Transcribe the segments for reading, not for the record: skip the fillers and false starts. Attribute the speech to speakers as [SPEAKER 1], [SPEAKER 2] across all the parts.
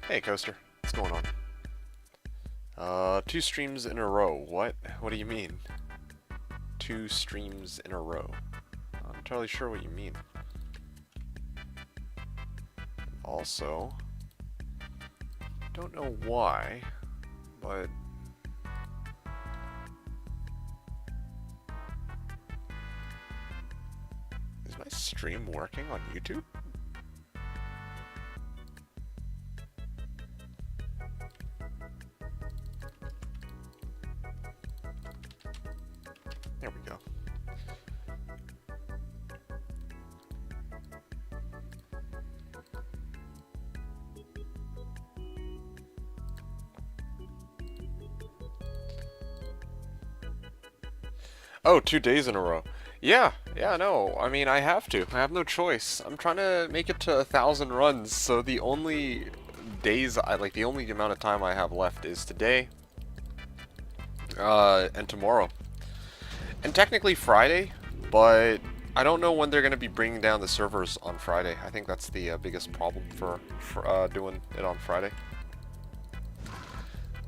[SPEAKER 1] Hey, Coaster. What's going on? 2 streams in a row. What? What do you mean? 2 streams in a row. I'm not entirely sure what you mean. Also, don't know why, but is my stream working on YouTube? There we go. Oh, 2 days in a row. Yeah, no. I mean, I have to. I have no choice. I'm trying to make it to 1,000 runs, so the only the only amount of time I have left is today, and tomorrow. And technically Friday, but I don't know when they're going to be bringing down the servers on Friday. I think that's the biggest problem for doing it on Friday.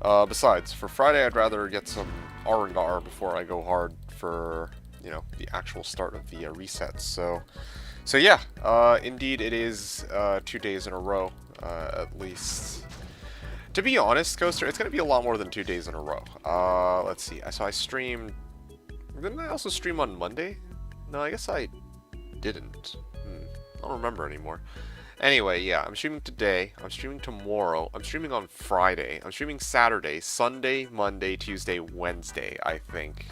[SPEAKER 1] Besides, for Friday, I'd rather get some R&R before I go hard for, you know, the actual start of the resets. So yeah, indeed it is 2 days in a row, at least. To be honest, Coaster, it's going to be a lot more than 2 days in a row. Let's see. So I streamed... Didn't I also stream on Monday? No, I guess I didn't. I don't remember anymore. Anyway, yeah, I'm streaming today, I'm streaming tomorrow, I'm streaming on Friday, I'm streaming Saturday, Sunday, Monday, Tuesday, Wednesday, I think.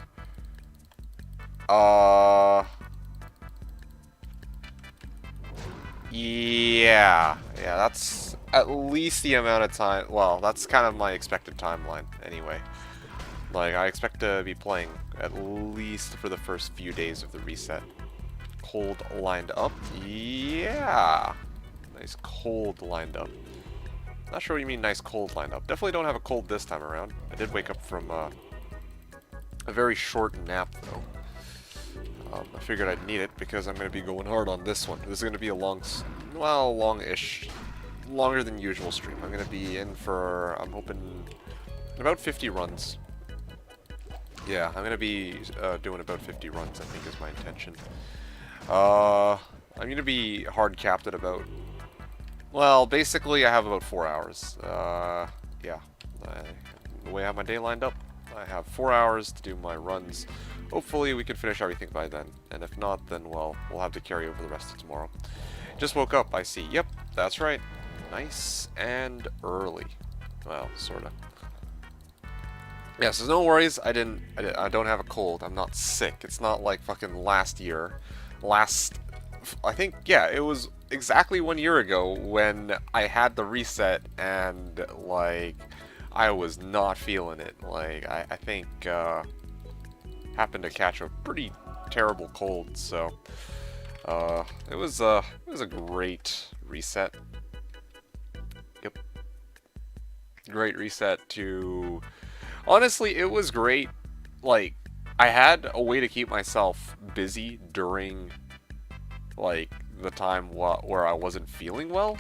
[SPEAKER 1] Yeah, that's at least the amount of time, well, that's kind of my expected timeline, anyway. Like, I expect to be playing at least for the first few days of the reset. Cold lined up? Yeah! Nice cold lined up. Not sure what you mean nice cold lined up. Definitely don't have a cold this time around. I did wake up from a very short nap, though. I figured I'd need it because I'm going to be going hard on this one. This is going to be a long-ish, longer than usual stream. I'm going to be in for, I'm hoping, about 50 runs. Yeah, I'm going to be doing about 50 runs, I think is my intention. I'm going to be hard capped at about, well, basically I have about 4 hours. Yeah, the way I have my day lined up, I have 4 hours to do my runs. Hopefully we can finish everything by then, and if not, then, well, we'll have to carry over the rest of tomorrow. Just woke up, I see. Yep, that's right. Nice and early. Well, sorta. Yeah, so no worries. I don't have a cold. I'm not sick. It's not like fucking last year. I think, yeah, it was exactly 1 year ago when I had the reset and, like, I was not feeling it. Like, I think, happened to catch a pretty terrible cold, so, it was a great reset. Yep. Great reset to... Honestly, it was great. Like, I had a way to keep myself busy during, like, the time where I wasn't feeling well.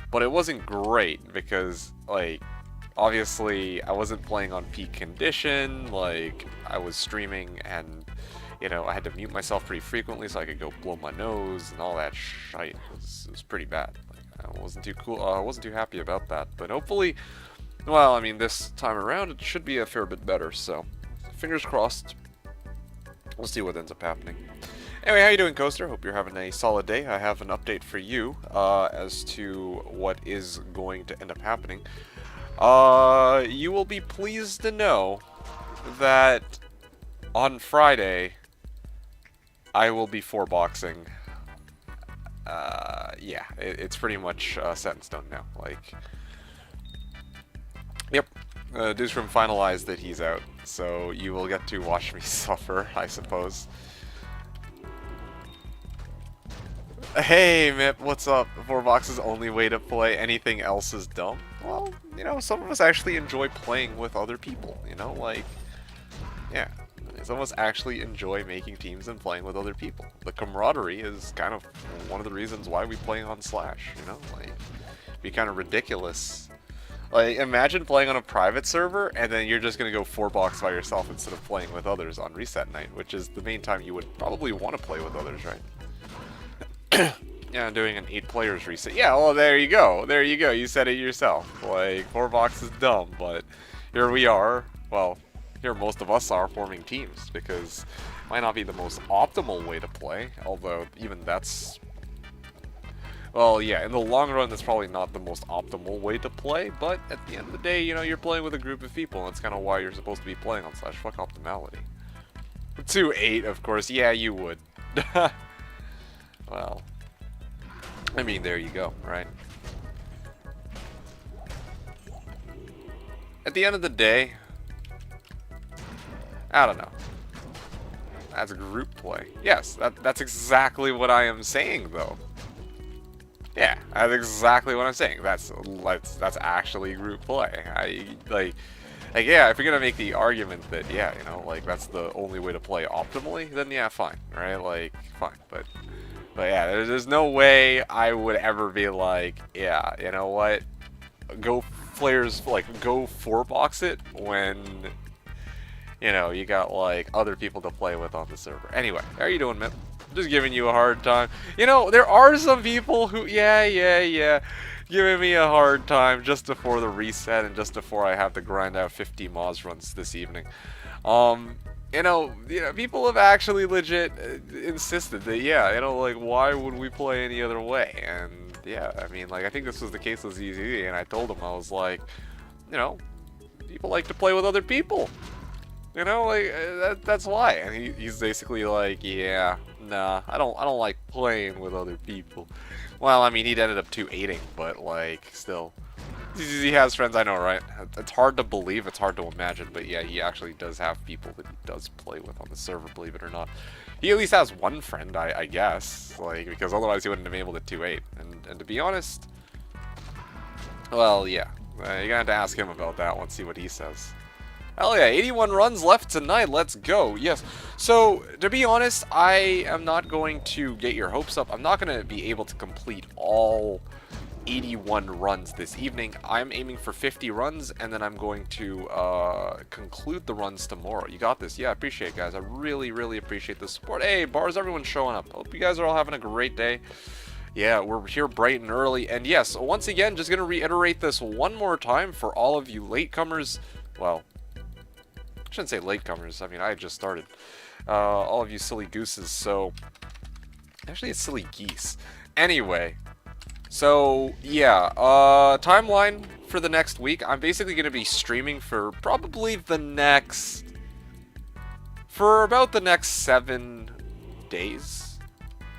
[SPEAKER 1] But it wasn't great because, like, obviously I wasn't playing on peak condition. Like, I was streaming and, you know, I had to mute myself pretty frequently so I could go blow my nose and all that shite. It was pretty bad. Like, I wasn't too cool. I wasn't too happy about that. But hopefully, well, I mean, this time around it should be a fair bit better. So, fingers crossed. We'll see what ends up happening. Anyway, how you doing, Coaster? Hope you're having a solid day. I have an update for you as to what is going to end up happening. You will be pleased to know that on Friday, I will be 4-boxing. Yeah, it's pretty much set in stone now. Like, yep. Dewsroom finalized that he's out, so you will get to watch me suffer, I suppose. Hey, Mip, what's up? 4-box's only way to play. Anything else is dumb. Well, you know, some of us actually enjoy playing with other people, you know? Like, yeah. Some of us actually enjoy making teams and playing with other people. The camaraderie is kind of one of the reasons why we play on Slash, you know? Like, be kind of ridiculous. Like, imagine playing on a private server, and then you're just going to go 4-box by yourself instead of playing with others on reset night, which is the main time you would probably want to play with others, right? Yeah, doing an 8 players reset. Yeah, well, there you go. There you go. You said it yourself. Like, 4-box is dumb, but here we are. Well, here most of us are forming teams, because it might not be the most optimal way to play, although even that's... Well, yeah, in the long run, that's probably not the most optimal way to play, but at the end of the day, you know, you're playing with a group of people, and that's kind of why you're supposed to be playing on /fuck optimality. 2-8, of course. Yeah, you would. Well, I mean, there you go, right? At the end of the day, I don't know. That's a group play. Yes, that's exactly what I am saying, though. Yeah, that's exactly what I'm saying. That's actually group play. Like, yeah, if you're gonna make the argument that, yeah, you know, like, that's the only way to play optimally, then yeah, fine, right? Like, fine, but yeah, there's no way I would ever be like, yeah, you know what, go 4-box it when, you know, you got, like, other people to play with on the server. Anyway, how are you doing, man? Just giving you a hard time. You know, there are some people who, yeah, giving me a hard time just before the reset and just before I have to grind out 50 Moz runs this evening. You know, people have actually legit insisted that, yeah, you know, like, why would we play any other way? And yeah, I mean, like, I think this was the case with ZZ, and I told him, I was like, you know, people like to play with other people. You know, like, that's why. And he's basically like, yeah, nah, I don't like playing with other people. Well, I mean, he ended up 2-8ing, but, like, still. He has friends, I know, right? It's hard to believe, it's hard to imagine, but yeah, he actually does have people that he does play with on the server, believe it or not. He at least has one friend, I guess, like, because otherwise he wouldn't have been able to 2-8. And to be honest, well, yeah, you're gonna have to ask him about that one, see what he says. Hell yeah, 81 runs left tonight, let's go, yes. So, to be honest, I am not going to get your hopes up. I'm not going to be able to complete all 81 runs this evening. I'm aiming for 50 runs, and then I'm going to conclude the runs tomorrow. You got this. Yeah, I appreciate it, guys. I really, really appreciate the support. Hey, bars, everyone's showing up. Hope you guys are all having a great day. Yeah, we're here bright and early. And yes, once again, just going to reiterate this one more time for all of you latecomers. Well, I shouldn't say latecomers. I mean, I had just started. All of you silly gooses. So, actually, it's silly geese. Anyway, so yeah, timeline for the next week. I'm basically going to be streaming for probably about the next 7 days.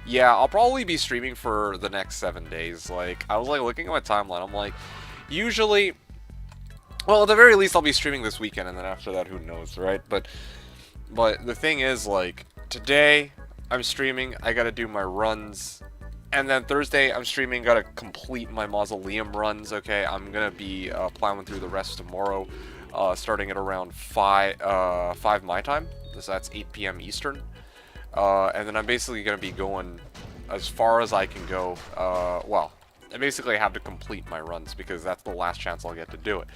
[SPEAKER 1] Yeah, I'll probably be streaming for the next 7 days. Like, I was like looking at my timeline. I'm like, usually, well, at the very least, I'll be streaming this weekend, and then after that, who knows, right? But the thing is, like, today I'm streaming. I gotta do my runs, and then Thursday I'm streaming. Gotta complete my mausoleum runs. Okay, I'm gonna be plowing through the rest tomorrow, starting at around 5 my time. So that's 8 p.m. Eastern. And then I'm basically gonna be going as far as I can go. Well, I basically have to complete my runs because that's the last chance I'll get to do it.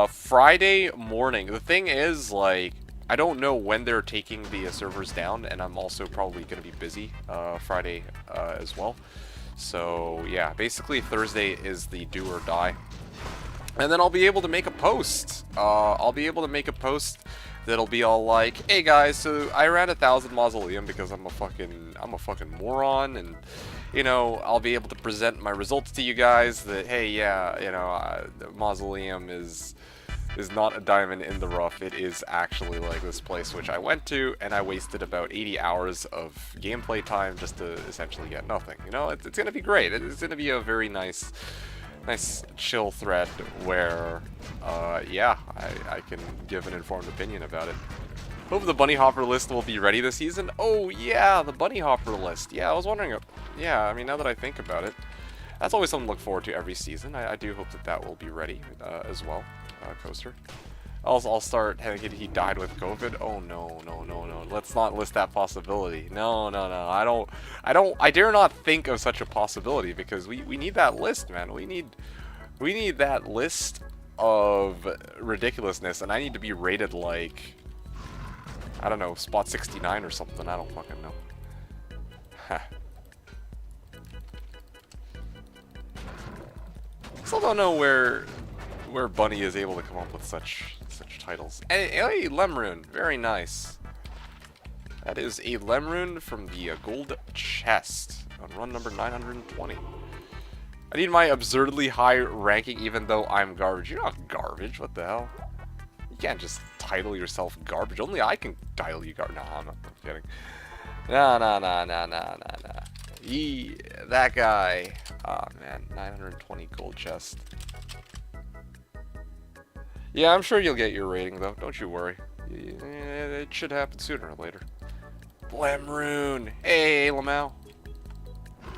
[SPEAKER 1] Friday morning. The thing is, like, I don't know when they're taking the servers down, and I'm also probably going to be busy Friday as well. So, yeah, basically Thursday is the do or die. And then I'll be able to make a post. I'll be able to make a post that'll be all like, hey guys, so I ran 1,000 mausoleum because I'm a fucking moron, and you know, I'll be able to present my results to you guys that, hey, yeah, you know, the mausoleum is not a diamond in the rough. It is actually like this place which I went to, and I wasted about 80 hours of gameplay time just to essentially get nothing. You know, it's gonna be great. It's gonna be a very nice chill thread where, yeah, I can give an informed opinion about it. Hope the bunny hopper list will be ready this season. Oh yeah, the bunny hopper list. Yeah, I was wondering. Yeah, I mean, now that I think about it, that's always something to look forward to every season. I do hope that will be ready as well, Coaster. I'll start thinking he died with COVID. Oh no, no, no, no. Let's not list that possibility. No, no, no. I dare not think of such a possibility because we need that list, man. We need that list of ridiculousness, and I need to be rated like, I don't know, spot 69 or something. I don't fucking know. Still don't know where Bunny is able to come up with such titles. Hey, Lemrune, very nice. That is a Lemrune from the gold chest on run number 920. I need my absurdly high ranking even though I'm garbage. You're not garbage, what the hell? You can't just title yourself garbage. Only I can title you garbage. Nah, I'm kidding. Nah. That guy. Ah, man, 920 gold chest. Yeah, I'm sure you'll get your rating, though. Don't you worry. It should happen sooner or later. Lemrune! Hey, Lamau.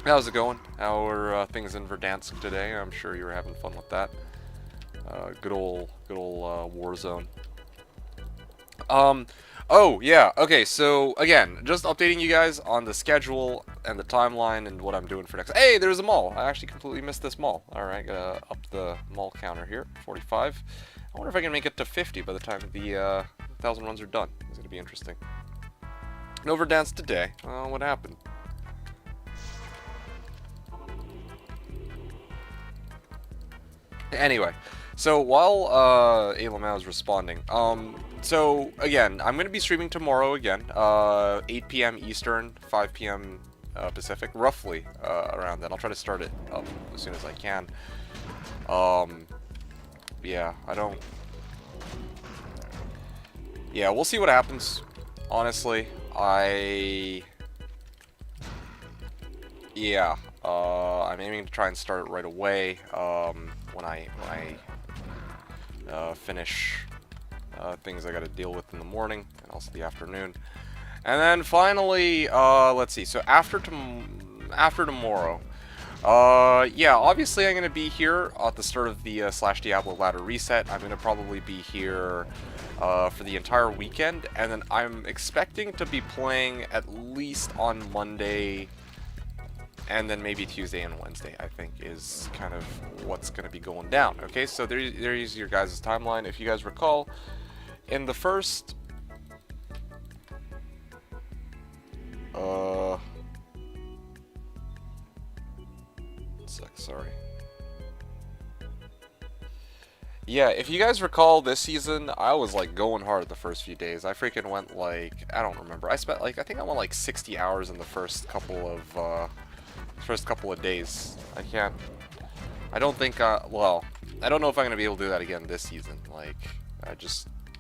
[SPEAKER 1] How's it going? How are things in Verdansk today? I'm sure you were having fun with that. Good old Warzone. Oh, yeah, okay, so, again, just updating you guys on the schedule and the timeline and what I'm doing for next. Hey, there's a mall! I actually completely missed this mall. Alright, gotta up the mall counter here, 45. I wonder if I can make it to 50 by the time the 1,000 runs are done. It's gonna be interesting. No Verdansk today. What happened? Anyway, so while Alamau is responding, so again, I'm going to be streaming tomorrow again, 8 p.m. Eastern, 5 p.m. Pacific, roughly around that. I'll try to start it up as soon as I can. Yeah, yeah, we'll see what happens. Honestly, yeah, I'm aiming to try and start it right away. When I finish things I got to deal with in the morning and also the afternoon, and then finally, let's see. So after tomorrow, yeah, obviously I'm gonna be here at the start of the Slashdiablo ladder reset. I'm gonna probably be here for the entire weekend, and then I'm expecting to be playing at least on Monday. And then maybe Tuesday and Wednesday, I think, is kind of what's going to be going down. Okay, so there's your guys' timeline. If you guys recall, in the first... sorry. Yeah, if you guys recall this season, I was like going hard the first few days. I freaking went like, I don't remember. I spent like, I think I went like 60 hours in the first couple of days. I don't think, well, I don't know if I'm going to be able to do that again this season. Like,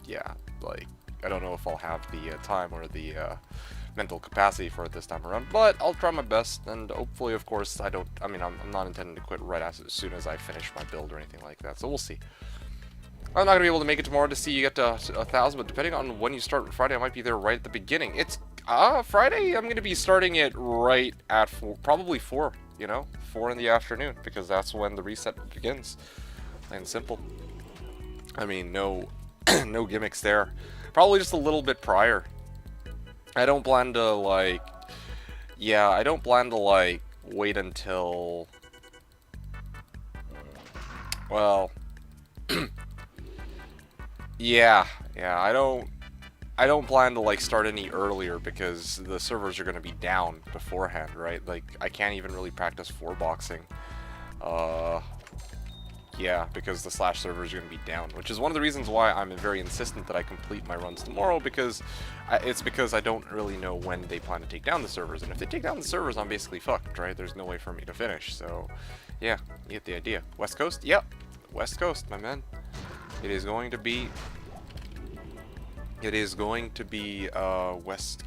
[SPEAKER 1] yeah, like, I don't know if I'll have the time or the mental capacity for it this time around, but I'll try my best, and hopefully, of course, I'm not intending to quit right as soon as I finish my build or anything like that, so we'll see. I'm not going to be able to make it tomorrow to see you get to 1,000, but depending on when you start Friday, I might be there right at the beginning. It's, Friday, I'm going to be starting it right at 4, probably 4, you know, 4 in the afternoon, because that's when the reset begins. Plain and simple. I mean, no, no gimmicks there. Probably just a little bit prior. I don't plan to, like, yeah, I don't plan to, like, wait until, well, yeah, I don't plan to, like, start any earlier because the servers are going to be down beforehand, right? Like, I can't even really practice 4-boxing. Yeah, because the Slash servers are going to be down, which is one of the reasons why I'm very insistent that I complete my runs tomorrow, because it's because I don't really know when they plan to take down the servers, and if they take down the servers, I'm basically fucked, right? There's no way for me to finish, so yeah, you get the idea. West Coast? Yep, West Coast, my man. It is going to be West,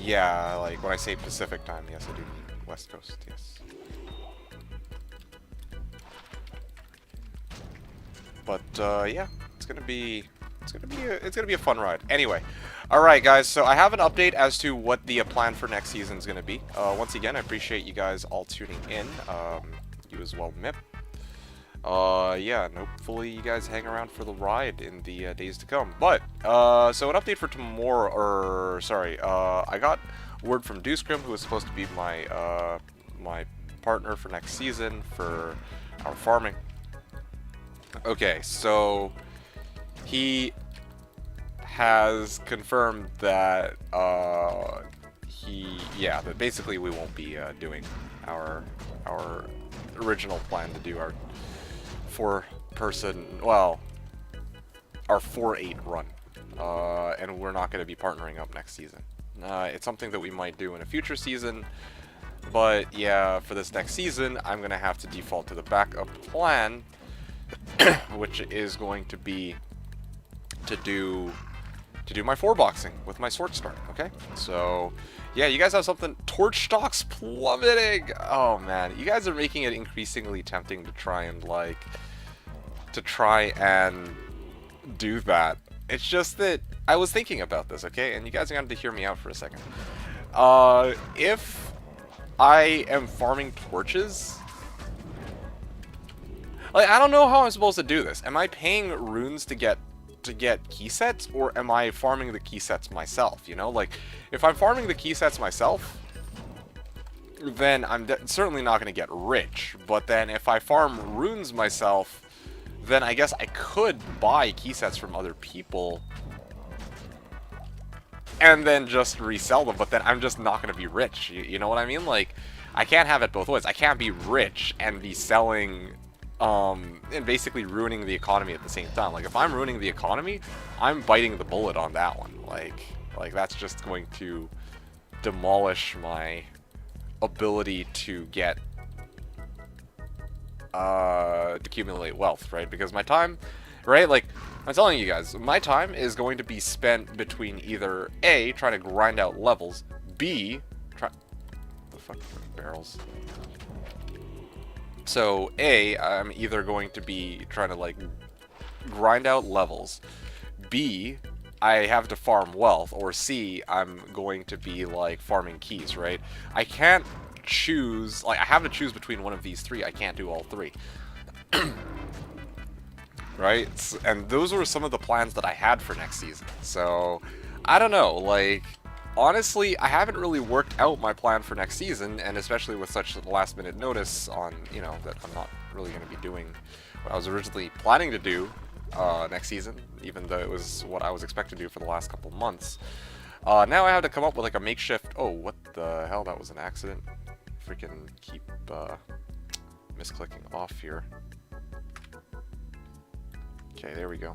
[SPEAKER 1] yeah, like when I say Pacific time, yes, I do mean West Coast, yes. But yeah, it's gonna be a fun ride. Anyway, all right, guys. So I have an update as to what the plan for next season is gonna be. Once again, I appreciate you guys all tuning in. You as well, Mip. Yeah, and hopefully you guys hang around for the ride in the days to come. But, so an update for tomorrow, or, sorry, I got word from Dewscrim, who is supposed to be my, my partner for next season for our farming. Okay, so he has confirmed that, that basically we won't be, doing our original plan to do our 4-person, well, our 4-8 run, and we're not going to be partnering up next season. It's something that we might do in a future season, but yeah, for this next season, I'm going to have to default to the backup plan, which is going to be to do my 4-boxing with my sword start, okay? So, yeah, you guys have something. Torch stocks plummeting! Oh, man. You guys are making it increasingly tempting to try and do that. It's just that I was thinking about this, okay? And you guys are going to have to hear me out for a second. If I am farming torches, like, I don't know how I'm supposed to do this. Am I paying runes to get key sets, or am I farming the key sets myself, you know? Like, if I'm farming the key sets myself, then I'm certainly not going to get rich, but then if I farm runes myself, then I guess I could buy key sets from other people and then just resell them, but then I'm just not going to be rich, you know what I mean? Like, I can't have it both ways. I can't be rich and be selling and basically ruining the economy at the same time. Like, if I'm ruining the economy, I'm biting the bullet on that one. Like that's just going to demolish my ability to get to accumulate wealth, right? Because my time, right? Like, I'm telling you guys, my time is going to be spent between either A, trying to grind out levels, B, the fuck barrels. So, A, I'm either going to be trying to, like, grind out levels. B, I have to farm wealth. Or C, I'm going to be, like, farming keys, right? I can't choose, like, I have to choose between one of these three. I can't do all three. Right? And those were some of the plans that I had for next season. So, I don't know, like, honestly, I haven't really worked out my plan for next season, and especially with such last-minute notice on, you know, that I'm not really going to be doing what I was originally planning to do next season, even though it was what I was expected to do for the last couple months. Now I have to come up with, like, a makeshift... Oh, what the hell? That was an accident. Freaking keep misclicking off here. Okay, there we go.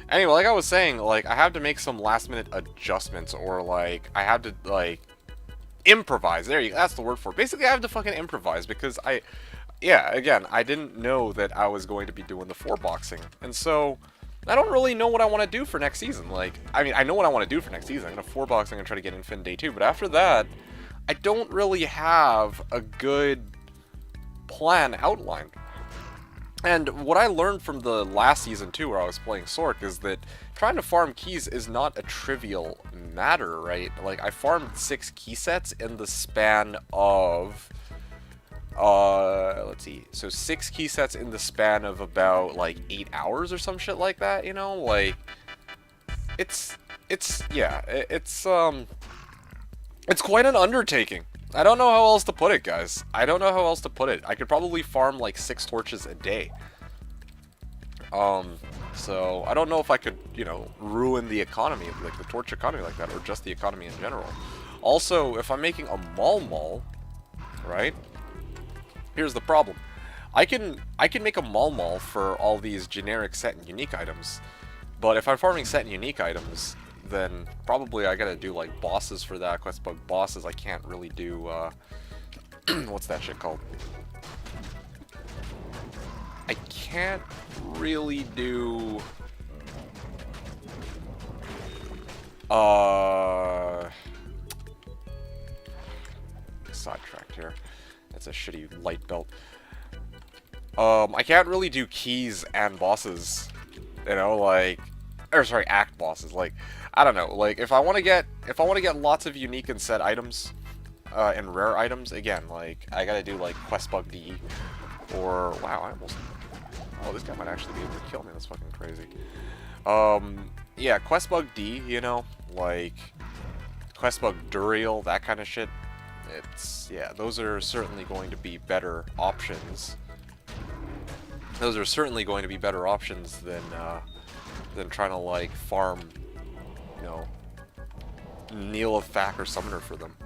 [SPEAKER 1] Anyway, like I was saying, like, I have to make some last-minute adjustments, or, like, I have to, like, improvise. There you go. That's the word for it. Basically, I have to fucking improvise, because again, I didn't know that I was going to be doing the 4-boxing. And so, I don't really know what I want to do for next season. Like, I mean, I know what I want to do for next season. I'm going to 4-boxing and try to get Infinite Day 2. But after that, I don't really have a good plan outlined. And what I learned from the last season, too, where I was playing Sork, is that trying to farm keys is not a trivial matter, right? Like, I farmed 6 key sets in the span of... let's see. So 6 key sets in the span of about, like, 8 hours or some shit like that, you know? Like, it's quite an undertaking. I don't know how else to put it, guys. I don't know how else to put it. I could probably farm, like, 6 torches a day. So I don't know if I could, you know, ruin the economy, like the torch economy like that, or just the economy in general. Also, if I'm making a mall, right? Here's the problem. I can make a mall for all these generic set and unique items, but if I'm farming set and unique items, then probably I gotta do, like, bosses for that. Quest bug bosses I can't really do, what's that shit called? I can't really do... Sidetracked here. That's a shitty light belt. I can't really do keys and bosses, you know, like... Or, sorry, act bosses, like... I don't know, like, if I want to get lots of unique and set items, and rare items, again, like, I gotta do, like, Quest Bug D, or, wow, I almost Oh, this guy might actually be able to kill me. That's fucking crazy. Yeah, Questbug D, you know, like Questbug Duriel, that kind of shit. It's, yeah, those are certainly going to be better options. Those are certainly going to be better options than trying to, like, farm, you know, Kneel of Fack or Summoner for them.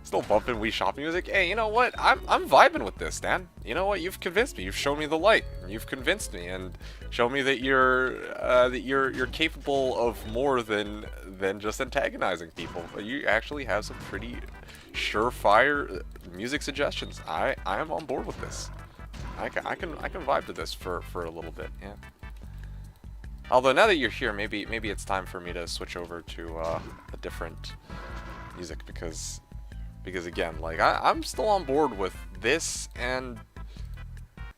[SPEAKER 1] Still bumping Wii Shop music? Hey, you know what? I'm vibing with this, Dan. You know what? You've convinced me. You've shown me the light. You've convinced me and shown me that you're capable of more than just antagonizing people. You actually have some pretty surefire music suggestions. I am on board with this. I can vibe to this for a little bit. Yeah. Although now that you're here, maybe it's time for me to switch over to a different music because again, like I'm still on board with this and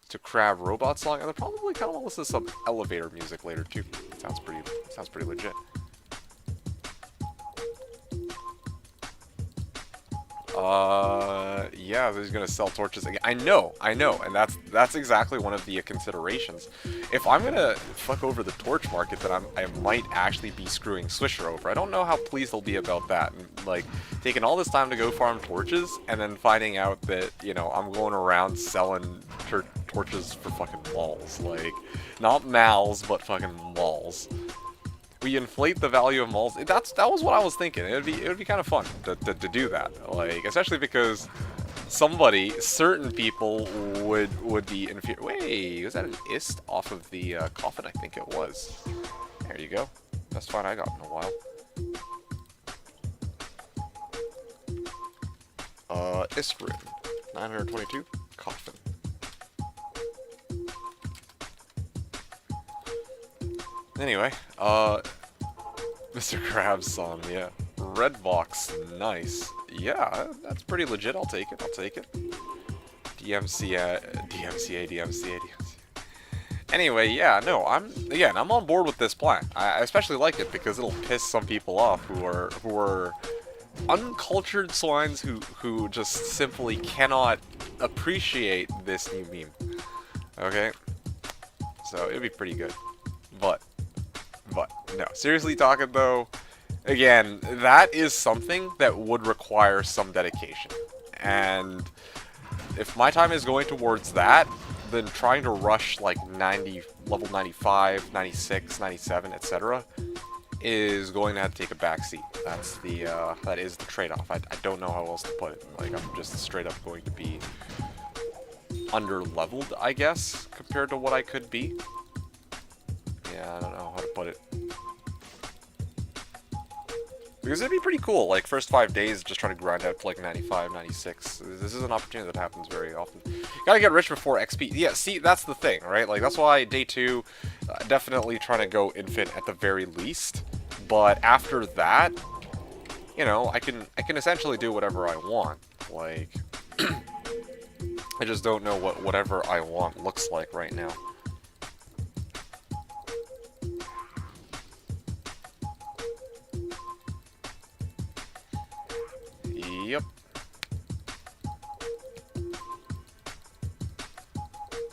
[SPEAKER 1] to Crab Robot Song, and I probably kind of want to listen to some elevator music later too. Sounds pretty legit. Yeah, he's gonna sell torches again. I know, and that's exactly one of the considerations. If I'm gonna fuck over the torch market, then I might actually be screwing Swisher over. I don't know how pleased he'll be about that. And, like, taking all this time to go farm torches, and then finding out that, you know, I'm going around selling torches for fucking malls. Like, not mals, but fucking malls. We inflate the value of malls. That was what I was thinking. It would be kind of fun to do that. Like, especially because certain people would be inferior. Wait, was that an ist off of the coffin? I think it was. There you go. Best fight I got in a while. Istrid, 922 coffin. Anyway, Mr. Krabs song, yeah. Red box, nice. Yeah, that's pretty legit. I'll take it. DMCA. Anyway, yeah, no, I'm on board with this plan. I especially like it because it'll piss some people off who are uncultured swines who just simply cannot appreciate this new meme. Okay? So it'd be pretty good. But no, seriously talking though, again, that is something that would require some dedication. And if my time is going towards that, then trying to rush like level 95, 96, 97, etc. is going to have to take a backseat. That is the trade-off. I don't know how else to put it. Like, I'm just straight up going to be under-leveled, I guess, compared to what I could be. Yeah, I don't know how to put it. Because it'd be pretty cool, like, first 5 days just trying to grind out to, like, 95, 96. This is an opportunity that happens very often. Gotta get rich before XP. Yeah, see, that's the thing, right? Like, that's why day 2, definitely trying to go infinite at the very least. But after that, you know, I can essentially do whatever I want. Like, I just don't know what whatever I want looks like right now. Yep.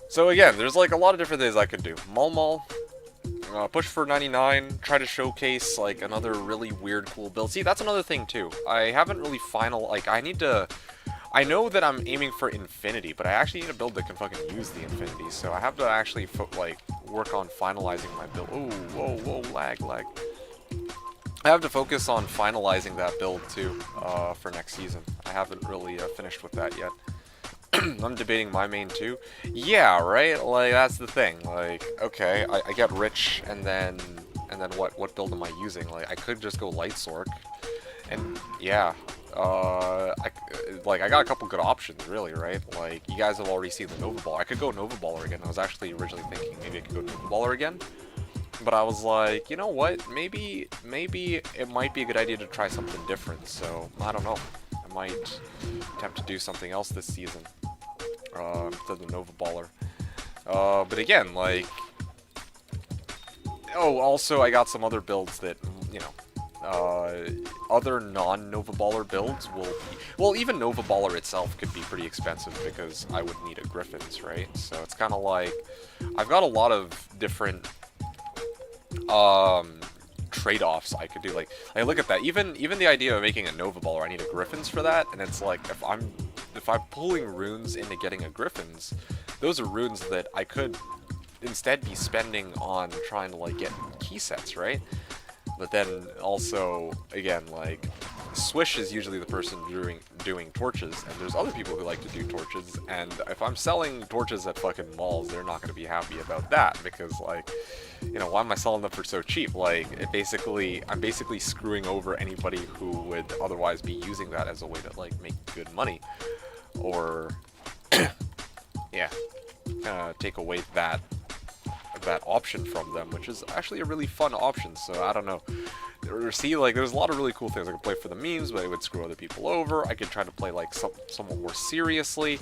[SPEAKER 1] So again, there's like a lot of different things I could do. Mull, push for 99, try to showcase like another really weird cool build. See, that's another thing too. I haven't really I know that I'm aiming for infinity, but I actually need a build that can fucking use the infinity. So I have to actually work on finalizing my build. Ooh, whoa, lag. I have to focus on finalizing that build too, for next season. I haven't really finished with that yet. I'm debating my main too. Yeah, right? Like, that's the thing. Like, okay, I get rich, and then what build am I using? Like, I could just go Light Sork, and yeah, I got a couple good options, really, right? Like, you guys have already seen the Nova Baller. I could go Nova Baller again. I was actually originally thinking maybe I could go Nova Baller again. But I was like, you know what? Maybe it might be a good idea to try something different. So, I don't know. I might attempt to do something else this season. Instead of the Nova Baller. But again, like... Oh, also, I got some other builds that, you know, Other non-Nova Baller builds will be... Well, even Nova Baller itself could be pretty expensive because I would need a Griffins, right? So it's kind of like... I've got a lot of different trade-offs I could do. Like, look at that. Even the idea of making a Nova Baller, I need a Griffins for that, and it's like, if I'm pulling runes into getting a Griffins, those are runes that I could instead be spending on trying to, like, get key sets, right? But then also, again, like, Swish is usually the person doing torches, and there's other people who like to do torches, and if I'm selling torches at fucking malls, they're not going to be happy about that, because, like, you know, why am I selling them for so cheap? Like, I'm basically screwing over anybody who would otherwise be using that as a way to, like, make good money, or, yeah, take away that option from them, which is actually a really fun option. So I don't know. See, like, there's a lot of really cool things I could play for the memes, but it would screw other people over. I could try to play like somewhat more seriously.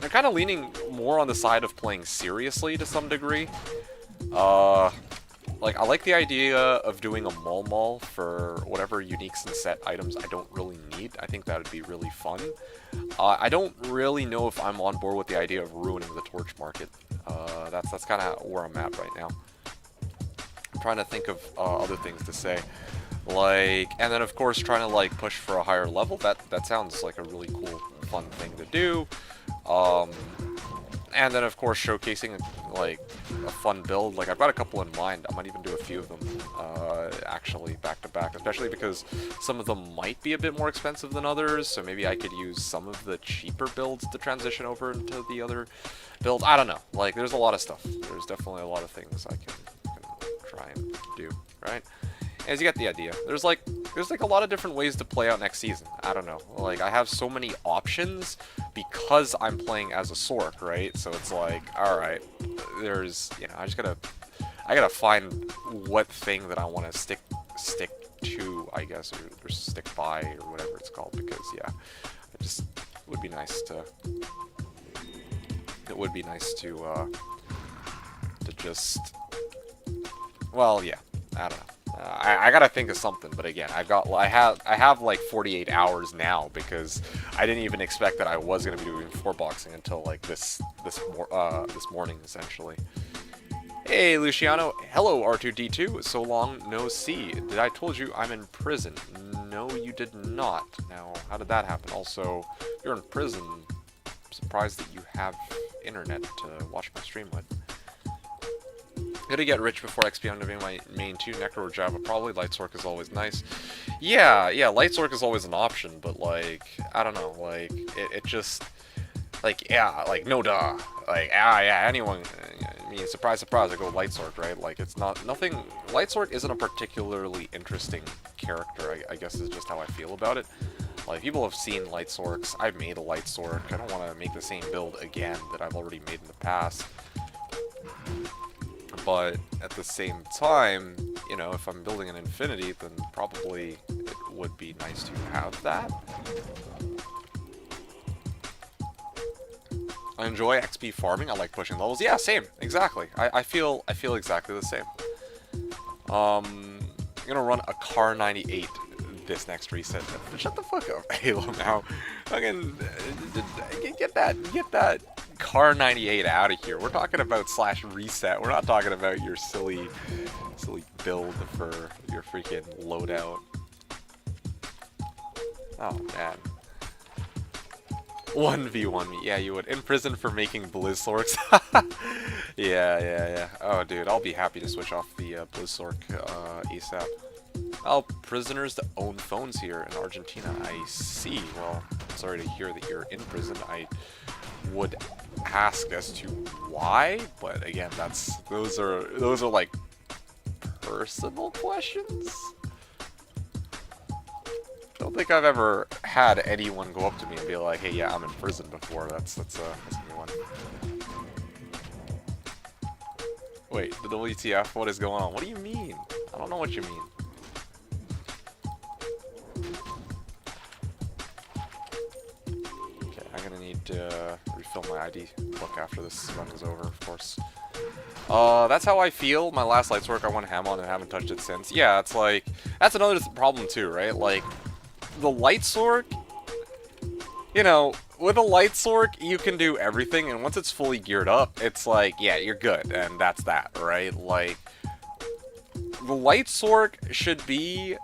[SPEAKER 1] I'm kind of leaning more on the side of playing seriously to some degree. Like, I like the idea of doing a mall for whatever uniques and set items I don't really need. I think that would be really fun. I don't really know if I'm on board with the idea of ruining the torch market. That's kind of where I'm at right now. I'm trying to think of other things to say. Like, and then of course trying to, like, push for a higher level. That sounds like a really cool, fun thing to do. And then of course showcasing, like, a fun build. Like, I've got a couple in mind. I might even do a few of them actually back to back, especially because some of them might be a bit more expensive than others, so maybe I could use some of the cheaper builds to transition over into the other build. I don't know. Like, there's a lot of stuff. There's definitely a lot of things I can try and do, right? As you get the idea. There's like a lot of different ways to play out next season. I don't know. Like, I have so many options because I'm playing as a Sork, right? So it's like, alright, there's, you know, I gotta find what thing that I want to stick to, I guess, or stick by, or whatever it's called, because, yeah, it would be nice to just, well, yeah, I don't know. I gotta think of something, but again, I have like 48 hours now, because I didn't even expect that I was gonna be doing 4-boxing until like this morning, essentially. Hey, Luciano. Hello, R2D2. So long no see. Did I told you I'm in prison? No, you did not. Now, how did that happen? Also, if you're in prison, I'm surprised that you have internet to watch my stream with. Gotta get rich before XP on doing my main 2, Necro or Java. Probably Lightsork is always nice. Yeah, Lightsork is always an option, but, like, I don't know, like, it just, like, yeah, like, no duh. Like, yeah, anyone, I mean, surprise, surprise, I go Lightsork, right? Like, it's nothing, Lightsork isn't a particularly interesting character, I guess is just how I feel about it. Like, people have seen Lightsorks, I've made a Lightsork, I don't want to make the same build again that I've already made in the past. But at the same time, you know, if I'm building an Infinity, then probably it would be nice to have that. I enjoy XP farming. I like pushing levels. Yeah, same. Exactly. I feel exactly the same. I'm gonna run a Car 98 this next reset. Shut the fuck up, Halo. Now, fucking get that Car 98 out of here. We're talking about /reset. We're not talking about your silly build for your freaking loadout. Oh man. 1v1 me. Yeah, you would. In prison for making Blizzorks. Yeah. Oh, dude, I'll be happy to switch off the Blizzork ASAP. Oh, prisoners that own phones here in Argentina. I see. Well, sorry to hear that you're in prison. I would ask as to why, but again, those are like personal questions. Don't think I've ever had anyone go up to me and be like, "Hey, yeah, I'm in prison" before. That's a new one. Wait, the WTF? What is going on? What do you mean? I don't know what you mean. Okay, I'm gonna need to refill my ID book after this run is over, of course. That's how I feel. My last Light Sword I went ham on and haven't touched it since. Yeah, it's like, that's another problem too, right? Like, the Light Sword, you know, with a Light Sword, you can do everything, and once it's fully geared up, it's like, yeah, you're good, and that's that, right? Like, the Light Sword should be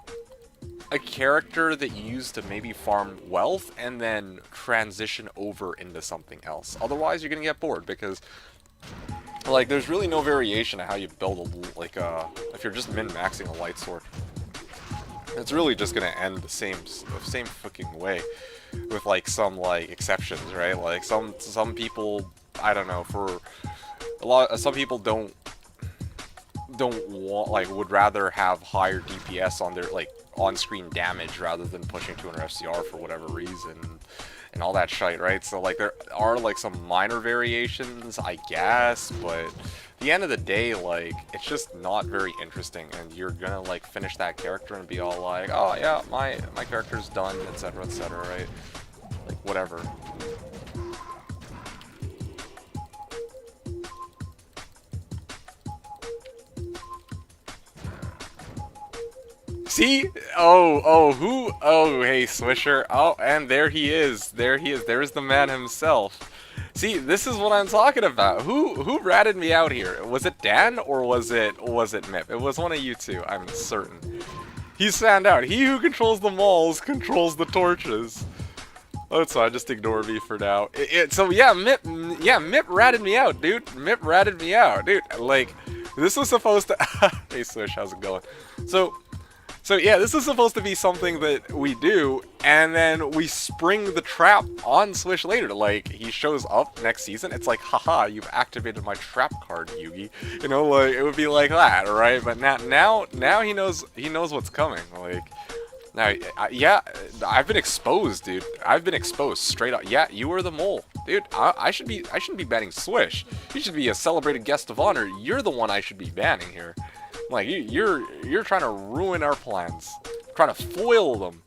[SPEAKER 1] a character that you use to maybe farm wealth and then transition over into something else. Otherwise, you're gonna get bored because, like, there's really no variation of how you build a, like, if you're just min-maxing a Light Sword. It's really just gonna end the same fucking way, with like some like exceptions, right? Like some people, I don't know, for a lot, some people don't want, like, would rather have higher DPS on their like on-screen damage rather than pushing 200 FCR for whatever reason, and all that shite, right? So like there are like some minor variations, I guess, but at the end of the day, like, it's just not very interesting, and you're gonna like finish that character and be all like, oh yeah, my character's done, etc, right? Like, whatever. See? Oh, hey, Swisher. Oh, and there he is. There's the man himself. See, this is what I'm talking about. Who ratted me out here? Was it Dan or was it Mip? It was one of you two, I'm certain. He stand out. He who controls the malls controls the torches. Oh, so I just ignore me for now. So yeah, Mip ratted me out, dude. Mip ratted me out, dude. Like, this was supposed to. Hey, Swish, how's it going? So yeah, this is supposed to be something that we do, and then we spring the trap on Swish later. Like, he shows up next season, it's like, haha, you've activated my trap card, Yugi. You know, like, it would be like that, right? But now he knows what's coming. Like, now, yeah, I've been exposed, dude. I've been exposed straight up. Yeah, you were the mole, dude. I shouldn't be banning Swish. You should be a celebrated guest of honor. You're the one I should be banning here. Like, you're trying to ruin our plans, trying to foil them.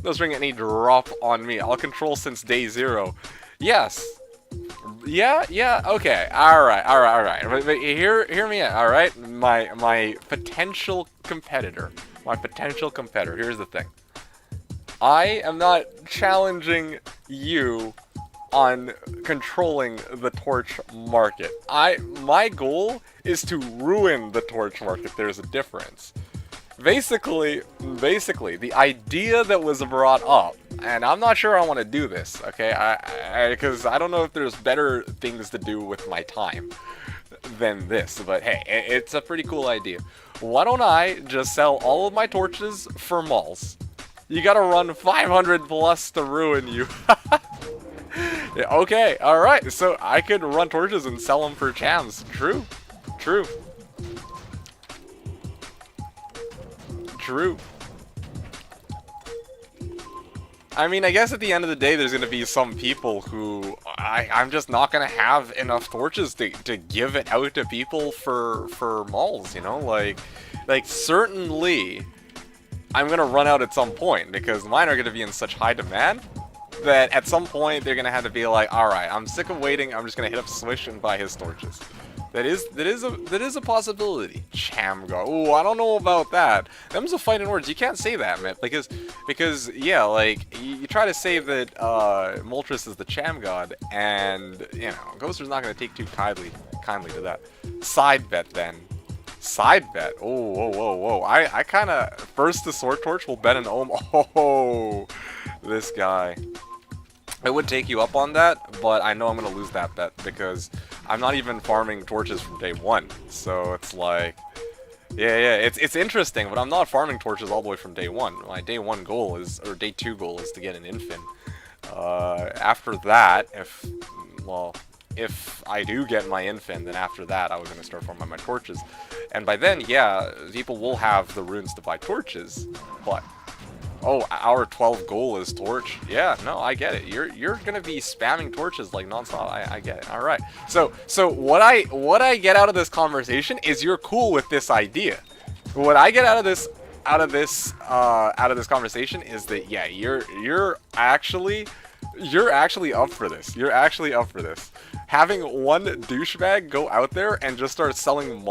[SPEAKER 1] Doesn't bring any drop on me. I'll control since day 0. Yes. Yeah. Okay. All right. But hear me out. All right. My potential competitor. Here's the thing. I am not challenging you on controlling the torch market. My goal is to ruin the torch market. There's a difference. Basically, the idea that was brought up, and I'm not sure I want to do this, okay? Because I don't know if there's better things to do with my time than this, but hey, it's a pretty cool idea. Why don't I just sell all of my torches for malls? You gotta run 500 plus to ruin you. Yeah, okay, alright, so I could run torches and sell them for chams. True. I mean, I guess at the end of the day, there's gonna be some people who I'm just not gonna have enough torches to give it out to people for malls, you know? Like certainly, I'm gonna run out at some point, because mine are gonna be in such high demand that at some point they're gonna have to be like, alright, I'm sick of waiting, I'm just gonna hit up Swish and buy his torches. That is a possibility. Chamgar. Ooh, I don't know about that. Them's a fight in words. You can't say that, man, because yeah, like, you try to say that Moltres is the Cham God, and you know, Ghoster's not gonna take too kindly to that. Side bet then. Side bet. Oh, whoa. I kind of first the Sword Torch will bet an Ohm. Oh, this guy. I would take you up on that, but I know I'm going to lose that bet because I'm not even farming torches from day 1. So it's like, yeah, it's interesting, but I'm not farming torches all the way from day 1. My day 1 goal is, or day 2 goal is to get an infin. After that, if I do get my infin, then after that I was going to start farming my torches. And by then, yeah, people will have the runes to buy torches, but oh, our 12 goal is torch. Yeah, no, I get it. You're gonna be spamming torches like nonstop. I get it. All right. So what I get out of this conversation is you're cool with this idea. What I get out of this conversation is that yeah, you're actually up for this. You're actually up for this. having one douchebag go out there and just start selling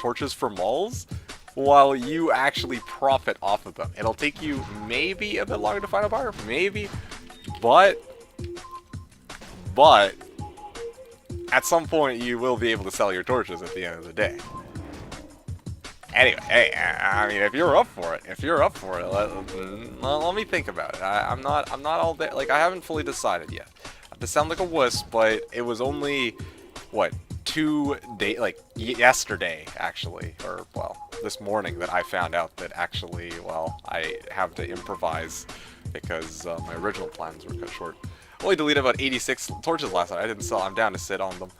[SPEAKER 1] torches for malls while you actually profit off of them. It'll take you maybe a bit longer to find a buyer, maybe, but at some point you will be able to sell your torches at the end of the day. Anyway, hey, I mean, if you're up for it, let me think about it. I'm not all there. Like, I haven't fully decided yet. Not to sound like a wuss, but it was only, what, 2 days, like, yesterday, actually, or, well, this morning that I found out that actually, well, I have to improvise because my original plans were cut short. I only deleted about 86 torches last night. I didn't sell. I'm down to sit on them.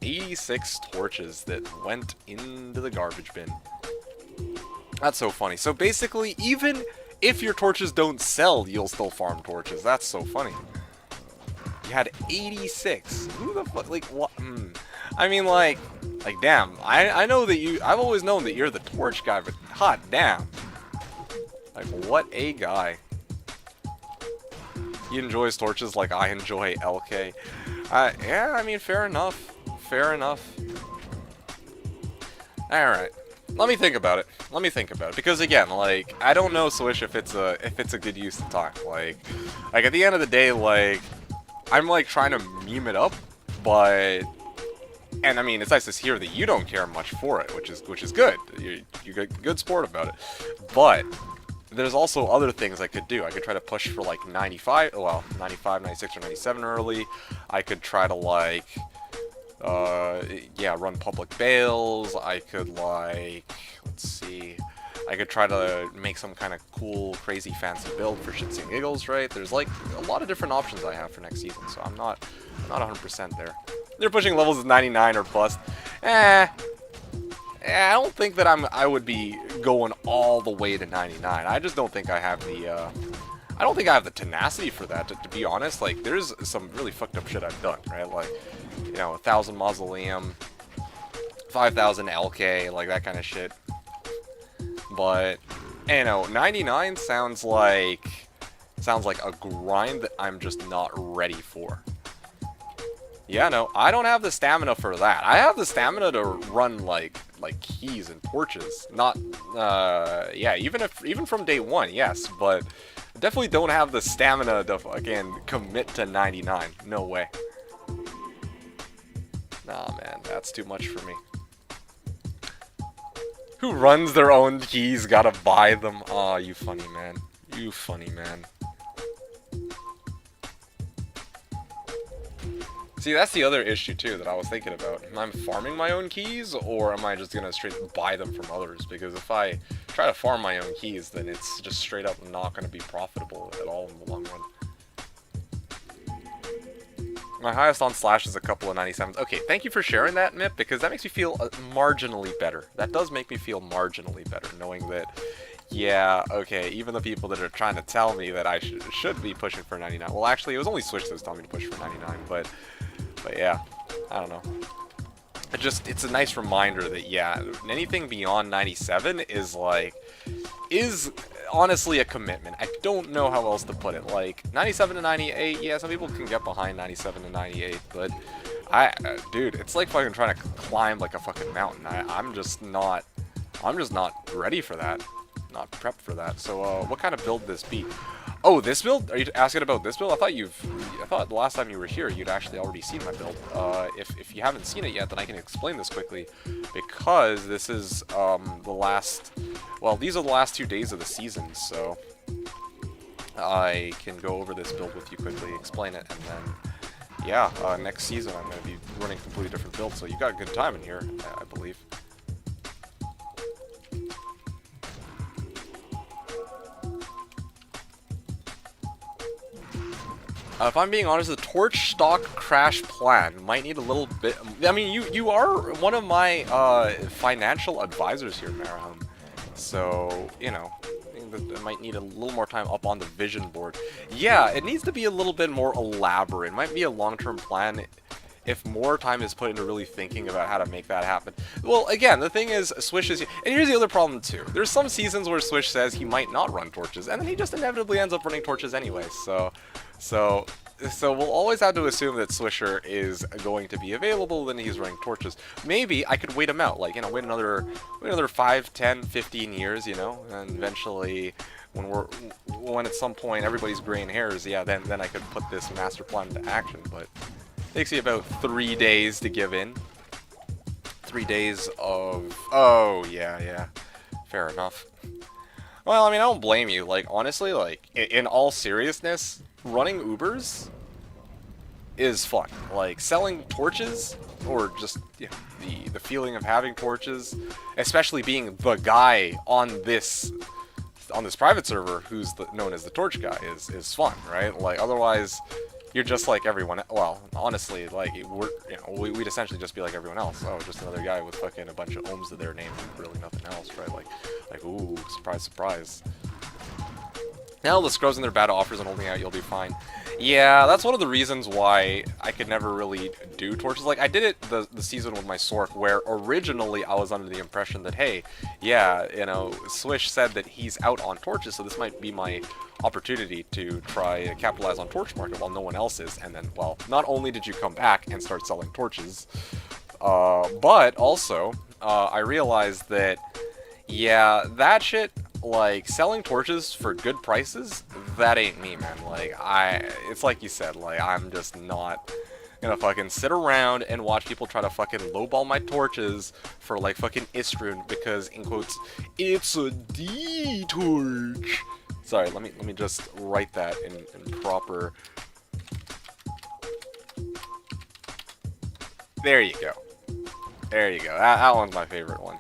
[SPEAKER 1] 86 torches that went into the garbage bin. That's so funny. So basically, even if your torches don't sell, you'll still farm torches. That's so funny. You had 86. Who the fuck? Like, what? I mean, like, damn. I know that you. I've always known that you're the torch guy, but hot damn. Like, what a guy. He enjoys torches like I enjoy LK. Yeah, I mean, fair enough. Fair enough. Alright. Let me think about it. Because again, like, I don't know, Swish, if it's a good use of time. Like at the end of the day, like, I'm like trying to meme it up, but, and I mean, it's nice to hear that you don't care much for it, which is good. You're good sport about it. But there's also other things I could do. I could try to push for like 95, 96, or 97 early. I could try to like, yeah, run public bales. I could like, let's see, I could try to make some kind of cool, crazy, fancy build for shits and giggles, right? There's like a lot of different options I have for next season, so I'm not 100% there. They're pushing levels of 99 or plus. I don't think that I would be going all the way to 99. I just don't think I have the, I don't think I have the tenacity for that, to be honest. Like, there's some really fucked up shit I've done, right? Like, you know, 1,000 Mausoleum, 5,000 LK, like that kind of shit. But, you know, 99 sounds like a grind that I'm just not ready for. Yeah, no, I don't have the stamina for that. I have the stamina to run like keys and torches. Not, yeah, even from day one, yes, but I definitely don't have the stamina to again commit to 99. No way. Nah, man, that's too much for me. Who runs their own keys? Gotta buy them. Aw, you funny man. You funny man. See, that's the other issue, too, that I was thinking about. Am I farming my own keys, or am I just gonna straight buy them from others? Because if I try to farm my own keys, then it's just straight up not gonna be profitable at all in the long run. My highest on Slash is a couple of 97s. Okay, thank you for sharing that, Mip, because that makes me feel marginally better. That does make me feel marginally better, knowing that, yeah, okay, even the people that are trying to tell me that I should be pushing for 99. Well, actually, it was only Switch that was telling me to push for 99, but yeah, I don't know. It's a nice reminder that, yeah, anything beyond 97 is honestly a commitment. I don't know how else to put it. Like, 97 to 98, yeah, some people can get behind 97 to 98, but dude, it's like fucking trying to climb like a fucking mountain. I'm just not ready for that. Not prepped for that. So, what kind of build this be? Oh, this build? Are you asking about this build? I thought the last time you were here, you'd actually already seen my build. If you haven't seen it yet, then I can explain this quickly, because this is the last. Well, these are the last 2 days of the season, so I can go over this build with you quickly, explain it, and then yeah, next season I'm going to be running a completely different build. So you got a good time in here, I believe. If I'm being honest, the torch stock crash plan might need a little bit. I mean, you are one of my financial advisors here, Maraham. So, you know, I think that it might need a little more time up on the vision board. Yeah, it needs to be a little bit more elaborate. It might be a long-term plan if more time is put into really thinking about how to make that happen. Well, again, the thing is, Swish is... And here's the other problem, too. There's some seasons where Swish says he might not run torches, and then he just inevitably ends up running torches anyway, so So we'll always have to assume that Swisher is going to be available, then he's running torches. Maybe I could wait him out, like, you know, wait another 5, 10, 15 years, you know, and eventually when at some point everybody's graying hairs, yeah, then I could put this master plan into action, but it takes you about 3 days to give in. 3 days of, oh, yeah, fair enough. Well, I mean, I don't blame you, like, honestly, like, in all seriousness, running Ubers is fun. Like, selling torches, or just, you know, the feeling of having torches, especially being the guy on this private server who's known as the torch guy is fun, right? Like, otherwise, you're just like everyone. Well, honestly, like, we'd essentially just be like everyone else. Oh, just another guy with fucking a bunch of ohms to their name and really nothing else, right? Like, ooh, surprise, surprise. Now the scrubs and their battle offers and holding out, you'll be fine. Yeah, that's one of the reasons why I could never really do torches. Like, I did it the season with my Sork, where originally I was under the impression that, hey, yeah, you know, Swish said that he's out on torches, so this might be my opportunity to try to capitalize on torch market while no one else is. And then, well, not only did you come back and start selling torches, but also, I realized that, yeah, that shit, like, selling torches for good prices, that ain't me, man. Like, it's like you said, like, I'm just not gonna fucking sit around and watch people try to fucking lowball my torches for, like, fucking Istrun because, in quotes, it's a D-torch. Sorry, let me just write that in proper... There you go. There you go. That one's my favorite one.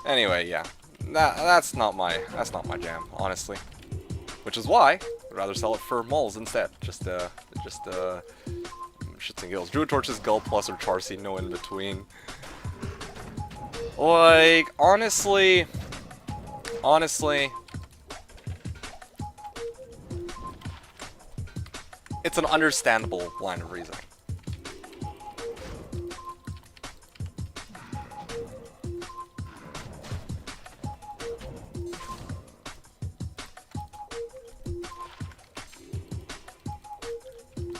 [SPEAKER 1] Anyway, yeah, that's not my jam, honestly. Which is why I'd rather sell it for moles instead. Just shits and giggles. Druid torches, Gull plus or Charcy, no in between. Like, honestly, it's an understandable line of reasoning.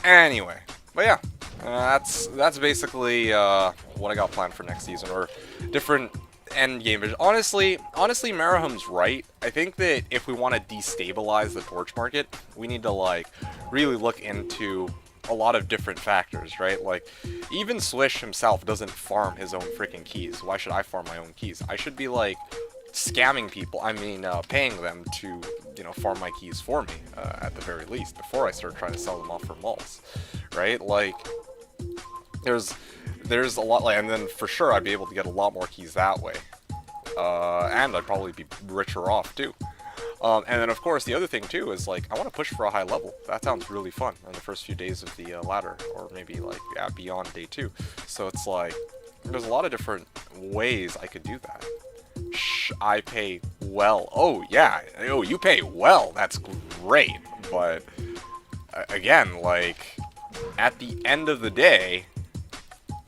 [SPEAKER 1] Anyway, but yeah, that's basically what I got planned for next season, or different end game vision. Honestly, Marahum's right. I think that if we want to destabilize the torch market, we need to, like, really look into a lot of different factors, right? Like, even Swish himself doesn't farm his own freaking keys. Why should I farm my own keys? I should be, like, scamming people, I mean, paying them to, you know, farm my keys for me, at the very least, before I start trying to sell them off for mulls, right? Like, there's a lot, like, and then for sure I'd be able to get a lot more keys that way, and I'd probably be richer off, too. And then, of course, the other thing, too, is, like, I want to push for a high level. That sounds really fun in the first few days of the ladder, or maybe, like, yeah, beyond day 2. So it's like, there's a lot of different ways I could do that. I pay well. Oh, yeah. Oh, you pay well. That's great. But, again, like, at the end of the day,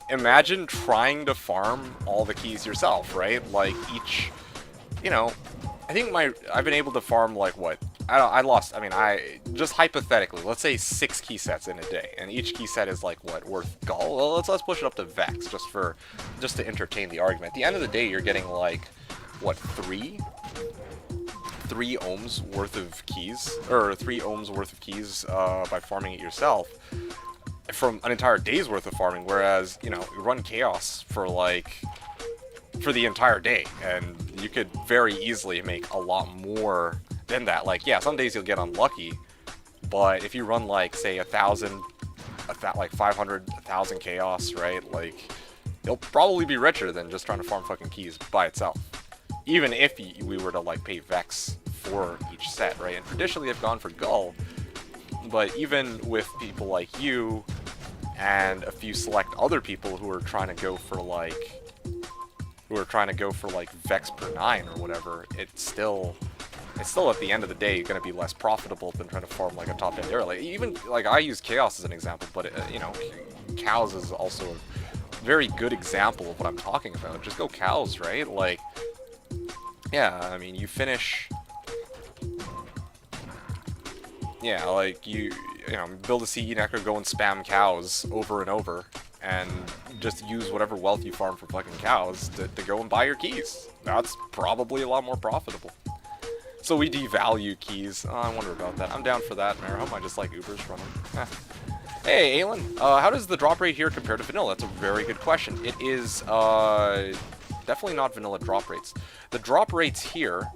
[SPEAKER 1] imagine trying to farm all the keys yourself, right? Like, each, you know, I think I've been able to farm, like, what? Just hypothetically, let's say 6 key sets in a day, and each key set is, like, what, worth Gull? Well, let's push it up to Vex, just to entertain the argument. At the end of the day, you're getting, like, what, 3 ohms worth of keys, or 3 ohms worth of keys by farming it yourself from an entire day's worth of farming, whereas, you know, you run Chaos for the entire day, and you could very easily make a lot more than that. Like, yeah, some days you'll get unlucky, but if you run, like, say 1,000, like 500, 1,000 Chaos, right, like, you'll probably be richer than just trying to farm fucking keys by itself. Even if we were to, like, pay Vex for each set, right? And traditionally I've gone for Gull, but even with people like you and a few select other people who are trying to go for, like, Vex per 9 or whatever, it's still at the end of the day going to be less profitable than trying to farm, like, a top end area. Like, even, like, I use Chaos as an example, but you know, Cows is also a very good example of what I'm talking about. Just go Cows, right? Like, yeah, I mean, you finish... Yeah, like, you know, build a CE Necro, go and spam cows over and over, and just use whatever wealth you farm from fucking cows to go and buy your keys. That's probably a lot more profitable. So we devalue keys. Oh, I wonder about that. I'm down for that, Mara. I hope I just like Ubers from him. Hey, Aelin, how does the drop rate here compare to vanilla? That's a very good question. It is definitely not vanilla drop rates. The drop rates here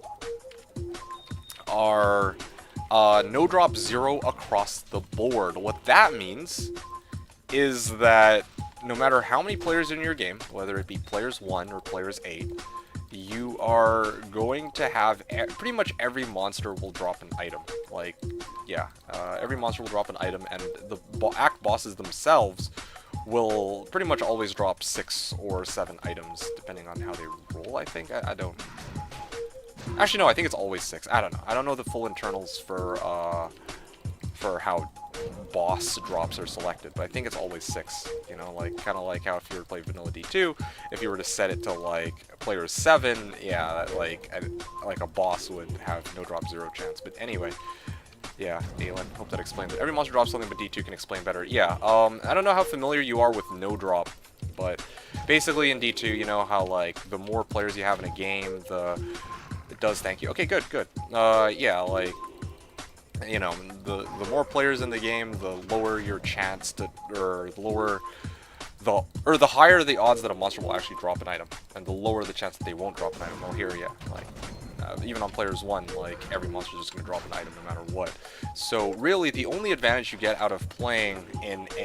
[SPEAKER 1] are no drop 0 across the board. What that means is that no matter how many players in your game, whether it be players 1 or players 8, you are going to have pretty much every monster will drop an item. Like, yeah, every monster will drop an item, and the act bosses themselves will pretty much always drop 6 or 7 items, depending on how they roll, I think. I don't... Actually, no, I think it's always 6. I don't know. I don't know the full internals for how boss drops are selected, but I think it's always 6. You know, like kind of like how if you were to play Vanilla D2, if you were to set it to like player 7, yeah, like a boss would have no drop 0 chance. But anyway, yeah, Aelin, hope that explains it. Every monster drops something, but D2 can explain better. Yeah, I don't know how familiar you are with no drop, but basically in D2, you know how like the more players you have in a game, it does, thank you. Okay, good, good. Yeah, like, you know, the more players in the game, the lower your chance to, or the higher the odds that a monster will actually drop an item, and the lower the chance that they won't drop an item. Well, here, yeah, like, even on players 1, like, every monster is just going to drop an item no matter what. So, really, the only advantage you get out of playing with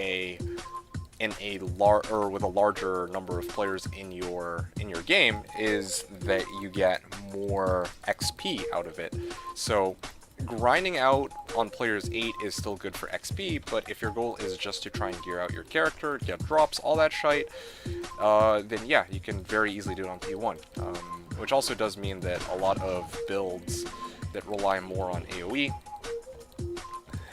[SPEAKER 1] a larger number of players in your game is that you get more XP out of it. So grinding out on players 8 is still good for XP, but if your goal is just to try and gear out your character, get drops, all that shite, then yeah, you can very easily do it on P1. Which also does mean that a lot of builds that rely more on AoE,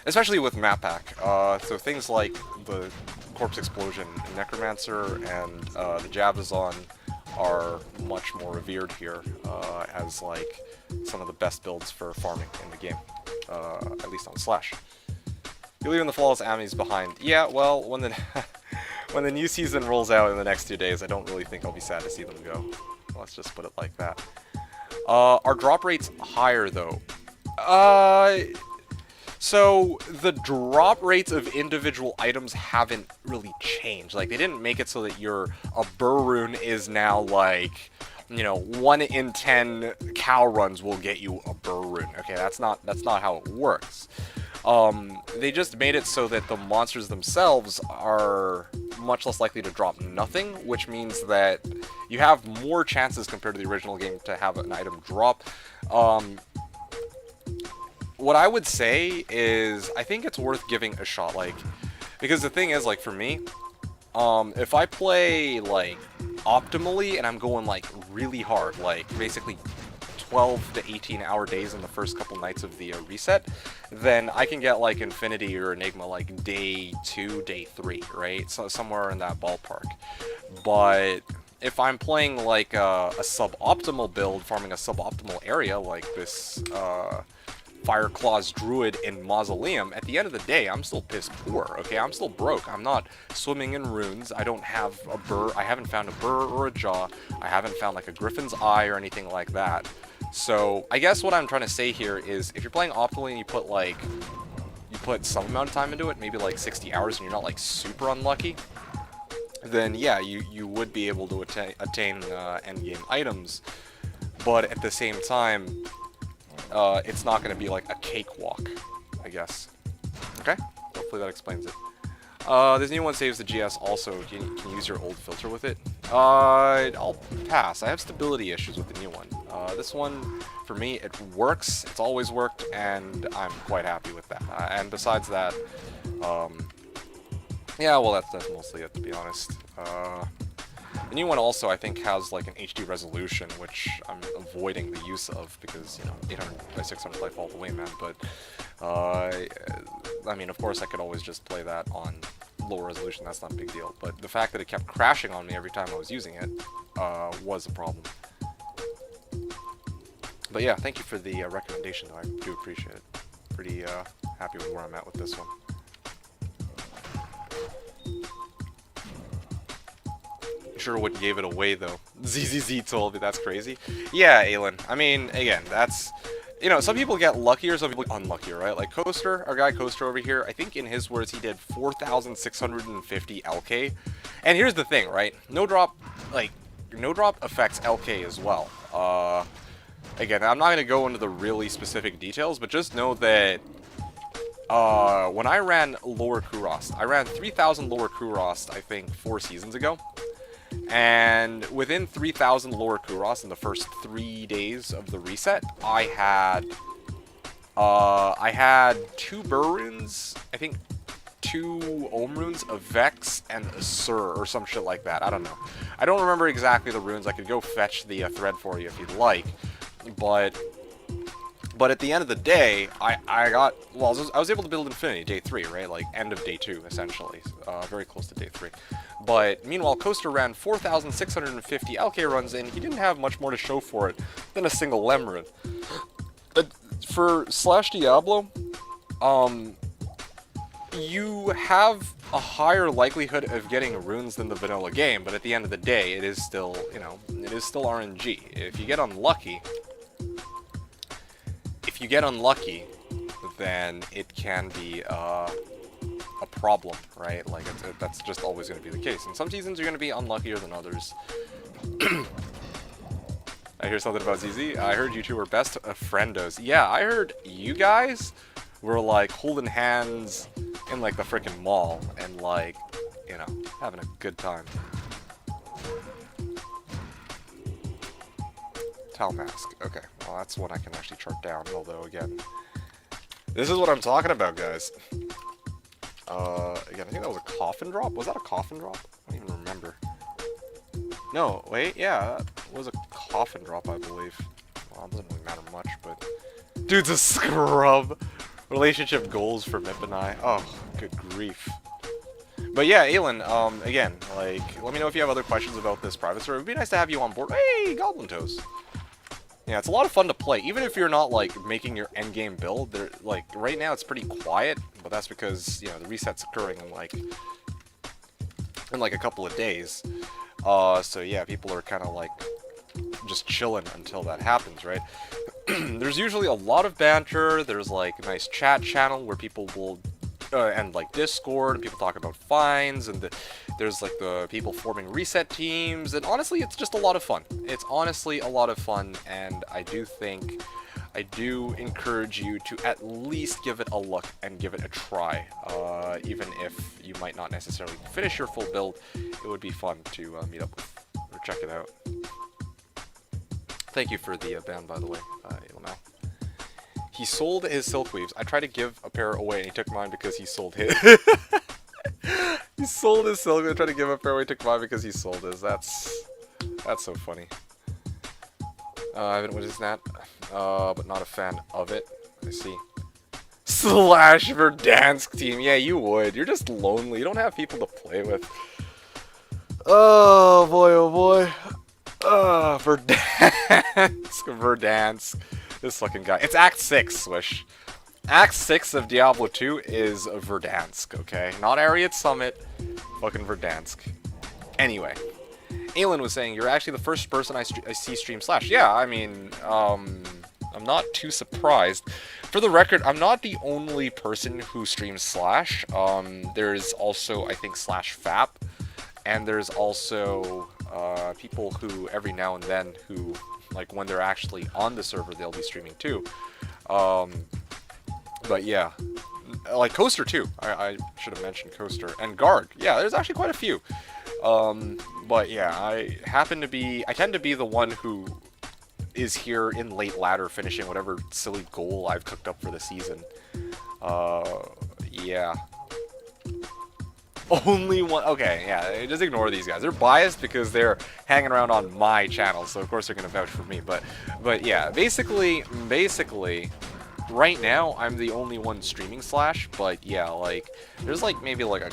[SPEAKER 1] especially with map pack, so things like the Corpse Explosion Necromancer and the Jabazon are much more revered here as like some of the best builds for farming in the game, at least on Slash. You're leaving the flawless enemies behind. Yeah, well, when the when the new season rolls out in the next 2 days, I don't really think I'll be sad to see them go. Let's just put it like that. Are drop rates higher though? So the drop rates of individual items haven't really changed. Like, they didn't make it so that a burr rune is now like, you know, 1 in 10 cow runs will get you a burr rune. Okay, that's not how it works. They just made it so that the monsters themselves are much less likely to drop nothing, which means that you have more chances compared to the original game to have an item drop. What I would say is, I think it's worth giving a shot, like, because the thing is, like, for me, if I play, like, optimally, and I'm going, like, really hard, like, basically 12 to 18 hour days in the first couple nights of the reset, then I can get, like, Infinity or Enigma, like, day 2, day 3, right? So somewhere in that ballpark. But if I'm playing, like, a suboptimal build, farming a suboptimal area, like this, Fireclaws Druid in Mausoleum, at the end of the day, I'm still piss poor, okay? I'm still broke. I'm not swimming in runes. I don't have a burr. I haven't found a burr or a jaw. I haven't found, like, a griffin's eye or anything like that. So, I guess what I'm trying to say here is, if you're playing optimally and you put some amount of time into it, maybe, like, 60 hours, and you're not, like, super unlucky, then, yeah, you would be able to attain endgame items. But at the same time, it's not going to be like a cakewalk, I guess. Okay? Hopefully that explains it. This new one saves the GS also. Can you use your old filter with it? I'll pass. I have stability issues with the new one. This one, for me, it works. It's always worked, and I'm quite happy with that. And besides that, yeah, well, that's mostly it, to be honest. The new one also, I think, has like an HD resolution, which I'm avoiding the use of because, you know, 800 by 600 life all the way, man. But, I mean, of course, I could always just play that on lower resolution. That's not a big deal. But the fact that it kept crashing on me every time I was using it was a problem. But yeah, thank you for the recommendation, though. I do appreciate it. Pretty happy with where I'm at with this one. Sure what gave it away, though. ZZZ told me that's crazy. Yeah, Aelin. I mean, again, that's... You know, some people get luckier, some people get unluckier, right? Like Coaster, our guy Coaster over here, I think in his words he did 4,650 LK. And here's the thing, right? No drop, like, no drop affects LK as well. Again, I'm not going to go into the really specific details, but just know that when I ran Lower Kurost, I ran 3,000 Lower Kurost, I think, 4 seasons ago. And within 3,000 Lower Kurost in the first 3 days of the reset, I had 2 Burr runes, I think 2 Ohm runes, a Vex, and a Sur, or some shit like that. I don't know. I don't remember exactly the runes. I could go fetch the thread for you if you'd like. But at the end of the day, I got, well, I was able to build Infinity day 3, right? Like, end of day 2, essentially. Very close to day 3. But, meanwhile, Coaster ran 4,650 LK runs, and he didn't have much more to show for it than a single Lem rune. For Slashdiablo, you have a higher likelihood of getting runes than the vanilla game, but at the end of the day, it is still, you know, it is still RNG. If you get unlucky, then it can be a problem, right? Like, that's just always going to be the case. And some seasons you're going to be unluckier than others. I hear something about ZZ. I heard you two were best of friendos. Yeah, I heard you guys were, like, holding hands in, like, the frickin' mall and, like, you know, having a good time. Towel mask. Okay, well, that's one I can actually chart down, although, again, this is what I'm talking about, guys. Again, I think that was a coffin drop. Was that a coffin drop? I don't even remember. No, wait, yeah, that was a coffin drop, I believe. Well, it doesn't really matter much, but... Dude's a scrub! Relationship goals for Mip and I. Oh, good grief. But yeah, Aelin, again, like, let me know if you have other questions about this private server. It would be nice to have you on board. Hey, Goblin Toes! Yeah, it's a lot of fun to play, even if you're not, like, making your endgame build. They're, like, right now it's pretty quiet, but that's because, you know, the reset's occurring in, like a couple of days. So yeah, people are kind of, like, just chilling until that happens, right? There's usually a lot of banter. There's, like, a nice chat channel where people will... and, like, Discord, and people talk about fines, and there's, like, the people forming reset teams, and honestly, it's just a lot of fun. It's honestly a lot of fun, and I do encourage you to at least give it a look and give it a try. Even if you might not necessarily finish your full build, it would be fun to meet up with, or check it out. Thank you for the ban, by the way, Ilmao. He sold his silk weaves. I tried to give a pair away, and he took mine because he sold his. He sold his silk. I tried to give a pair away, took mine because he sold his. That's so funny. I haven't witnessed that, but not a fan of it. I see. Slash Verdansk team. Yeah, you would. You're just lonely. You don't have people to play with. Oh boy, oh boy. Verdansk. This fucking guy. It's Act 6, Swish. Act 6 of Diablo 2 is Verdansk, okay? Not Ariat Summit, fucking Verdansk. Anyway, Aelin was saying, you're actually the first person I see stream Slash. Yeah, I mean, I'm not too surprised. For the record, I'm not the only person who streams Slash. There's also, I think, Slash Fap. And there's also people who, every now and then, who... like, when they're actually on the server, they'll be streaming too. But yeah. Like, Coaster too. I should have mentioned Coaster. And Guard. Yeah, there's actually quite a few. But yeah, I tend to be the one who is here in late ladder finishing whatever silly goal I've cooked up for the season. Yeah. Only one. Okay, yeah, just ignore these guys. They're biased because they're hanging around on my channel, so of course they're gonna vouch for me. But yeah, basically, right now I'm the only one streaming Slash. But yeah, like there's like maybe a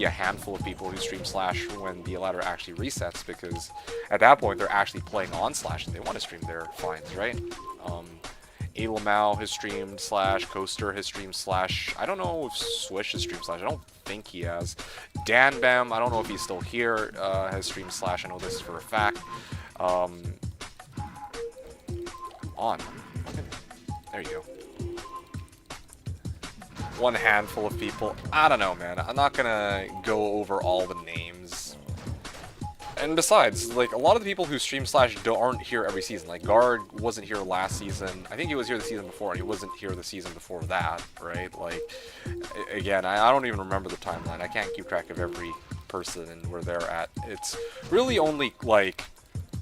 [SPEAKER 1] handful of people who stream Slash when the ladder actually resets, because at that point they're actually playing on Slash and they want to stream their finds, right? Alamau has streamed, Slash, Coaster has streamed, Slash, I don't know if Swish has streamed, Slash, I don't think he has. Dan Bam, I don't know if he's still here, has streamed, Slash, I know this for a fact. Come on. There you go. One handful of people. I don't know, man. I'm not gonna go over all the names. And besides, like, a lot of the people who stream Slash aren't here every season. Like, Guard wasn't here last season. I think he was here the season before, and he wasn't here the season before that, right? Like, again, I don't even remember the timeline. I can't keep track of every person and where they're at. It's really only, like,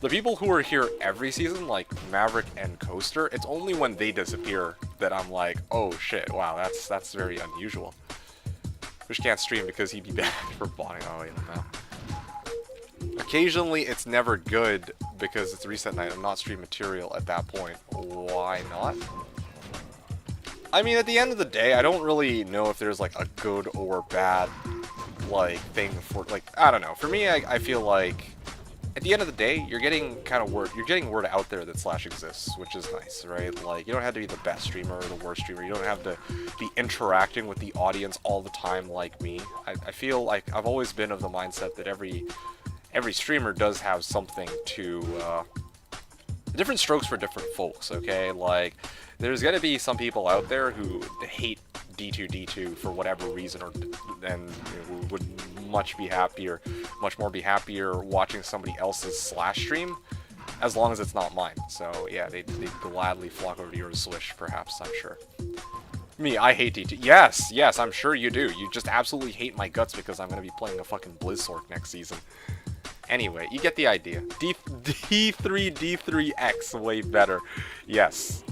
[SPEAKER 1] the people who are here every season, like Maverick and Coaster, it's only when they disappear that I'm like, oh shit, wow, that's very unusual. Which can't stream because he'd be bad for botting. Oh, you know. Occasionally, it's never good because it's reset night and not stream material at that point. Why not? I mean, at the end of the day, I don't really know if there's like a good or bad like thing for, like, I don't know. For me, I feel like at the end of the day, you're getting word out there that Slash exists, which is nice, right? Like, you don't have to be the best streamer or the worst streamer. You don't have to be interacting with the audience all the time like me. I feel like I've always been of the mindset that every streamer does have something to, different strokes for different folks, okay? Like, there's gonna be some people out there who hate D2 for whatever reason, and you know, would much more be happier watching somebody else's Slash stream, as long as it's not mine. So yeah, they'd gladly flock over to yours, Swish, perhaps, I'm sure. Me, I hate D2. Yes, I'm sure you do. You just absolutely hate my guts because I'm gonna be playing a fucking Blizzork next season. Anyway, you get the idea. D3X, way better. Yes.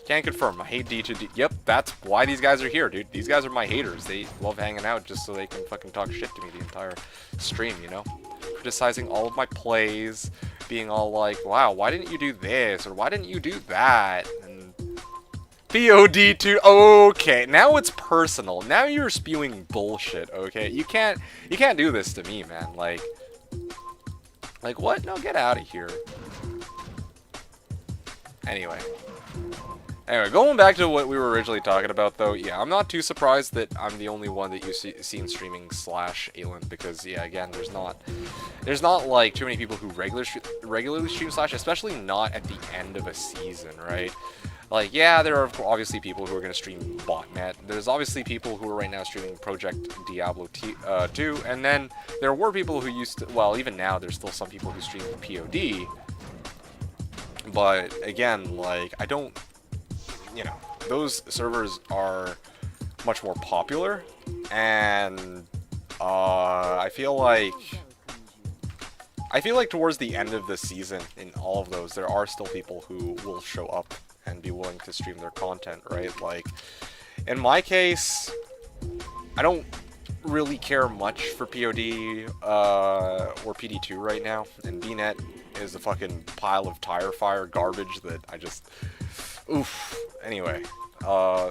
[SPEAKER 1] Can't confirm. I hate D2. Yep, that's why these guys are here, dude. These guys are my haters. They love hanging out just so they can fucking talk shit to me the entire stream, you know? Criticizing all of my plays, being all like, wow, why didn't you do this? Or why didn't you do that? And POD2. Okay, now it's personal. Now you're spewing bullshit, okay? You can't do this to me, man. Like what? No, get out of here. Anyway, going back to what we were originally talking about, though, yeah, I'm not too surprised that I'm the only one that you've seen streaming Slash Aelin, because, yeah, again, there's not like too many people who regularly stream Slash, especially not at the end of a season, right? Like, yeah, there are obviously people who are going to stream botnet. There's obviously people who are right now streaming Project Diablo 2, and then there were people who used to, well, even now, there's still some people who stream POD, but, again, like, I don't, you know, those servers are much more popular, and I feel like towards the end of the season, in all of those, there are still people who will show up and be willing to stream their content, right? Like, in my case, I don't really care much for POD or PD2 right now, and BNet is a fucking pile of tire fire garbage that I just, oof. Anyway,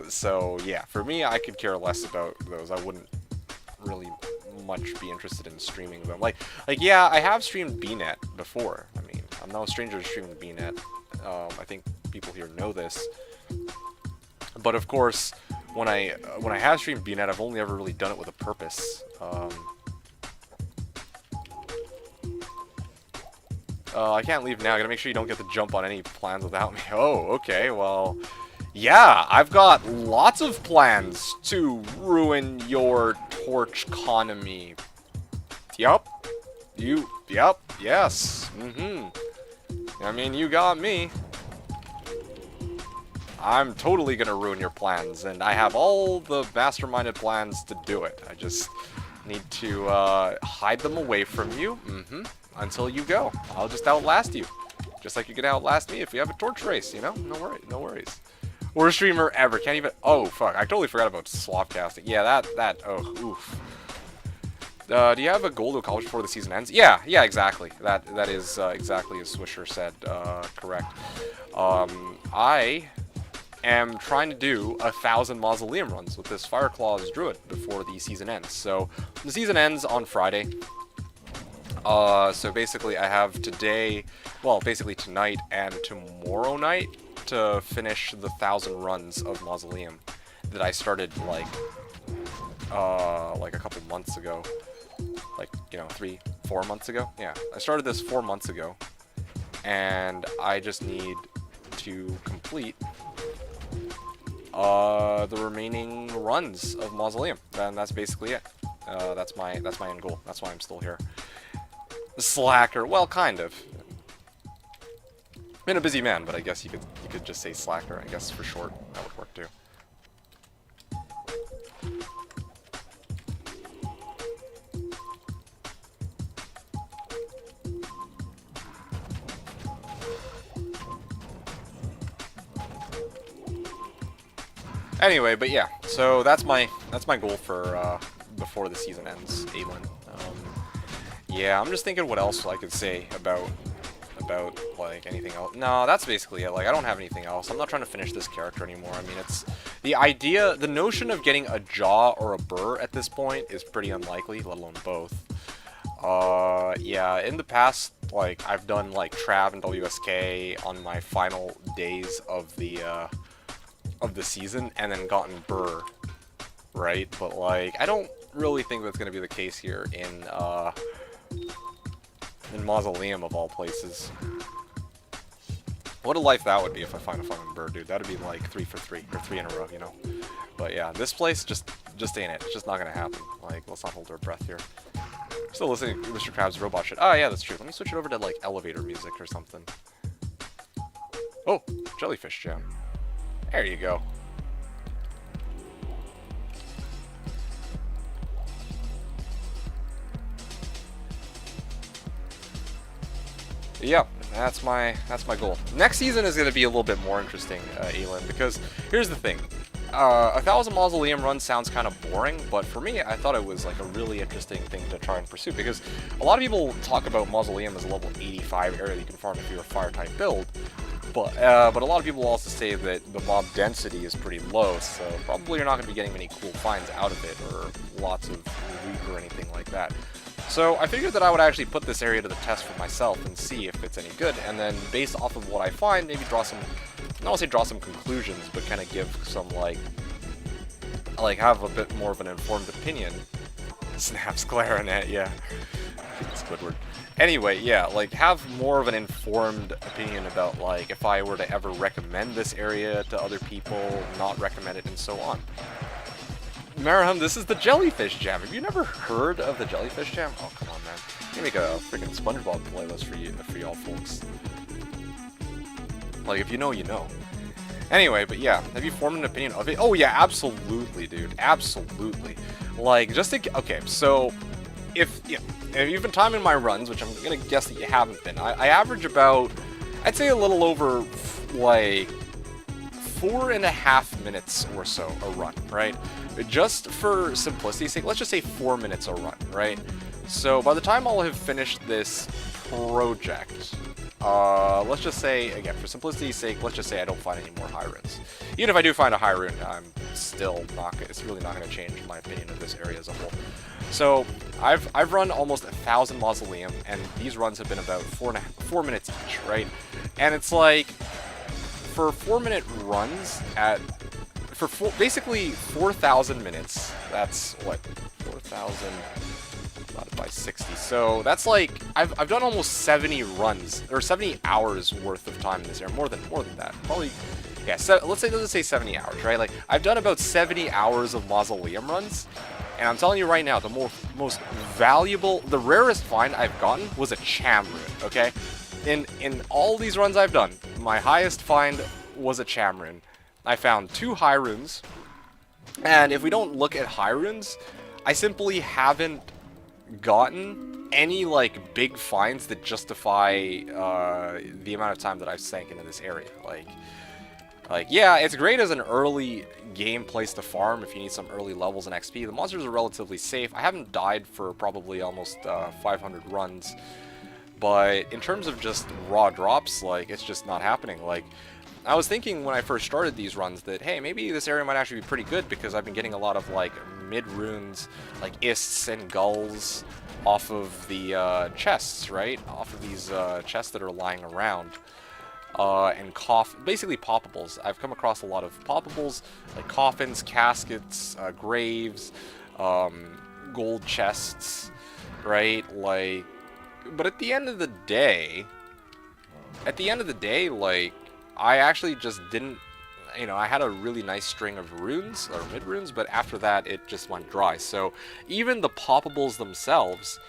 [SPEAKER 1] so yeah, for me, I could care less about those. I wouldn't really much be interested in streaming them. Like yeah, I have streamed BNet before. I mean, I'm no stranger to streaming BNet. I think people here know this. But of course, when I have streamed BNet, I've only ever really done it with a purpose. I can't leave now. I gotta make sure you don't get the jump on any plans without me. Oh, okay, well, yeah, I've got lots of plans to ruin your torch economy. Yup. Yup, yes. I mean, you got me. I'm totally gonna ruin your plans, and I have all the masterminded plans to do it. I just need to hide them away from you, until you go. I'll just outlast you. Just like you can outlast me if we have a torch race, you know? No worries. Worst streamer ever. Can't even... Oh, fuck. I totally forgot about swap casting. Yeah, oh, oof. Do you have a goal to accomplish before the season ends? Yeah, exactly. That is exactly as Swisher said, correct. I am trying to do 1,000 Mausoleum runs with this Fireclaws Druid before the season ends. So, the season ends on Friday. So basically I have today, well, basically tonight and tomorrow night to finish the 1,000 runs of Mausoleum that I started like a couple months ago. Like, you know, 4 months ago? Yeah, I started this 4 months ago, and I just need to complete the remaining runs of Mausoleum, and that's basically it. That's my end goal. That's why I'm still here. Slacker, well, kind of. Been a busy man, but I guess you could just say slacker. I guess for short that would work too. Anyway, but yeah, so that's my goal for before the season ends, Aelin. Yeah, I'm just thinking what else I could say about like anything else. No, that's basically it. Like, I don't have anything else. I'm not trying to finish this character anymore. I mean, it's the idea, the notion of getting a jaw or a burr at this point is pretty unlikely, let alone both. Yeah, in the past, like, I've done like Trav and WSK on my final days of the season and then gotten burr, right? But like, I don't really think that's gonna be the case here in Mausoleum of all places. What a life that would be if I find a fucking bird, dude. That'd be like 3 for 3, or 3 in a row, you know? But yeah, this place just ain't it. It's just not gonna happen. Like, let's not hold our breath here. Still listening to Mr. Krabs' robot shit. Oh yeah, that's true. Let me switch it over to like elevator music or something. Oh, jellyfish jam. There you go. Yep, that's my goal. Next season is going to be a little bit more interesting, Aelin, because here's the thing. 1,000 Mausoleum runs sounds kind of boring, but for me, I thought it was like a really interesting thing to try and pursue, because a lot of people talk about Mausoleum as a level 85 area that you can farm if you're a fire-type build, but a lot of people also say that the mob density is pretty low, so probably you're not going to be getting many cool finds out of it, or lots of loot or anything like that. So I figured that I would actually put this area to the test for myself and see if it's any good, and then based off of what I find, maybe draw some, I don't want to say draw some conclusions, but kind of give some, like have a bit more of an informed opinion. Snaps clarinet, yeah. It's Squidward. Anyway, yeah, like, have more of an informed opinion about, like, if I were to ever recommend this area to other people, not recommend it, and so on. Maraham, this is the Jellyfish Jam. Have you never heard of the Jellyfish Jam? Oh, come on, man. I'm gonna make a freaking SpongeBob playlist for y'all folks. Like, if you know, you know. Anyway, but yeah, have you formed an opinion of it? Oh yeah, absolutely, dude. Absolutely. Like, just to... Okay, so... If you've been timing my runs, which I'm gonna guess that you haven't been, I average about... I'd say a little over, like... 4.5 minutes or so a run, right? Just for simplicity's sake, let's just say 4 minutes a run, right? So by the time I'll have finished this project, let's just say, again, for simplicity's sake, let's just say I don't find any more high runes. Even if I do find a high rune, I'm still not, it's really not going to change my opinion of this area as a whole. So I've run almost 1,000 Mausoleum, and these runs have been about 4 minutes each, right? And it's like, for 4-minute runs basically 4,000 minutes, that's what, 4,000 divided by 60. So that's like, I've done almost 70 runs, or 70 hours worth of time in this area, more than that, probably, yeah, let's say 70 hours, right? Like, I've done about 70 hours of Mausoleum runs, and I'm telling you right now, the most valuable, the rarest find I've gotten was a Cham rune, okay? In all these runs I've done, my highest find was a Cham rune. I found 2 high runes, and if we don't look at high runes, I simply haven't gotten any, like, big finds that justify the amount of time that I've sank into this area. Like, yeah, it's great as an early game place to farm if you need some early levels and XP. The monsters are relatively safe. I haven't died for probably almost 500 runs. But in terms of just raw drops, like, it's just not happening. Like, I was thinking when I first started these runs that, hey, maybe this area might actually be pretty good because I've been getting a lot of, like, mid-runes, like Ists and Gulls, off of the chests, right? Off of these chests that are lying around. And basically poppables. I've come across a lot of poppables, like coffins, caskets, graves, gold chests, right? Like, but at the end of the day, like, I actually just didn't, you know, I had a really nice string of runes, or mid-runes, but after that, it just went dry. So, even the poppables themselves,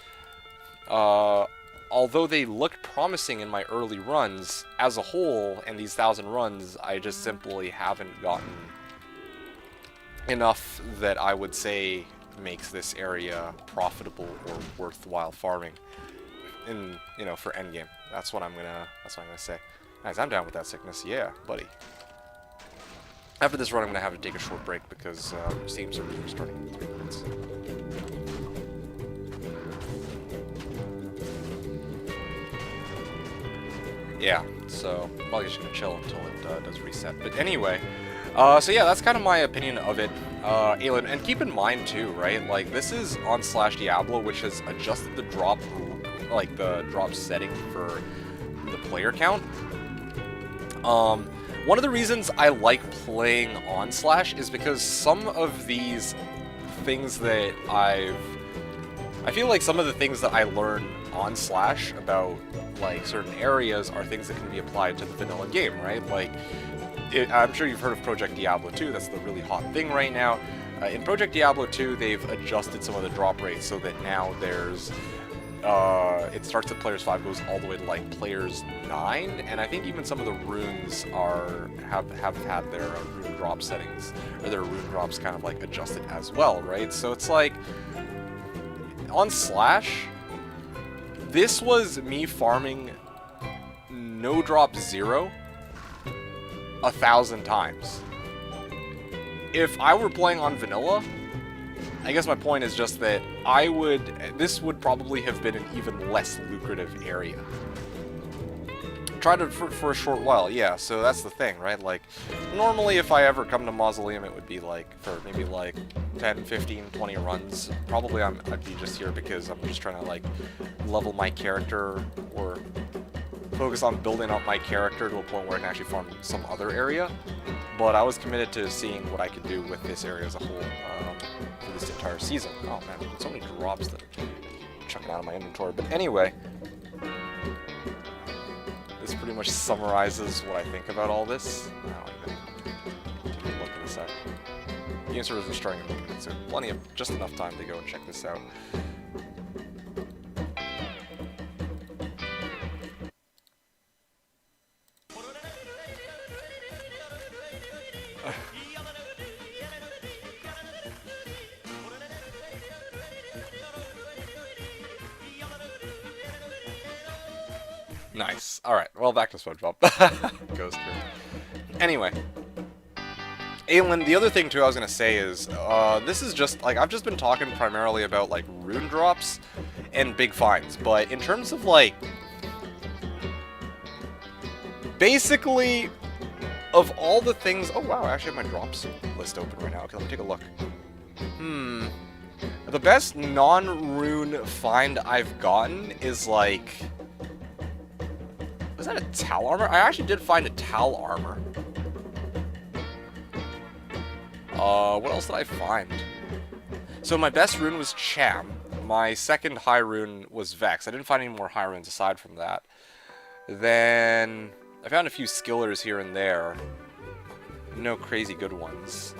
[SPEAKER 1] although they looked promising in my early runs, as a whole, in these 1,000 runs, I just simply haven't gotten enough that I would say makes this area profitable or worthwhile farming in, you know, for endgame. That's what I'm gonna say. Guys, I'm down with that sickness. Yeah, buddy. After this run, I'm gonna have to take a short break because Steam servers are starting in 3 minutes. Yeah, so I'm probably just gonna chill until it does reset. But anyway, so yeah, that's kind of my opinion of it, Aelin. And keep in mind too, right? Like, this is on Slashdiablo, which has adjusted the drop, like the drop setting for the player count. One of the reasons I like playing on Slash is because some of these things that I feel like some of the things that I learn on Slash about, like, certain areas are things that can be applied to the vanilla game, right? Like, I'm sure you've heard of Project Diablo 2, that's the really hot thing right now. In Project Diablo 2, they've adjusted some of the drop rates so that now there's, it starts at players 5, goes all the way to, like, players 9, and I think even some of the runes have had their rune drop settings, or their rune drops kind of, like, adjusted as well, right? So it's like, on Slash, this was me farming no drop 0 1,000 times. If I were playing on vanilla, I guess my point is just that this would probably have been an even less lucrative area. Tried it for a short while, yeah, so that's the thing, right? Like, normally if I ever come to Mausoleum, it would be like, for maybe like 10, 15, 20 runs. Probably I'd be just here because I'm just trying to, like, level my character, or focus on building up my character to a point where I can actually farm some other area. But I was committed to seeing what I could do with this area as a whole for this entire season. Oh man, so many drops that I'm chucking out of my inventory. But anyway, this pretty much summarizes what I think about all this. I don't even take a look at this out. Game servers are starting in 1 minute, so plenty of, just enough time to go and check this out. Nice. Alright, well, back to SpongeBob. Goes through. Anyway. Aelin, the other thing, too, I was going to say is, this is just, like, I've just been talking primarily about, like, rune drops and big finds, but in terms of, like, basically, of all the things... Oh, wow, I actually have my drops list open right now. Okay, let me take a look. The best non-rune find I've gotten is, like... Was that a Tal armor? I actually did find a Tal armor. What else did I find? So my best rune was Cham. My second high rune was Vex. I didn't find any more high runes aside from that. Then I found a few skillers here and there. No crazy good ones.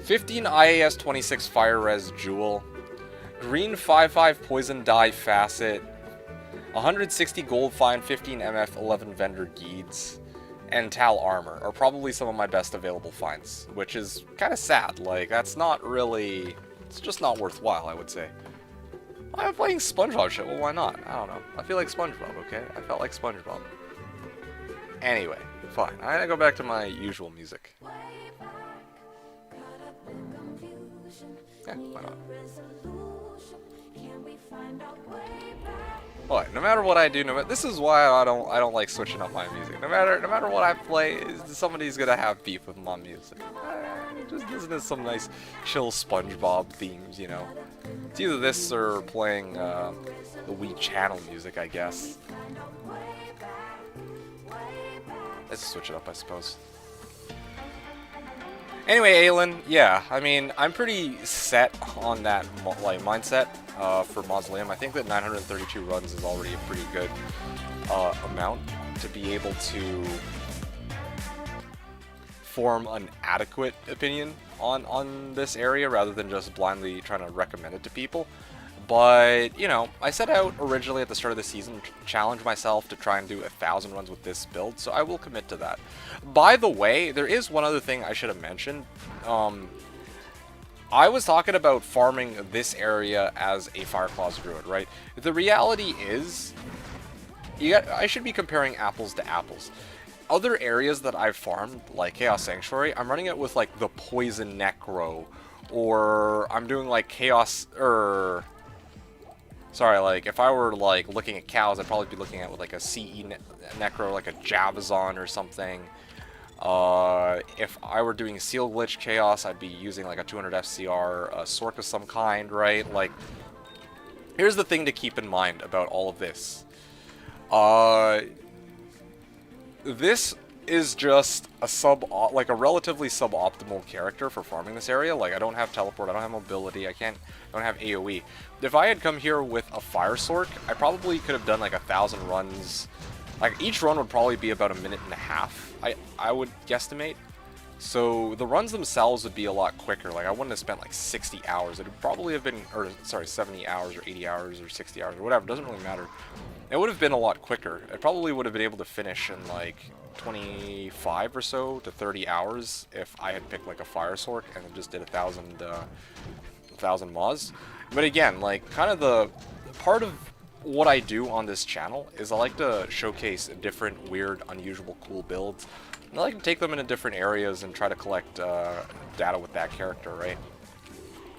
[SPEAKER 1] 15 IAS 26 Fire Res Jewel. Green 5/5 Poison Dye Facet, 160 Gold Fine, 15 MF, 11 Vendor Geeds, and Tal Armor are probably some of my best available finds, which is kind of sad. Like, that's not really... It's just not worthwhile, I would say. I'm playing SpongeBob shit, well, why not? I don't know. I feel like SpongeBob, okay? I felt like SpongeBob. Anyway, fine. I'm gonna go back to my usual music. Yeah, why not? What? No matter what I do, this is why I don't like switching up my music. No matter what I play, somebody's gonna have beef with my music. Just listen to some nice, chill SpongeBob themes, you know. It's either this or playing the Wii channel music, I guess. Let's switch it up, I suppose. Anyway, Aelin, yeah, I mean, I'm pretty set on that like mindset for Mausoleum. I think that 932 runs is already a pretty good amount to be able to form an adequate opinion on this area rather than just blindly trying to recommend it to people. But, you know, I set out originally at the start of the season to challenge myself to try and do 1,000 runs with this build, so I will commit to that. By the way, there is one other thing I should have mentioned. I was talking about farming this area as a Fireclaws Druid, right? The reality is, I should be comparing apples to apples. Other areas that I've farmed, like Chaos Sanctuary, I'm running it with, like, the Poison Necro, or I'm doing, like, Chaos, sorry, like, if I were, like, looking at cows, I'd probably be looking at with, like, a CE Necro, like a Javazon or something. If I were doing Seal Glitch Chaos, I'd be using, like, a 200 FCR, a Sork of some kind, right? Like, here's the thing to keep in mind about all of this. This is just a like a relatively suboptimal character for farming this area. Like, I don't have teleport, I don't have mobility, I don't have AoE. If I had come here with a Fire Sork, I probably could have done like 1,000 runs. Like, each run would probably be about 1.5 minutes, I would guesstimate. So the runs themselves would be a lot quicker. Like, I wouldn't have spent like 60 hours. It would probably have been, or sorry, 70 hours or 80 hours or 60 hours or whatever. It doesn't really matter. It would have been a lot quicker. I probably would have been able to finish in like 25 or so to 30 hours if I had picked like a Fire Sork and then just did 1,000 mods. But again, like, kind of the part of what I do on this channel is I like to showcase different, weird, unusual, cool builds. And I like to take them into different areas and try to collect data with that character, right?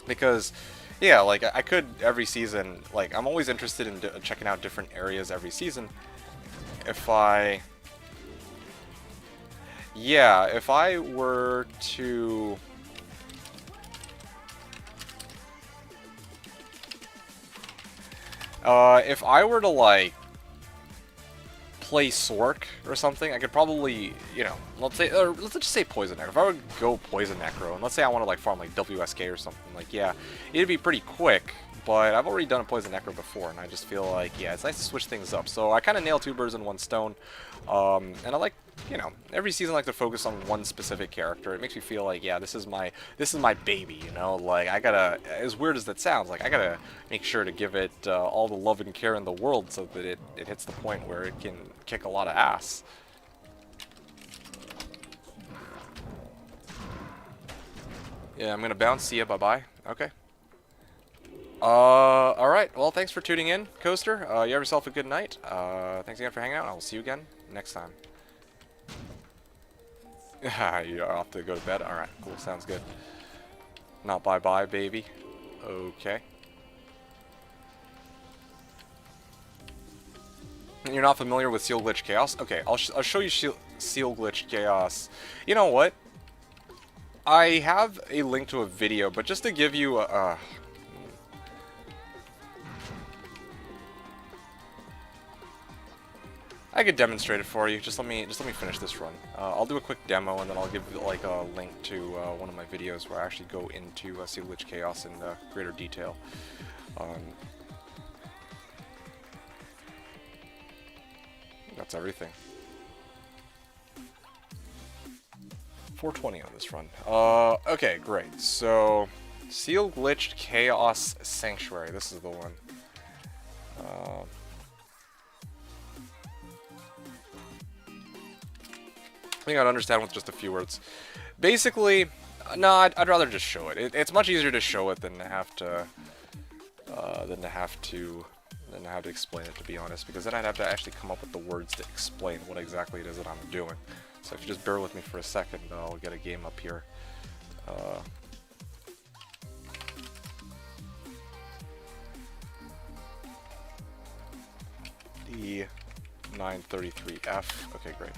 [SPEAKER 1] Because, yeah, like, I could every season, like, I'm always interested in checking out different areas every season. If I were to... if I were to, like, play Sork or something, I could probably, you know, let's just say Poison Necro. If I would go Poison Necro, and let's say I want to, like, farm, like, WSK or something, like, yeah, it'd be pretty quick, but I've already done a Poison Necro before, and I just feel like, yeah, it's nice to switch things up. So I kind of nail 2 birds in 1 stone, and I like, you know, every season I like to focus on one specific character. It makes me feel like, yeah, this is my baby, you know, like, I gotta, as weird as that sounds, like, I gotta make sure to give it all the love and care in the world so that it hits the point where it can kick a lot of ass. Yeah, I'm gonna bounce, see ya, bye-bye. Okay. Alright, well, thanks for tuning in, Coaster. You have yourself a good night. Thanks again for hanging out, I will see you again next time. You're off to go to bed? Alright, cool, sounds good. Not bye-bye, baby. Okay. You're not familiar with Seal Glitch Chaos? Okay, I'll show you Seal Glitch Chaos. You know what? I have a link to a video, but just to give you a... I could demonstrate it for you. Just let me finish this run. I'll do a quick demo, and then I'll give like a link to one of my videos where I actually go into Seal Glitch Chaos in greater detail. That's everything. 420 on this run. Okay, great. So, Seal Glitched Chaos Sanctuary. This is the one. I think I'd understand with just a few words. Basically, no, I'd rather just show it. It's much easier to show it than to have to explain it, to be honest, because then I'd have to actually come up with the words to explain what exactly it is that I'm doing. So if you just bear with me for a second, I'll get a game up here. D933F. Okay, great.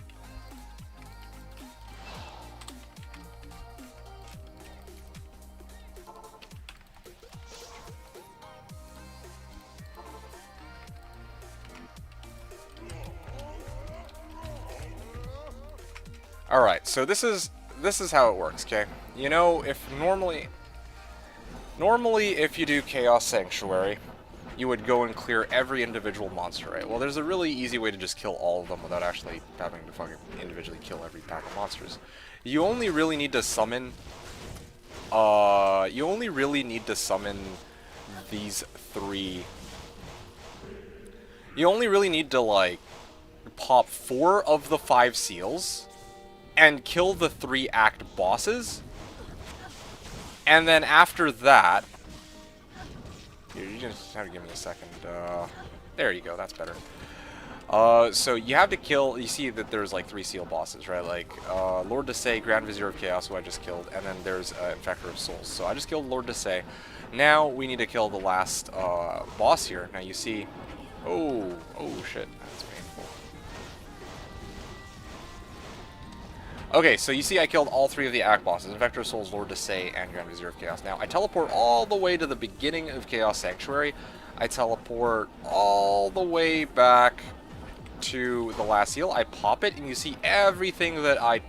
[SPEAKER 1] Alright, so this is how it works, okay? You know, if normally if you do Chaos Sanctuary, you would go and clear every individual monster, right? Well, there's a really easy way to just kill all of them without actually having to fucking individually kill every pack of monsters. You only really need to summon these three. You only really need to, like, pop 4 of the 5 seals and kill the 3 act bosses. And then after that, here, you just have to give me a second. There you go, that's better. So you have to kill, you see that there's like 3 seal bosses, right? Like, Lord Desay, Grand Vizier of Chaos, who I just killed, and then there's Infector of Souls. So I just killed Lord Desay. Now we need to kill the last boss here. Now you see, oh shit, that's painful. Okay, so you see I killed all 3 of the act bosses, Infector of Souls, Lord Desay, and Grand Vizier of Chaos. Now, I teleport all the way to the beginning of Chaos Sanctuary. I teleport all the way back to the last seal. I pop it, and you see everything that I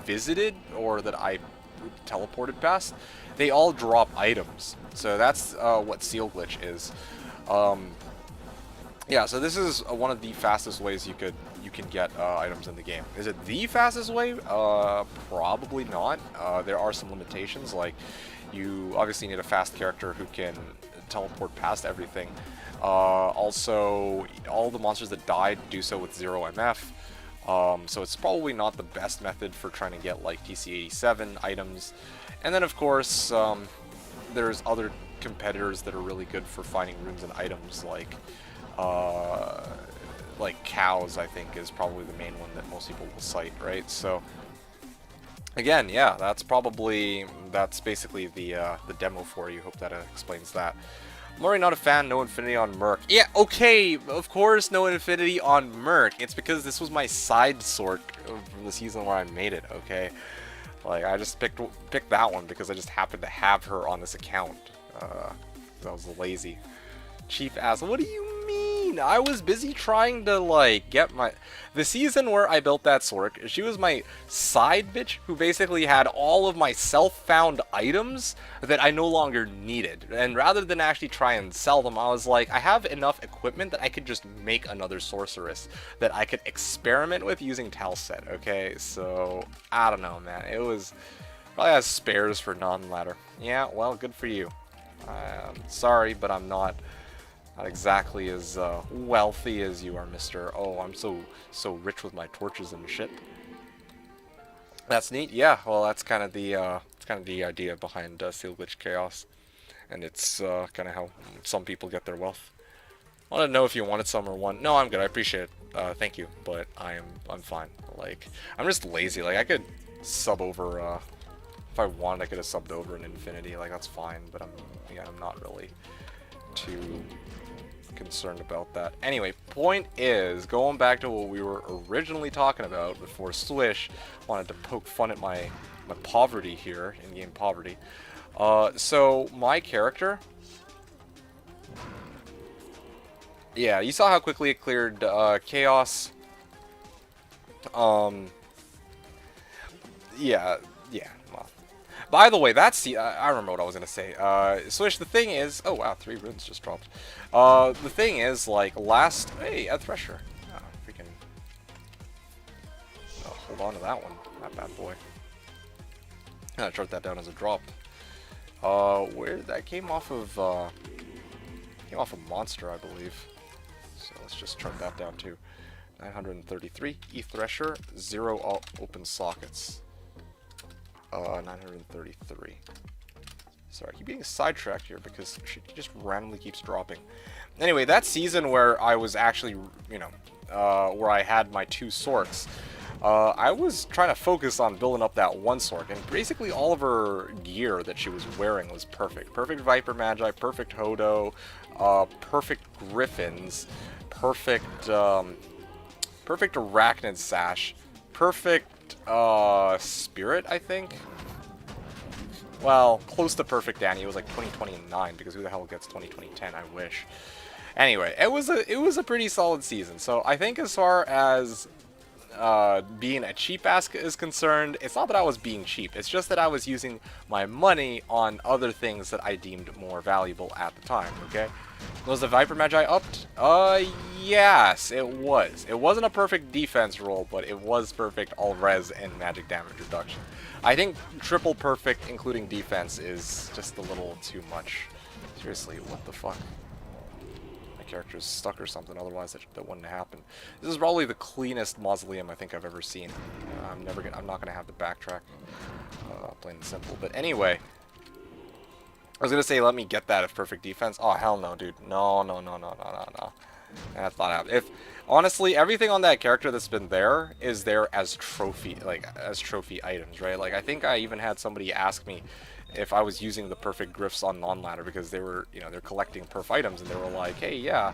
[SPEAKER 1] visited, or that I teleported past, they all drop items. So that's what Seal Glitch is. Yeah, so this is one of the fastest ways you can get items in the game. Is it the fastest way? Probably not. There are some limitations, like you obviously need a fast character who can teleport past everything. Also, all the monsters that died do so with 0 MF. So it's probably not the best method for trying to get like TC87 items. And then of course, there's other competitors that are really good for finding runes and items, like cows, I think, is probably the main one that most people will cite, right? So again, yeah, that's basically the demo for you. Hope that explains that. I'm already not a fan. No Infinity on Merc. Yeah, okay, of course, no Infinity on Merc. It's because this was my side sort from the season where I made it. Okay, like I just picked that one because I just happened to have her on this account. I was lazy. Chief ass. What do you mean? I was busy trying to, like, get the season where I built that Sork, she was my side bitch who basically had all of my self-found items that I no longer needed. And rather than actually try and sell them, I was like, I have enough equipment that I could just make another sorceress that I could experiment with using Talset, okay? So, I don't know, man. It was probably has spares for non-ladder. Yeah, well, good for you. Sorry, but I'm not exactly as wealthy as you are, Mr. Oh, I'm so rich with my torches and shit. That's neat. Yeah, well, that's kind of the idea behind Seal Glitch Chaos, and it's kind of how some people get their wealth. I want to know if you wanted some or one. No, I'm good. I appreciate it. Thank you, but I'm fine. Like, I'm just lazy. Like, I could sub over. If I wanted, I could have subbed over an Infinity. Like, that's fine. But I'm not really too concerned about that. Anyway, point is, going back to what we were originally talking about before Swish wanted to poke fun at my poverty here, in-game poverty. So my character, yeah, you saw how quickly it cleared Chaos. Yeah. Well, by the way, that's the I remember what I was gonna say. Swish, the thing is, oh wow, 3 runes just dropped. The thing is, like, hey, a Thresher. Oh, freaking. Oh, hold on to that one. That bad boy. I'm gonna chart that down as a drop. Where that came off of a monster, I believe. So let's just chart that down too. 933 Thresher, 0 open sockets. 933. Sorry, I keep getting sidetracked here because she just randomly keeps dropping. Anyway, that season where I was actually, where I had my 2 Sorks, I was trying to focus on building up that 1 Sork, and basically all of her gear that she was wearing was perfect. Perfect Viper Magi, perfect Hodo, perfect Griffins, perfect Arachnid Sash, perfect Spirit, I think. Well, close to perfect Danny. It was like 2029, because who the hell gets 2010? I wish. Anyway, it was a pretty solid season. So I think as far as being a cheap ass is concerned, it's not that I was being cheap. It's just that I was using my money on other things that I deemed more valuable at the time, okay? Was the Viper Magi upped? Yes, it was. It wasn't a perfect defense roll, but it was perfect all res and magic damage reduction. I think triple perfect, including defense, is just a little too much. Seriously, what the fuck? My character's stuck or something, otherwise that wouldn't happen. This is probably the cleanest mausoleum I think I've ever seen. I'm not gonna have to backtrack, plain and simple. But anyway, I was gonna say let me get that if perfect defense. Oh hell no, dude. No. That's not happening. If honestly, everything on that character that's been there is there as trophy, as trophy items, right? Like I think I even had somebody ask me if I was using the perfect glyphs on non-ladder because they were, they're collecting perf items and they were like, hey, yeah,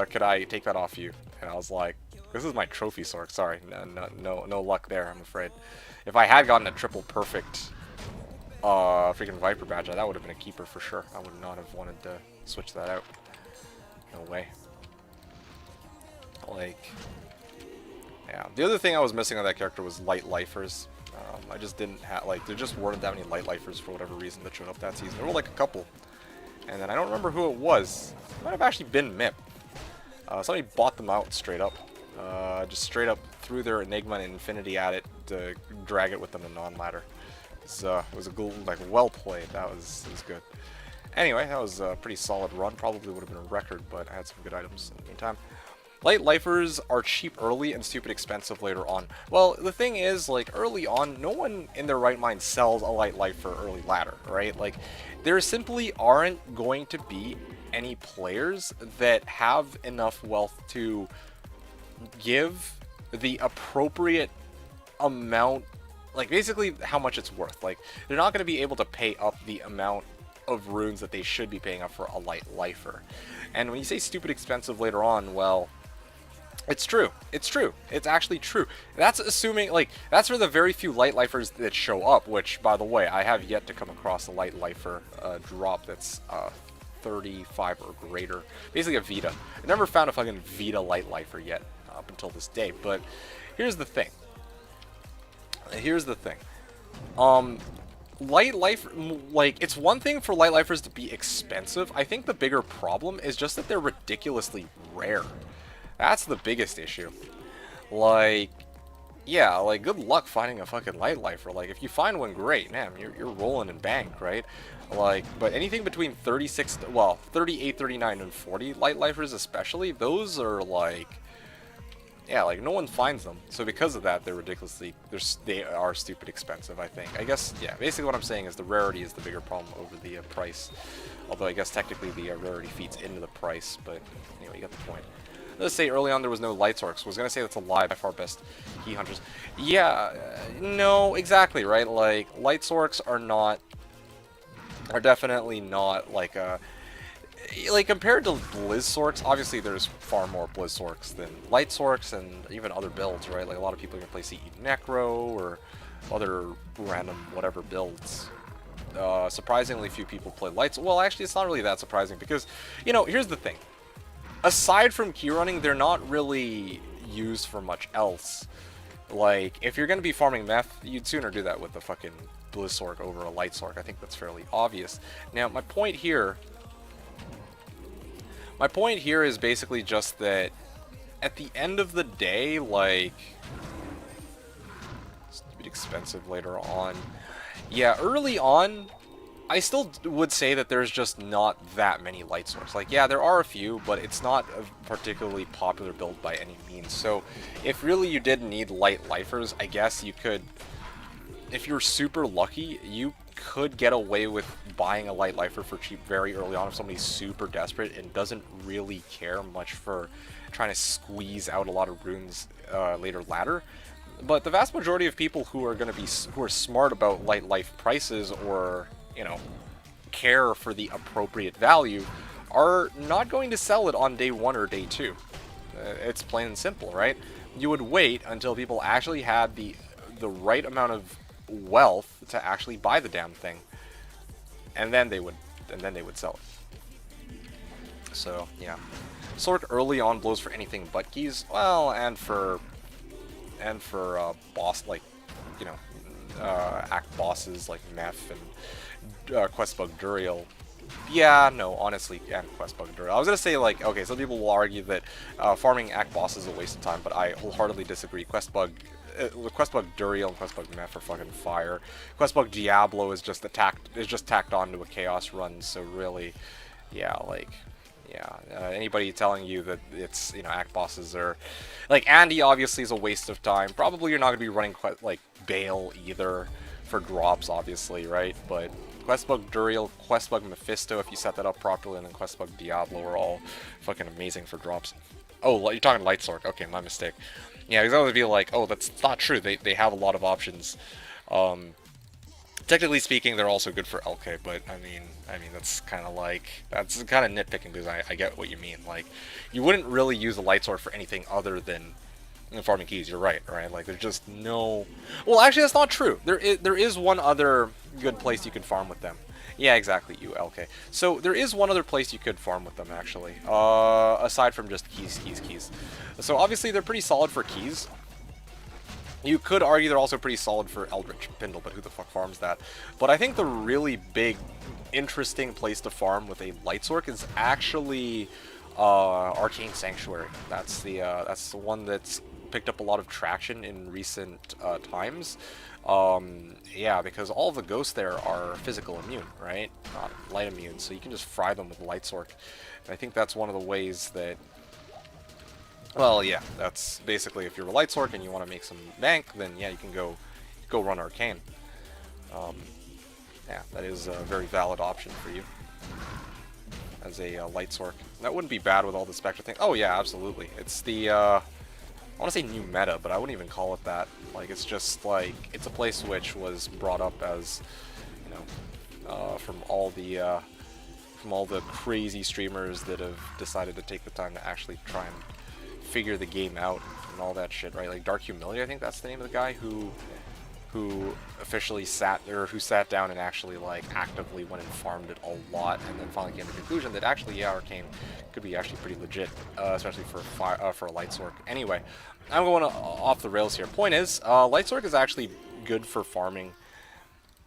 [SPEAKER 1] could I take that off you? And I was like, this is my trophy sword. Sorry, no luck there, I'm afraid. If I had gotten a triple perfect freaking Viper badge, that would have been a keeper for sure. I would not have wanted to switch that out. No way. Like, yeah. The other thing I was missing on that character was light lifers. I just didn't have, there just weren't that many light lifers for whatever reason that showed up that season. There were like a couple. And then I don't remember who it was. It might have actually been Mip. Somebody bought them out straight up. Just straight up threw their Enigma and Infinity at it to drag it with them to non-ladder. It was a good, well played. It was good. Anyway, that was a pretty solid run. Probably would have been a record, but I had some good items in the meantime. Light lifers are cheap early and stupid expensive later on. Well, the thing is, early on, no one in their right mind sells a light lifer early ladder, right? There simply aren't going to be any players that have enough wealth to give the appropriate amount, basically how much it's worth. They're not going to be able to pay up the amount of runes that they should be paying up for a light lifer. And when you say stupid expensive later on, well, it's true. It's true. It's actually true. That's assuming, that's for the very few light lifers that show up, which, by the way, I have yet to come across a light lifer drop that's 35 or greater. Basically a Vita. I never found a fucking Vita light lifer yet up until this day, but here's the thing. Light life, it's one thing for light lifers to be expensive. I think the bigger problem is just that they're ridiculously rare. That's the biggest issue. Yeah, good luck finding a fucking light lifer. If you find one, great, man, you're rolling in bank, right? But anything between 38, 39, and 40 light lifers especially, those are yeah, no one finds them. So because of that, they're ridiculously, they are stupid expensive, I think. I guess, yeah, basically what I'm saying is the rarity is the bigger problem over the price. Although I guess technically the rarity feeds into the price, but anyway, you got the point. Let's say early on there was no light sorks. I was going to say that's a lie, by far best key hunters. Yeah, no, exactly, right? Light sorks are definitely not compared to Blizz Sorks, obviously there's far more Blizz Sorks than Light Sorks and even other builds, right? A lot of people can play CE Necro or other random whatever builds. Surprisingly few people play Lights. Well, actually, it's not really that surprising because, here's the thing. Aside from key running, they're not really used for much else. If you're going to be farming meth, you'd sooner do that with a fucking Blizz Sork over a Light Sork. I think that's fairly obvious. Now, my point here is basically just that at the end of the day, stupid expensive later on. Yeah, early on, I still would say that there's just not that many light sorks. Yeah, there are a few, but it's not a particularly popular build by any means. So, if really you did need light lifers, I guess you could, if you're super lucky, you could get away with buying a light lifer for cheap very early on if somebody's super desperate and doesn't really care much for trying to squeeze out a lot of runes later ladder. But the vast majority of people who are smart about light life prices or care for the appropriate value are not going to sell it on day 1 or day 2. It's plain and simple, right? You would wait until people actually had the right amount of wealth to actually buy the damn thing, and then they would sell it. So yeah, Sork early on blows for anything but keys. Well, and for for boss, like, you know, act bosses like Meph and Questbug Duriel. Yeah, no, honestly, and Questbug Duriel. I was gonna say, like, okay, some people will argue that farming act bosses is a waste of time, but I wholeheartedly disagree. Questbug Duriel and Questbug Meph are fucking fire. Questbug Diablo is just tacked onto a chaos run, so really, yeah, like, yeah, anybody telling you that it's, you know, act bosses are, like, Andy obviously is a waste of time. Probably you're not gonna be running like Bale either for drops, obviously, right? But Questbug Duriel, Questbug Mephisto, if you set that up properly, and then Questbug Diablo are all fucking amazing for drops. Oh, you're talking Light Sork. Okay, my mistake. Yeah, because I would be like, oh, that's not true. They have a lot of options. Technically speaking, they're also good for LK, but I mean that's kind of nitpicking because I get what you mean. Like, you wouldn't really use a Light Sword for anything other than farming keys. You're right? Like, there's just no. Well, actually, that's not true. There is one other good place you could farm with them. Yeah, exactly, you LK. So there is one other place you could farm with them, actually, aside from just keys. So obviously they're pretty solid for keys. You could argue they're also pretty solid for Eldritch Pindle, but who the fuck farms that? But I think the really big, interesting place to farm with a Light Sork is actually Arcane Sanctuary. That's the one that's picked up a lot of traction in recent times. Yeah, because all of the ghosts there are physical immune, right? Not light immune, so you can just fry them with Light Sork. And I think that's one of the ways that. Well, yeah, that's basically if you're a Light Sork and you want to make some bank, then yeah, you can go run Arcane. Yeah, that is a very valid option for you as a Light Sork. That wouldn't be bad with all the Spectre things. Oh yeah, absolutely. It's the I want to say new meta, but I wouldn't even call it that. Like, it's just like it's a play switch was brought up as, you know, from all the crazy streamers that have decided to take the time to actually try and figure the game out and all that shit, right? Like Dark Humility, I think that's the name of the guy who officially sat down and actually like actively went and farmed it a lot, and then finally came to the conclusion that actually, yeah, Arcane could be actually pretty legit, especially for a Light Sork. Anyway, I'm going off the rails here. Point is, Light Sork is actually good for farming.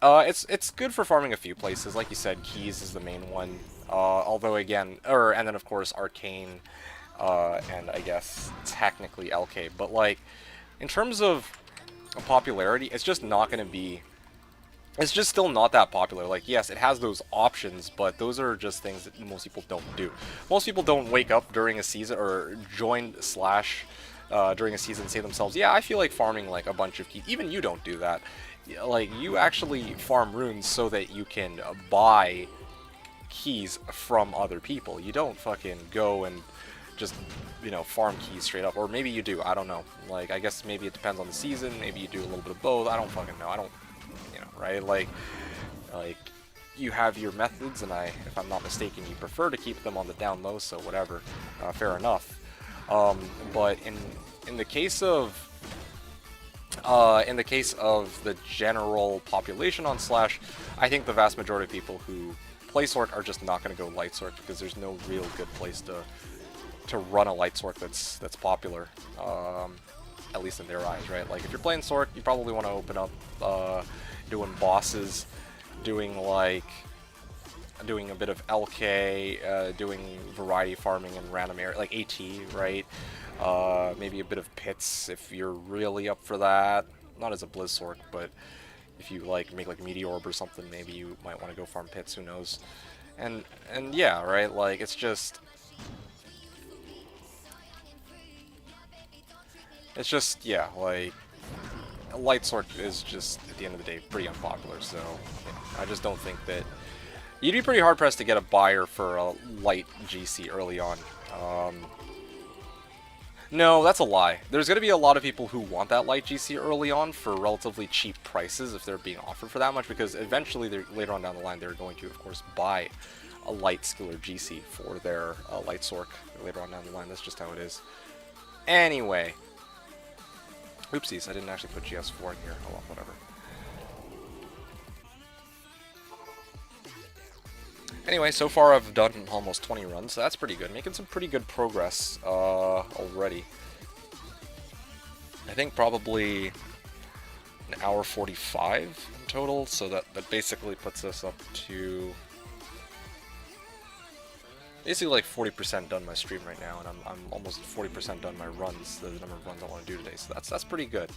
[SPEAKER 1] It's good for farming a few places, like you said. Keys is the main one. Although again, and then of course Arcane. And I guess technically LK, but like in terms of popularity, it's just not going to be. It's just still not that popular. Like, yes, it has those options, but those are just things that most people don't do. Most people don't wake up during a season or join Slash during a season and say to themselves, yeah, I feel like farming like a bunch of keys. Even you don't do that. Like, you actually farm runes so that you can buy keys from other people. You don't fucking go and just, you know, farm keys straight up. Or maybe you do, I don't know. Like, I guess maybe it depends on the season, maybe you do a little bit of both, I don't fucking know, I don't, you know, right? Like, you have your methods, and if I'm not mistaken, you prefer to keep them on the down low, so whatever, fair enough. But in the case of the general population on Slash, I think the vast majority of people who play Sork are just not going to go Light Sork, because there's no real good place to run a Light Sork that's popular, at least in their eyes, right? Like, if you're playing Sork, you probably want to open up doing bosses, doing a bit of LK, doing variety farming in random area, like AT, right? Maybe a bit of pits if you're really up for that. Not as a Blizz Sork, but if you make like Meteor Orb or something, maybe you might want to go farm pits. Who knows? And yeah, right? Like, it's just. Yeah, like, Light Sork is just, at the end of the day, pretty unpopular, so yeah, I just don't think that. You'd be pretty hard-pressed to get a buyer for a Light GC early on. No, that's a lie. There's going to be a lot of people who want that Light GC early on for relatively cheap prices if they're being offered for that much, because eventually, later on down the line, they're going to, of course, buy a Light Skiller GC for their Light Sork later on down the line. That's just how it is. Anyway. Oopsies, I didn't actually put GS4 in here. Oh well, whatever. Anyway, so far I've done almost 20 runs, so that's pretty good. Making some pretty good progress already.
[SPEAKER 2] I think probably an hour 45 in total, so that basically puts us up to basically like 40% done my stream right now, and I'm almost 40% done my runs, the number of runs I want to do today, so that's pretty good.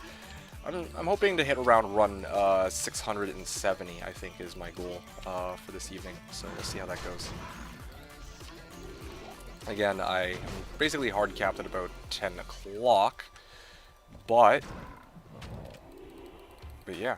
[SPEAKER 2] I'm hoping to hit around run 670, I think is my goal for this evening, so we'll see how that goes. Again, I'm basically hard capped at about 10 o'clock, but yeah.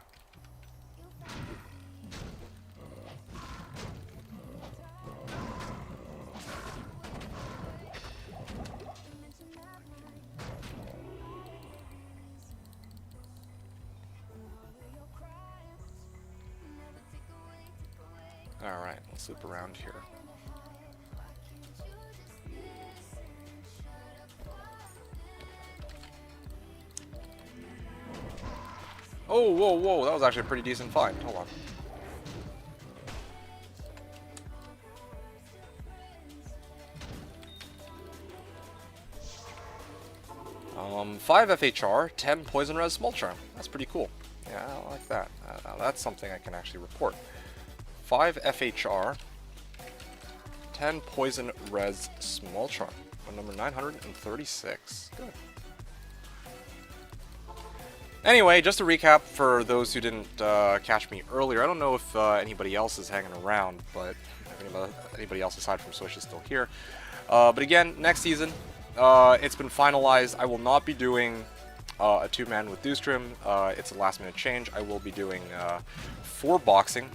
[SPEAKER 2] Alright, let's loop around here. Oh, whoa, whoa, that was actually a pretty decent find. Hold on. 5 FHR, 10 Poison Res Small Charm. That's pretty cool. Yeah, I like that. That's something I can actually report. 5 FHR, 10 Poison Res Small Charm. Number 936. Good. Anyway, just to recap for those who didn't catch me earlier, I don't know if anybody else is hanging around, but anybody else aside from Swish is still here. But again, next season, it's been finalized. I will not be doing a 2-man with Doostrim. It's a last-minute change. I will be doing 4 boxing.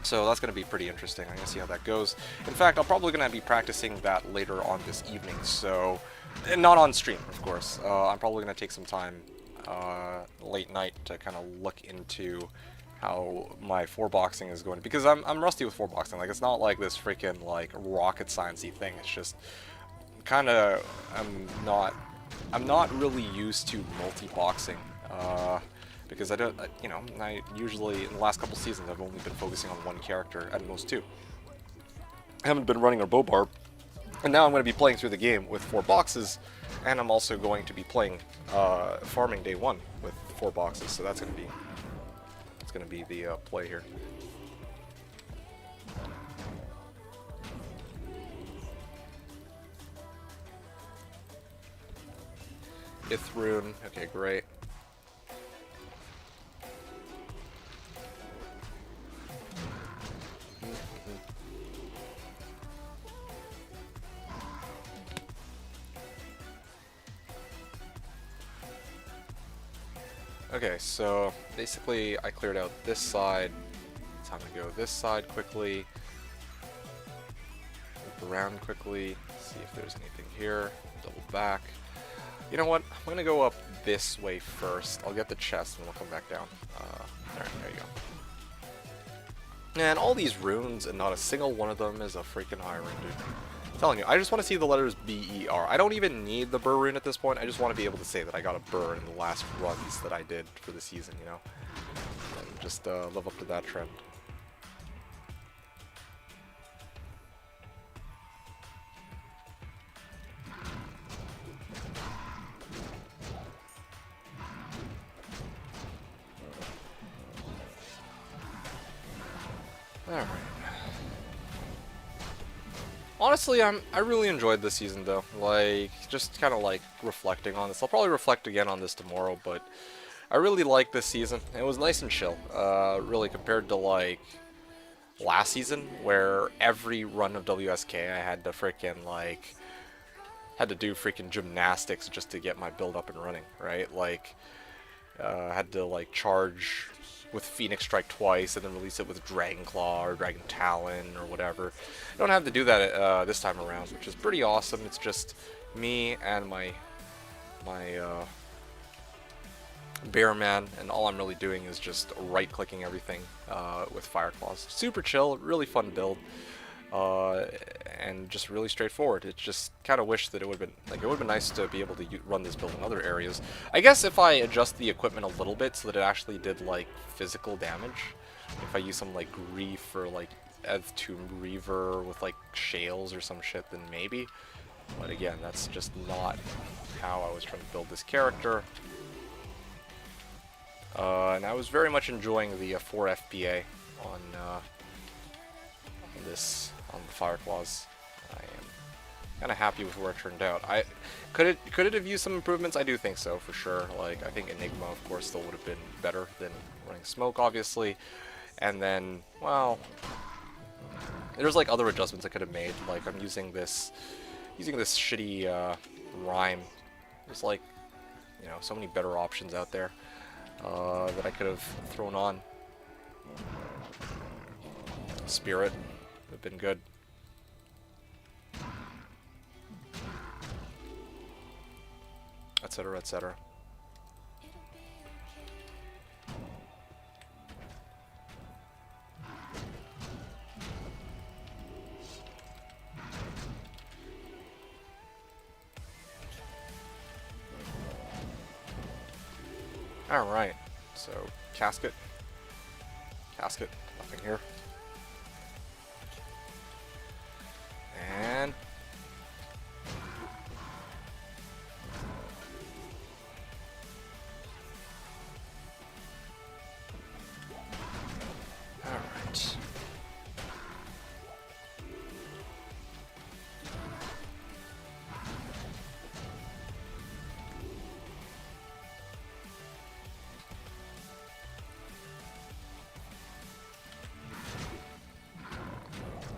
[SPEAKER 2] So that's going to be pretty interesting. I'm going to see how that goes. In fact, I'm probably going to be practicing that later on this evening. So, and not on stream, of course. I'm probably going to take some time late night to kind of look into how my 4 boxing is going, because I'm rusty with 4 boxing. Like, it's not like this freaking like rocket sciencey thing. It's just kind of I'm not really used to multi-boxing because I usually in the last couple seasons I've only been focusing on 1 character, at most 2. I haven't been running a bow barb, and now I'm going to be playing through the game with 4 boxes. And I'm also going to be playing farming day 1 with 4 boxes, so that's going to be the play here. Ithrune, okay, great. Okay, so basically I cleared out this side. Time to go this side quickly. Loop around quickly. See if there's anything here. Double back. You know what? I'm gonna go up this way first. I'll get the chest and we'll come back down. Alright, there you go. And all these runes, and not a single one of them is a freaking high rune, dude. I'm telling you, I just want to see the letters B-E-R. I don't even need the burr rune at this point. I just want to be able to say that I got a burr in the last runs that I did for the season, you know? And just live up to that trend. Alright. Honestly, I really enjoyed this season though. Like, just kind of like reflecting on this. I'll probably reflect again on this tomorrow, but I really liked this season. It was nice and chill. Really compared to like last season, where every run of WSK I had to freaking like do freaking gymnastics just to get my build up and running, right? Like, had to like charge with Phoenix Strike twice and then release it with Dragon Claw or Dragon Talon or whatever. I don't have to do that this time around, which is pretty awesome. It's just me and my Bear Man, and all I'm really doing is just right-clicking everything with Fireclaws. Super chill, really fun build, and just really straightforward. It just kind of wish that it would have been nice to be able to run this build in other areas. I guess if I adjust the equipment a little bit so that it actually did like physical damage, if I use some like Grief or like Tomb Reaver with like Shales or some shit, then maybe. But again, that's just not how I was trying to build this character. And I was very much enjoying the 4 FPA on the Fireclaws. I am kind of happy with where it turned out. Could it have used some improvements? I do think so, for sure. Like, I think Enigma, of course, still would have been better than running Smoke, obviously. And then, well, there's like other adjustments I could have made. Like, I'm using this shitty rhyme. There's like, you know, so many better options out there that I could have thrown on. Spirit would have been good. Etc. etc. Alright, so casket, nothing here. And alright.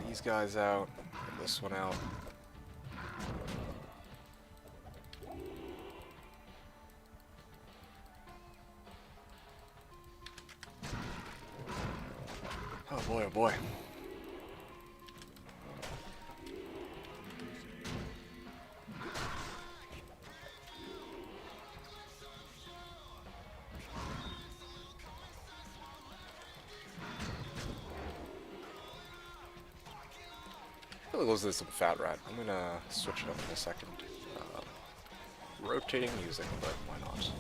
[SPEAKER 2] These guys out, this one out. Oh boy, oh boy. Really goes to some Fat Rat. I'm gonna switch it up in a second. Rotating music, but why not?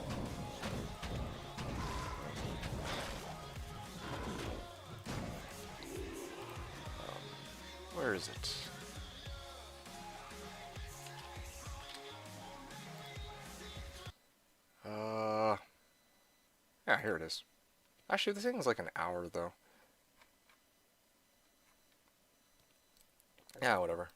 [SPEAKER 2] Where is it? Yeah, here it is. Actually, this thing is like an hour, though. Yeah, whatever.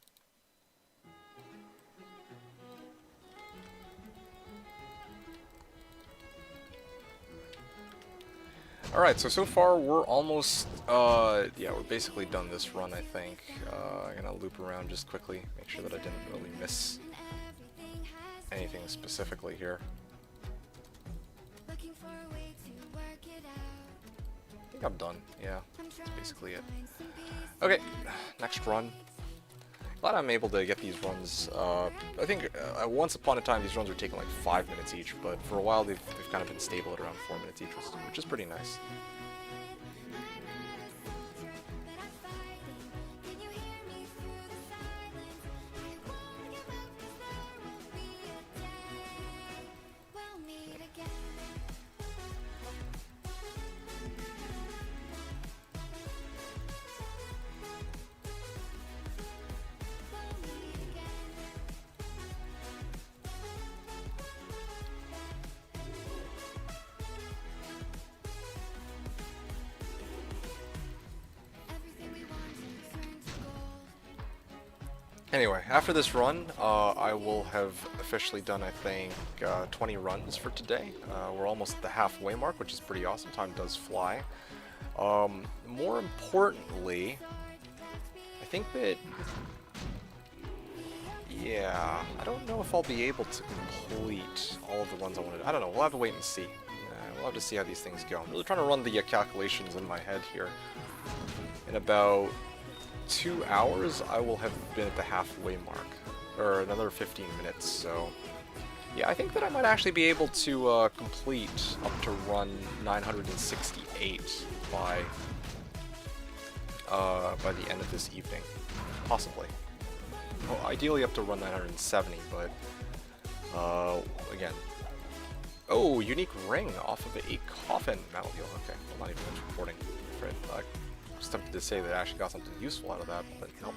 [SPEAKER 2] Alright, so far we're almost, yeah, we're basically done this run, I think. I'm gonna loop around just quickly, make sure that I didn't really miss anything specifically here. I think I'm done, yeah, that's basically it. Okay, next run. Glad I'm able to get these runs. I think once upon a time these runs were taking like 5 minutes each, but for a while they've kind of been stable at around 4 minutes each, which is pretty nice. Anyway, after this run, I will have officially done, I think, 20 runs for today. We're almost at the halfway mark, which is pretty awesome. Time does fly. More importantly, I think that, yeah, I don't know if I'll be able to complete all of the runs I wanted. I don't know. We'll have to wait and see. We'll have to see how these things go. I'm really trying to run the calculations in my head here. In about 2 hours, I will have been at the halfway mark, or another 15 minutes, so yeah, I think that I might actually be able to complete up to run 968 by the end of this evening, possibly. Well, ideally up to run 970, but again. Oh, unique ring off of a coffin malleable. Okay, I'm not even reporting. Right. I was tempted to say that I actually got something useful out of that, but nope.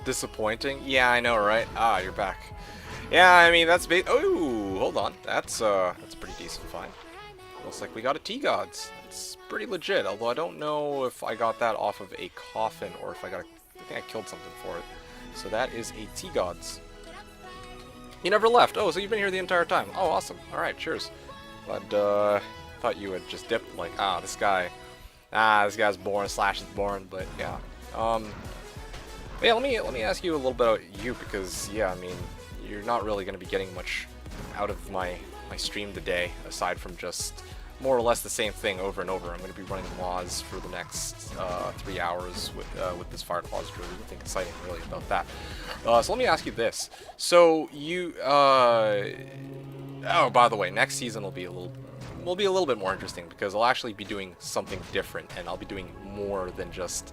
[SPEAKER 2] disappointing. Yeah, I know, right? Ah, you're back. Yeah, I mean, that's oh, hold on. That's a pretty decent find. Looks like we got a T-Gods. It's pretty legit, although I don't know if I got that off of a coffin or if I got a... I think I killed something for it. So that is a T-Gods. You never left. Oh, so you've been here the entire time. Oh, awesome. Alright, cheers. But, thought you had just dipped, like, this guy's boring, Slash is boring, but yeah. Yeah, let me ask you a little bit about you, because, yeah, I mean, you're not really going to be getting much out of my stream today, aside from just more or less the same thing over and over. I'm going to be running laws for the next 3 hours with this Fireclaws Druid. Nothing exciting really about that. So let me ask you this. So you, oh, by the way, next season will be a little bit more interesting, because I'll actually be doing something different, and I'll be doing more than just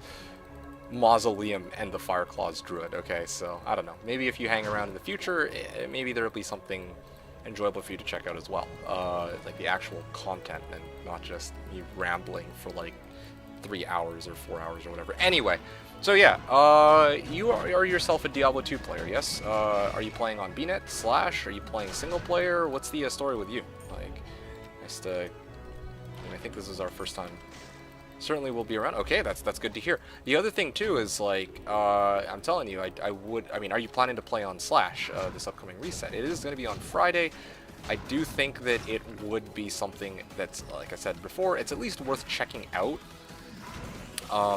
[SPEAKER 2] Mausoleum and the Fireclaws Druid. Okay, so I don't know. Maybe if you hang around in the future, maybe there'll be something enjoyable for you to check out as well, like the actual content, and not just me rambling for like 3 hours or 4 hours or whatever. Anyway, so yeah, you are yourself a Diablo 2 player, yes? Are you playing on BNet, Slash? Are you playing single player? What's the story with you? Like, I think this is our first time. Certainly will be around. Okay, that's good to hear. The other thing too is, like, I'm telling you, I mean, are you planning to play on Slash this upcoming reset? It is going to be on Friday. I do think that it would be something that's, like I said before, it's at least worth checking out,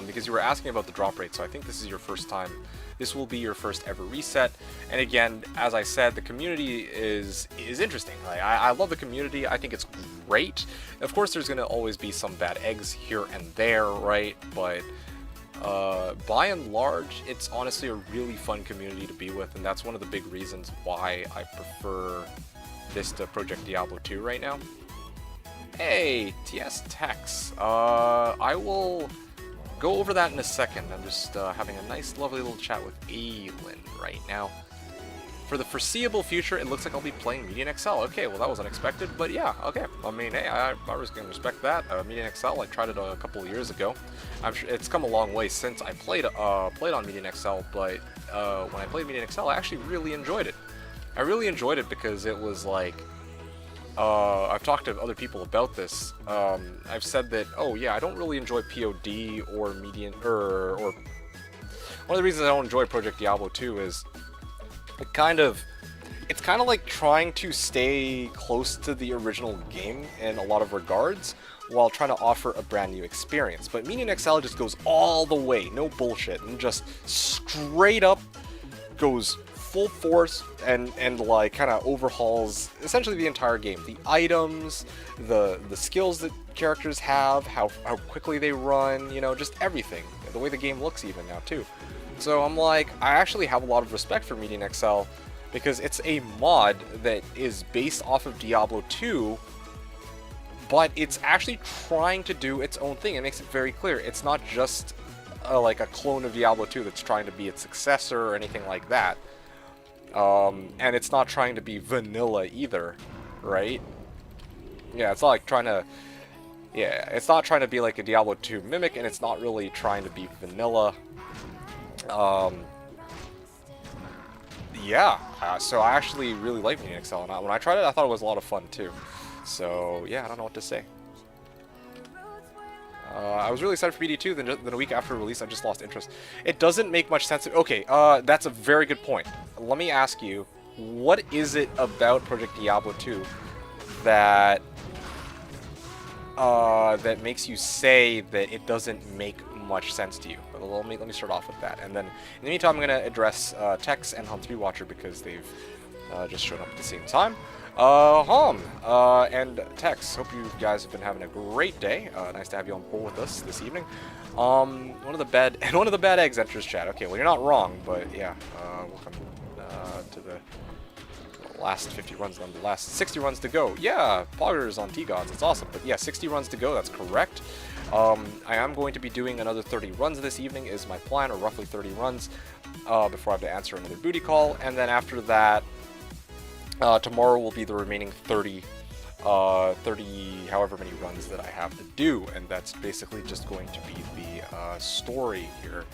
[SPEAKER 2] because you were asking about the drop rate, so I think this is your first time. This will be your first ever reset, and again, as I said, the community is interesting. Like, I love the community. I think it's great. Of course, there's going to always be some bad eggs here and there, right? But by and large, it's honestly a really fun community to be with, and that's one of the big reasons why I prefer this to Project Diablo 2 right now. Hey, TS Tex. I will go over that in a second. I'm just having a nice, lovely little chat with Aylin right now. For the foreseeable future, it looks like I'll be playing Median XL. Okay, well that was unexpected, but yeah, okay. I mean, hey, I was going to respect that. Median XL, I tried it a couple of years ago. I'm sure it's come a long way since I played on Median XL, but when I played Median XL, I actually really enjoyed it. I really enjoyed it because it was like, I've talked to other people about this. I've said that, oh yeah, I don't really enjoy POD or Median, or one of the reasons I don't enjoy Project Diablo 2 is it's kind of like trying to stay close to the original game in a lot of regards, while trying to offer a brand new experience. But Median XL just goes all the way, no bullshit, and just straight up goes full force and like kind of overhauls essentially the entire game. The items, the skills that characters have, how quickly they run, you know, just everything. The way the game looks even now too. So I'm like, I actually have a lot of respect for Median XL, because it's a mod that is based off of Diablo 2, but it's actually trying to do its own thing. It makes it very clear. It's not just like a clone of Diablo 2 that's trying to be its successor or anything like that. And it's not trying to be vanilla either, right? Yeah, it's not like trying to... Yeah, it's not trying to be like a Diablo 2 mimic, and it's not really trying to be vanilla. Yeah, so I actually really like Median XL, and when I tried it, I thought it was a lot of fun too. So, yeah, I don't know what to say. I was really excited for BD2, then a week after release, I just lost interest. It doesn't make much sense. Okay, that's a very good point. Let me ask you, what is it about Project Diablo 2 that that makes you say that it doesn't make much sense to you? But let me start off with that, and then in the meantime, I'm going to address Tex and Hum3 Watcher, because they've just showed up at the same time. And Tex, hope you guys have been having a great day. Nice to have you on board with us this evening. One of the bad eggs enters chat. Okay, well, you're not wrong, but yeah, welcome to the last 50 runs, the last 60 runs to go. Yeah, Poggers on T-Gods, it's awesome. But yeah, 60 runs to go, that's correct. I am going to be doing another 30 runs this evening is my plan, or roughly 30 runs, before I have to answer another booty call. And then after that, tomorrow will be the remaining 30 however many runs that I have to do, and that's basically just going to be the story here.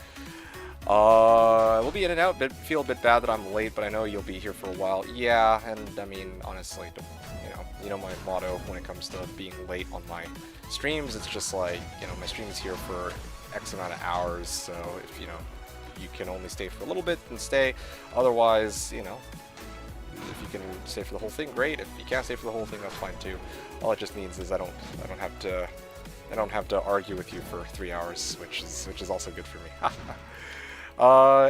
[SPEAKER 2] We'll be in and out. Feel a bit bad that I'm late, but I know you'll be here for a while. Yeah, and I mean, honestly, you know my motto when it comes to being late on my streams. It's just like, my stream is here for X amount of hours, so if you can only stay for a little bit, then stay. Otherwise, if you can stay for the whole thing, great. If you can't stay for the whole thing, that's fine too. All it just means is I don't have to argue with you for 3 hours, which is also good for me.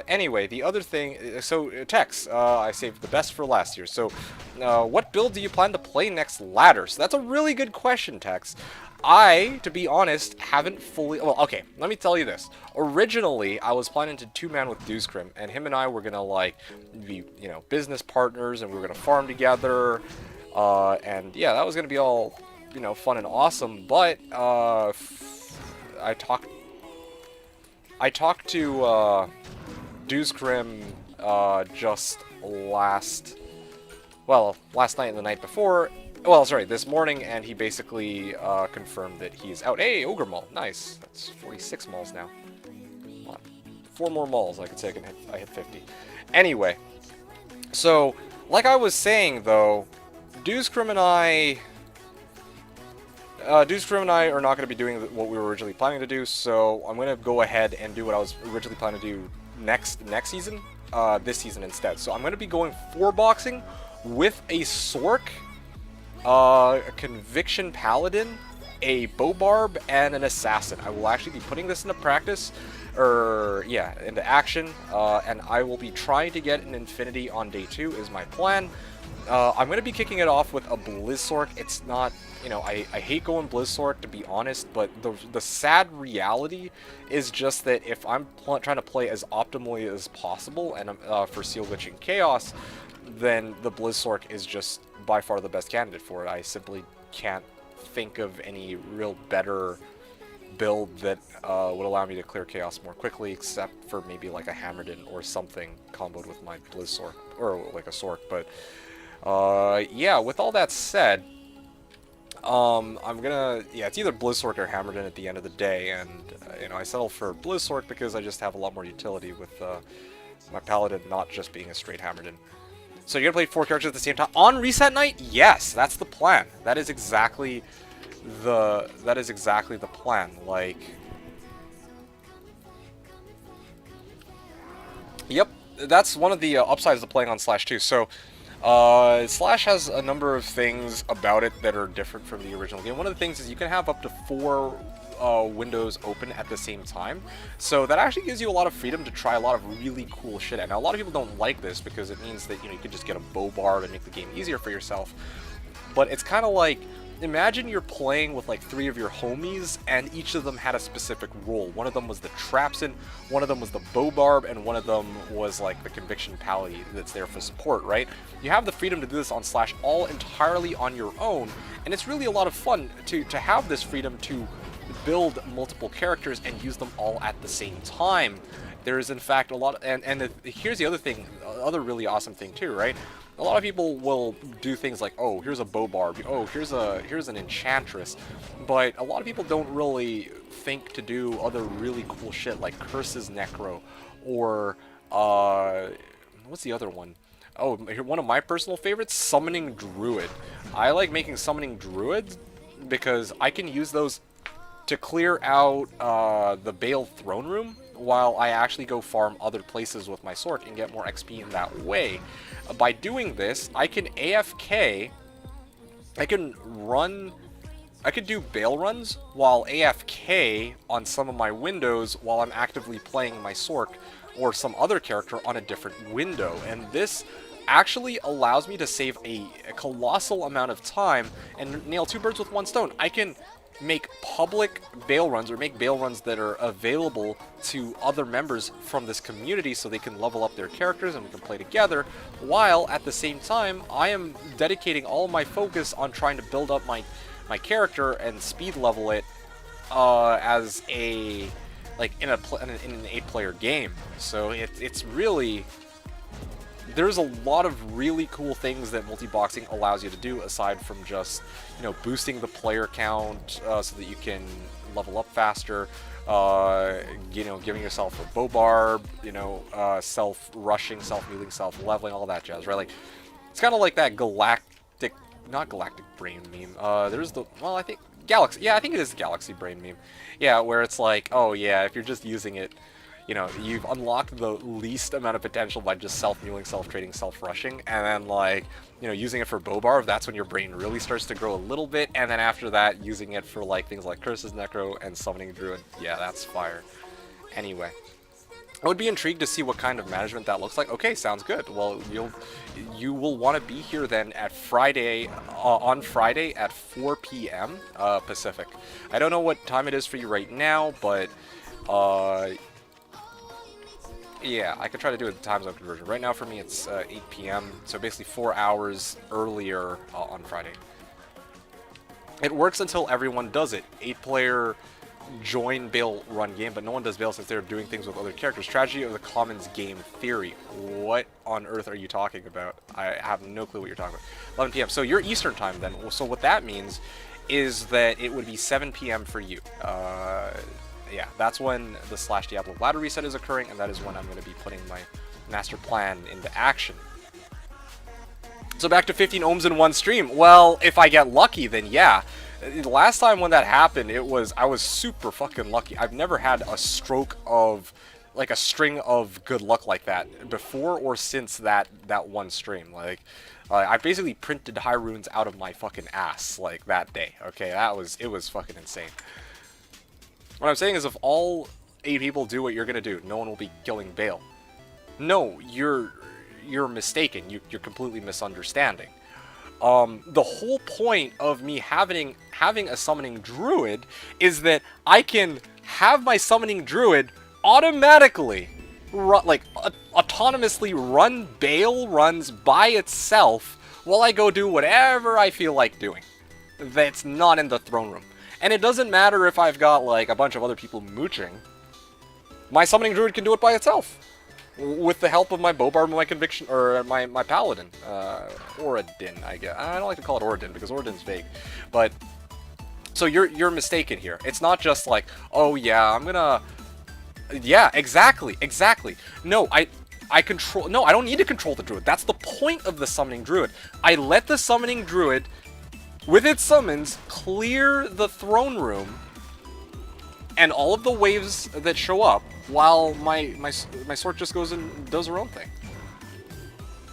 [SPEAKER 2] Anyway, the other thing, so Tex, I saved the best for last year. So, what build do you plan to play next ladder? So that's a really good question, Tex. I, to be honest, haven't fully... Well, okay, let me tell you this. Originally, I was planning to two-man with Dewscrim, and him and I were gonna, like, be, business partners, and we were gonna farm together, and yeah, that was gonna be all, fun and awesome, but, I talked to, Dewscrim, just last night and the night before. Well, sorry, this morning, and he basically confirmed that he's out. Hey, Ogre Maul, nice. That's 46 mauls now. Come on. 4 more mauls, I could say I hit 50. Anyway, so, like I was saying, though, Dewscrim and I are not going to be doing what we were originally planning to do, so I'm going to go ahead and do what I was originally planning to do next season, this season instead. So I'm going to be going 4-boxing with a Sork, a Conviction Paladin, a Bobarb, and an Assassin. I will actually be putting this into practice, into action, and I will be trying to get an Infinity on day 2 is my plan. I'm going to be kicking it off with a Blizzsork. It's not, I hate going Blizzsork, to be honest, but the sad reality is just that if I'm trying to play as optimally as possible and for Seal Glitch and Chaos, then the Blizzsork is just by far the best candidate for it. I simply can't think of any real better build that would allow me to clear Chaos more quickly, except for maybe like a Hammerden or something comboed with my Blizzsork, or like a Sork, but... yeah, with all that said, it's either Blizzsork or Hammerden at the end of the day, and, I settle for Blizzsork because I just have a lot more utility with, my Paladin not just being a straight Hammerden. So you're gonna play 4 characters at the same time on reset night? Yes, that's the plan. That is exactly the plan, like... Yep, that's one of the upsides of playing on Slash too, so... Slash has a number of things about it that are different from the original game. One of the things is you can have up to 4 windows open at the same time, so that actually gives you a lot of freedom to try a lot of really cool shit. And now, a lot of people don't like this because it means that, you could just get a Bobarb and make the game easier for yourself. But it's kind of like, imagine you're playing with like 3 of your homies, and each of them had a specific role. One of them was the Trapsin, one of them was the Bobarb, and one of them was like the Conviction Paladin that's there for support, right? You have the freedom to do this on Slash all entirely on your own, and it's really a lot of fun to have this freedom to build multiple characters and use them all at the same time. There is in fact a lot, here's the other thing, other really awesome thing too, right? A lot of people will do things like, oh, here's a Bobarb, oh, here's an Enchantress, but a lot of people don't really think to do other really cool shit like Curse's Necro, or, what's the other one? Oh, one of my personal favorites, Summoning Druid. I like making Summoning Druids because I can use those to clear out the Bale Throne Room while I actually go farm other places with my Sork and get more XP in that way. By doing this, I can AFK, I could do Bale runs while AFK on some of my windows while I'm actively playing my Sork or some other character on a different window, and this actually allows me to save a colossal amount of time and nail 2 birds with 1 stone. I can make public Bale runs, or make Bale runs that are available to other members from this community so they can level up their characters and we can play together, while at the same time I am dedicating all of my focus on trying to build up my character and speed level it as a, like, in an 8-player game. So it's really... There's a lot of really cool things that multi-boxing allows you to do, aside from just, boosting the player count so that you can level up faster, you know, giving yourself a bow barb, you know, self-rushing, self-healing, self-leveling, all that jazz, right? Like, it's kind of like that galactic, not galactic brain meme. There's the, well, I think, galaxy, yeah, I think it is the galaxy brain meme. Yeah, where it's like, oh yeah, if you're just using it, you know, you've unlocked the least amount of potential by just self-healing, self-trading, self-rushing, and then, like, you know, using it for bow barb, that's when your brain really starts to grow a little bit, and then after that, using it for, like, things like Curses, Necro, and Summoning Druid. Yeah, that's fire. Anyway. I would be intrigued to see what kind of management that looks like. Okay, sounds good. Well, you will want to be here then at Friday, on Friday at 4 p.m. Pacific. I don't know what time it is for you right now, but yeah, I could try to do a time zone conversion. Right now for me it's 8 p.m., so basically 4 hours earlier on Friday. It works until everyone does it. 8-player join Bale run game, but no one does Bale since they're doing things with other characters. Tragedy of the Commons game theory. What on earth are you talking about? I have no clue what you're talking about. 11 p.m. So you're Eastern time then. So what that means is that it would be 7 p.m. for you. Yeah, that's when the Slashdiablo ladder reset is occurring, and that is when I'm going to be putting my master plan into action. So back to 15 ohms in one stream. Well, if I get lucky, then yeah. The last time when that happened, I was super fucking lucky. I've never had a stroke of, like, a string of good luck like that before or since that one stream. Like, I basically printed high runes out of my fucking ass, like, that day. Okay, it was fucking insane. What I'm saying is, if all 8 people do what you're gonna do, no one will be killing Bale. No, you're mistaken. You're completely misunderstanding. The whole point of me having a summoning druid is that I can have my summoning druid automatically autonomously run Bale runs by itself while I go do whatever I feel like doing. That's not in the throne room. And it doesn't matter if I've got, like, a bunch of other people mooching. My summoning druid can do it by itself. With the help of my bow barb and my conviction, or my paladin. Oradin, I guess. I don't like to call it Oradin because Oradin's vague. But, so you're mistaken here. It's not just like, oh yeah, I'm gonna... Yeah, exactly. No, I don't need to control the druid. That's the point of the summoning druid. I let the summoning druid, with its summons, clear the throne room and all of the waves that show up while my sword just goes and does her own thing.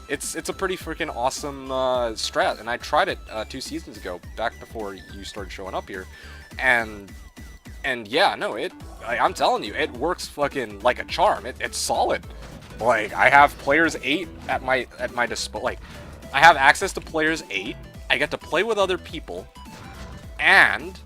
[SPEAKER 2] It's a pretty freaking awesome strat, and I tried it 2 seasons ago, back before you started showing up here, and yeah, no, I'm telling you, it works fucking like a charm. It's solid. Like, I have players 8 at my disposal. Like, I have access to players 8. I get to play with other people, and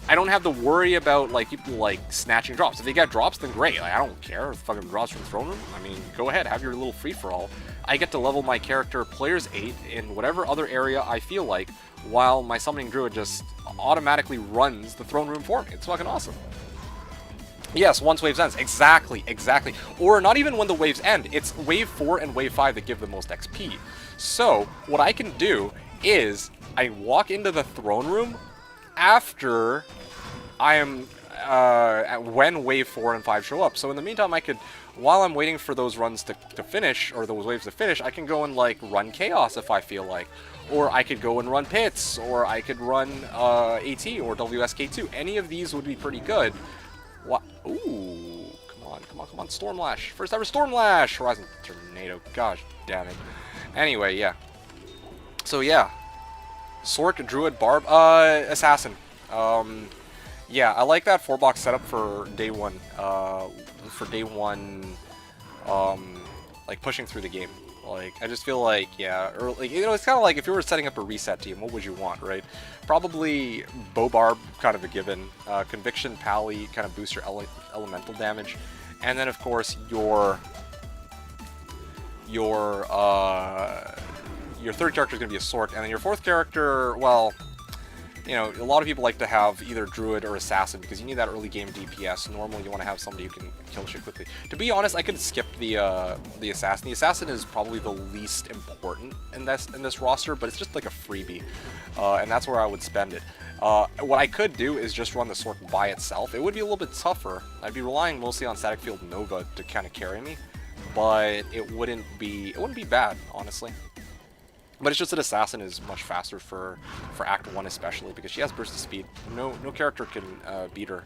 [SPEAKER 2] I don't have to worry about, like, people, like, snatching drops. If they get drops, then great. Like, I don't care if fucking drops from Throne Room. I mean, go ahead, have your little free-for-all. I get to level my character players 8 in whatever other area I feel like, while my Summoning Druid just automatically runs the Throne Room for me. It's fucking awesome. Yes, once waves ends. Exactly. Or not even when the waves end. It's wave 4 and wave 5 that give the most XP. So, what I can do is I walk into the throne room after I am when wave 4 and 5 show up. So in the meantime, I could, while I'm waiting for those runs to finish, or those waves to finish, I can go and, like, run Chaos if I feel like, or I could go and run Pits, or I could run AT or WSK2. Any of these would be pretty good. What? Ooh, come on, Stormlash. First ever Stormlash. Horizon Tornado. Gosh damn it. Anyway, yeah. So yeah, Sork, Druid, Barb, Assassin. Yeah, I like that 4-box setup for day one. Like, pushing through the game. Like, I just feel like, yeah, early, you know, it's kind of like if you were setting up a reset team, what would you want, right? Probably Bow Barb, kind of a given. Conviction, Pally, kind of boost your elemental damage, and then of course your third character is going to be a Sork, and then your fourth character, well, you know, a lot of people like to have either Druid or Assassin because you need that early game DPS. Normally, you want to have somebody who can kill shit quickly. To be honest, I could skip the Assassin. The Assassin is probably the least important in this roster, but it's just like a freebie, and that's where I would spend it. What I could do is just run the Sork by itself. It would be a little bit tougher. I'd be relying mostly on Static Field Nova to kind of carry me, but it wouldn't be bad, honestly. But it's just that Assassin is much faster for Act 1 especially, because she has burst of speed. No character can beat her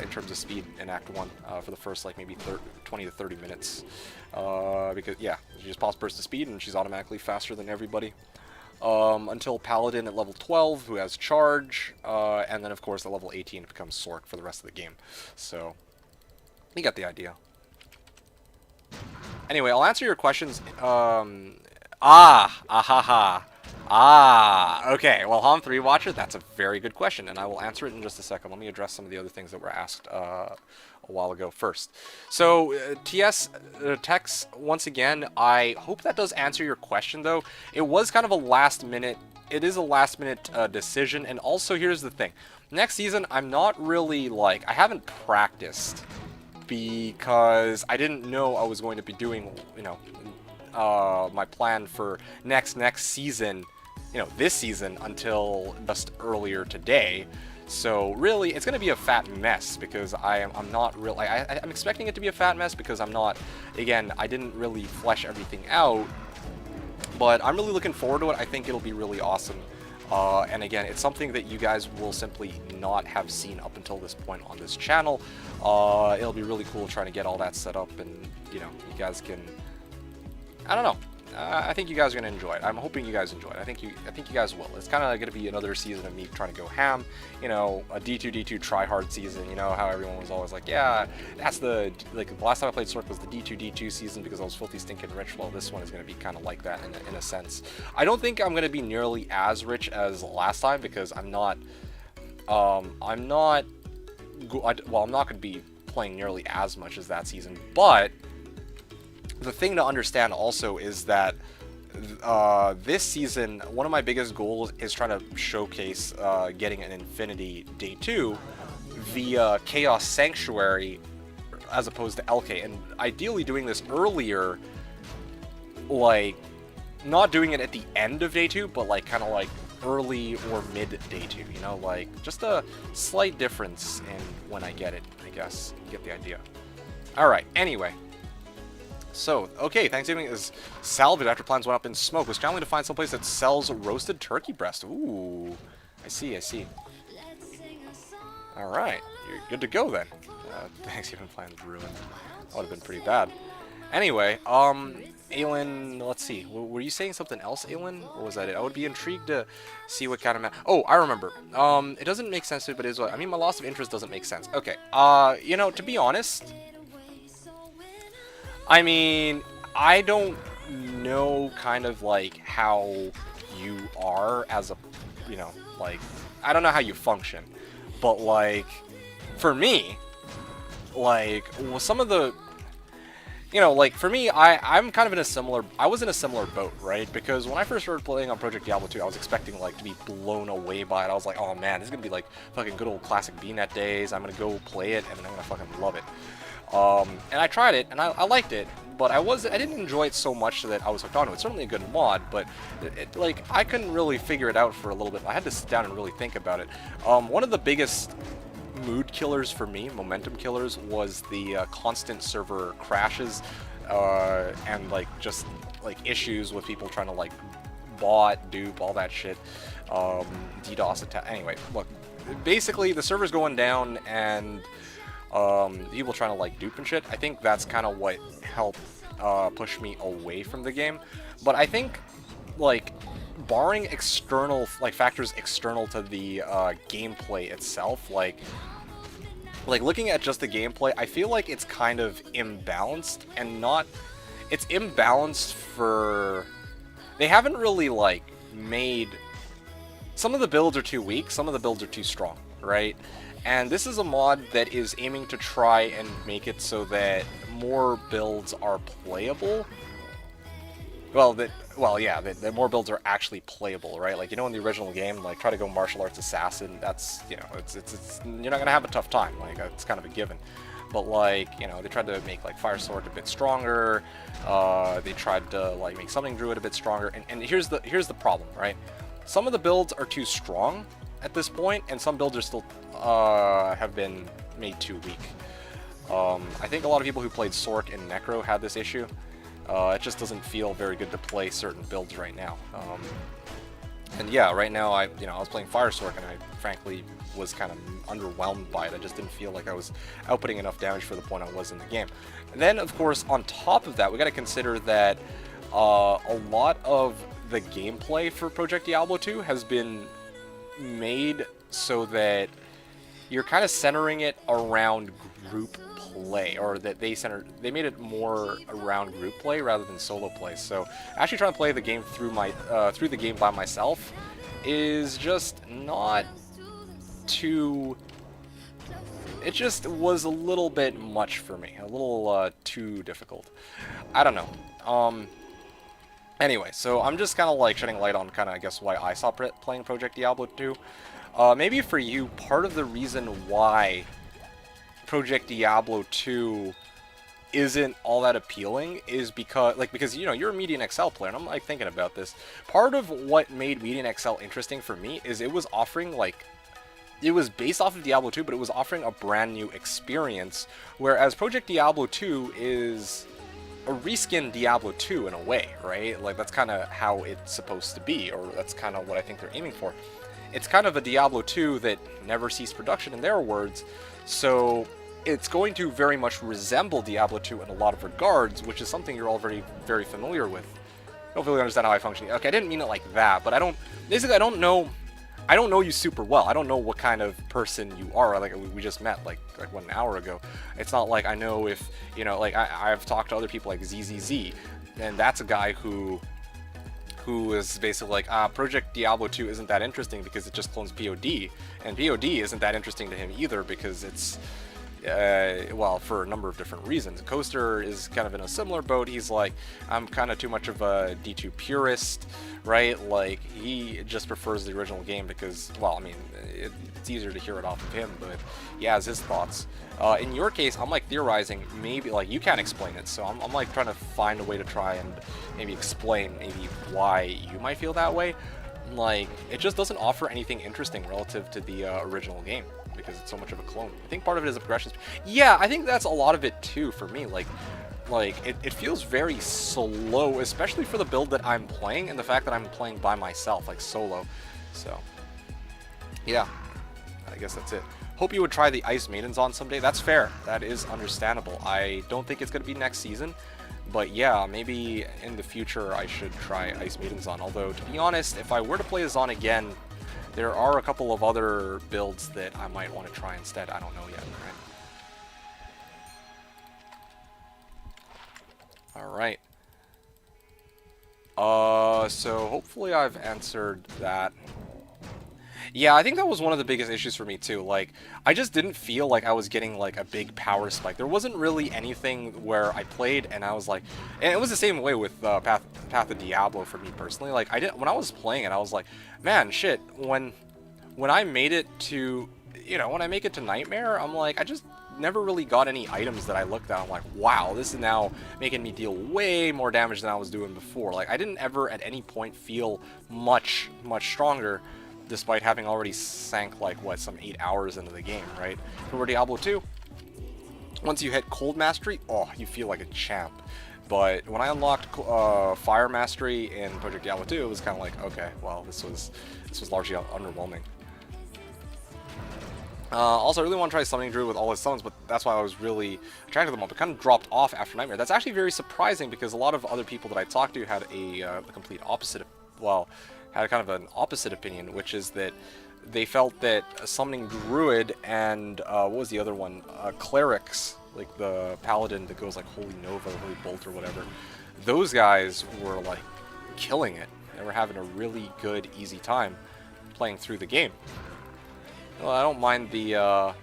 [SPEAKER 2] in terms of speed in Act 1 for the first, like, maybe 20 to 30 minutes. Because, yeah, she just pops burst of speed, and she's automatically faster than everybody. Until Paladin at level 12, who has Charge, and then, of course, at level 18 it becomes Sork for the rest of the game. So, you got the idea. Anyway, I'll answer your questions. Okay, well, Hom 3 Watcher, that's a very good question, and I will answer it in just a second. Let me address some of the other things that were asked a while ago first. So, TS Tex, once again, I hope that does answer your question, though. It was kind of a last-minute, it is a last-minute decision, and also, here's the thing. Next season, I'm not really, like, I haven't practiced, because I didn't know I was going to be doing, you know, my plan for next season, you know, this season, until just earlier today. So really, it's going to be a fat mess, because I'm not really, I'm expecting it to be a fat mess, because I'm not, again, I didn't really flesh everything out, but I'm really looking forward to it. I think it'll be really awesome. And again, it's something that you guys will simply not have seen up until this point on this channel. It'll be really cool trying to get all that set up, and, you know, you guys can, I don't know. I think you guys are going to enjoy it. I'm hoping you guys enjoy it. I think you guys will. It's kind of going to be another season of me trying to go ham. You know, a D2 try-hard season. You know how everyone was always like, yeah, that's the, like, the last time I played Sork was the D2 season because I was filthy stinking rich. Well, this one is going to be kind of like that in a sense. I don't think I'm going to be nearly as rich as last time, because I'm not going to be playing nearly as much as that season, but the thing to understand also is that this season, one of my biggest goals is trying to showcase getting an Infinity Day 2 via Chaos Sanctuary as opposed to LK, and ideally doing this earlier, like, not doing it at the end of Day 2, but like kind of like early or mid Day 2, you know, like just a slight difference in when I get it, I guess. You get the idea. Alright, anyway. So, okay, Thanksgiving is salvaged after plans went up in smoke. Was challenging to find someplace that sells roasted turkey breast. Ooh, I see. Alright, you're good to go then. Thanksgiving plans ruined. That would have been pretty bad. Anyway, Aelin, let's see. Were you saying something else, Aelin? Or was that it? I would be intrigued to see what kind of oh, I remember. It doesn't make sense to me, but it is what... I mean, my loss of interest doesn't make sense. Okay, you know, to be honest... I mean, I don't know kind of like how you are as a, you know, like, I don't know how you function, but like, for me, like, well, some of the, you know, like, for me, I'm kind of in a similar, I was in a similar boat, right? Because when I first started playing on Project Diablo 2, I was expecting, like, to be blown away by it. I was like, oh man, this is gonna be like fucking good old classic BNet days. I'm gonna go play it, and I'm gonna fucking love it. And I tried it, and I liked it, but I didn't enjoy it so much that I was hooked onto it. It's certainly a good mod, but like, I couldn't really figure it out for a little bit. I had to sit down and really think about it. One of the biggest mood killers for me, momentum killers, was the constant server crashes, and like, just like issues with people trying to like bot, dupe, all that shit, DDoS attack. Anyway, look, basically the server's going down, and people trying to like dupe and shit. I think that's kind of what helped push me away from the game. But I think, like, barring external, like, factors external to the gameplay itself, like looking at just the gameplay, I feel like it's kind of imbalanced, and not, it's imbalanced for, they haven't really like made, some of the builds are too weak, some of the builds are too strong, right? And this is a mod that is aiming to try and make it so that more builds are playable. Well, yeah, that more builds are actually playable, right? Like, you know, in the original game, like, try to go martial arts assassin, that's, you know, it's you're not gonna have a tough time, like, it's kind of a given. But, like, you know, they tried to make, like, Fire Sword a bit stronger, they tried to, like, make Summoning Druid a bit stronger, and here's the problem, right? Some of the builds are too strong, at this point, and some builds are still have been made too weak. I think a lot of people who played Sork and Necro had this issue. It just doesn't feel very good to play certain builds right now. And yeah, right now I was playing Fire Sork, and I frankly was kind of underwhelmed by it. I just didn't feel like I was outputting enough damage for the point I was in the game. And then, of course, on top of that, we got to consider that a lot of the gameplay for Project Diablo 2 has been made so that you're kind of centering it around group play, or that they made it more around group play rather than solo play. So actually trying to play the game through the game by myself is just not too. It just was a little bit much for me, a little too difficult. I don't know. Anyway, so I'm just kind of like shedding light on kind of, I guess, why I stopped playing Project Diablo 2. Maybe for you, part of the reason why Project Diablo 2 isn't all that appealing is because you know, you're a Median XL player, and I'm like thinking about this. Part of what made Median XL interesting for me is it was offering it was based off of Diablo 2, but it was offering a brand new experience, whereas Project Diablo 2 is a reskin Diablo 2 in a way, right? Like, that's kind of how it's supposed to be, or that's kind of what I think they're aiming for. It's kind of a Diablo 2 that never ceased production, in their words, so it's going to very much resemble Diablo 2 in a lot of regards, which is something you're all very, very familiar with. I don't really understand how I function. Okay, I didn't mean it like that, but I don't know you super well. I don't know what kind of person you are. Like, we just met like 1 hour ago. It's not like I know if, you know, like I've talked to other people like ZZZ, and that's a guy who is basically like, Project Diablo 2 isn't that interesting because it just clones POD, and POD isn't that interesting to him either because it's, well, for a number of different reasons. Coaster is kind of in a similar boat. He's like, I'm kind of too much of a D2 purist, right? Like, he just prefers the original game because, well, I mean, it's easier to hear it off of him, but he has his thoughts. In your case, I'm like theorizing, maybe, like, you can't explain it, so I'm like trying to find a way to try and maybe explain maybe why you might feel that way. Like, it just doesn't offer anything interesting relative to the original game, because it's so much of a clone. I think part of it is a progression. Yeah, I think that's a lot of it too for me. Like it feels very slow, especially for the build that I'm playing and the fact that I'm playing by myself, like solo. So yeah, I guess that's it. Hope you would try the Ice Maidens on someday. That's fair. That is understandable. I don't think it's going to be next season, but yeah, maybe in the future I should try Ice Maidens on. Although, to be honest, if I were to play Zon again, there are a couple of other builds that I might want to try instead. I don't know yet. Alright. So hopefully I've answered that. Yeah, I think that was one of the biggest issues for me too. Like, I just didn't feel like I was getting like a big power spike. There wasn't really anything where I played and I was like, and it was the same way with Path of Diablo for me personally. Like, when I was playing it, I was like, man, shit. When I made it to, you know, when I make it to Nightmare, I'm like, I just never really got any items that I looked at. I'm like, wow, this is now making me deal way more damage than I was doing before. Like, I didn't ever at any point feel much stronger, despite having already sank, like, what, some 8 hours into the game, right? For Diablo 2, once you hit Cold Mastery, oh, you feel like a champ. But when I unlocked Fire Mastery in Project Diablo 2, it was kind of like, okay, well, this was largely underwhelming. Also, I really want to try Summoning Druid with all his summons, but that's why I was really attracted to them all. But kind of dropped off after Nightmare. That's actually very surprising because a lot of other people that I talked to had the complete opposite, had kind of an opposite opinion, which is that they felt that Summoning Druid and, what was the other one? Clerics, like the Paladin that goes like Holy Nova, Holy Bolt or whatever, those guys were like killing it. They were having a really good, easy time playing through the game. Well, I don't mind the, I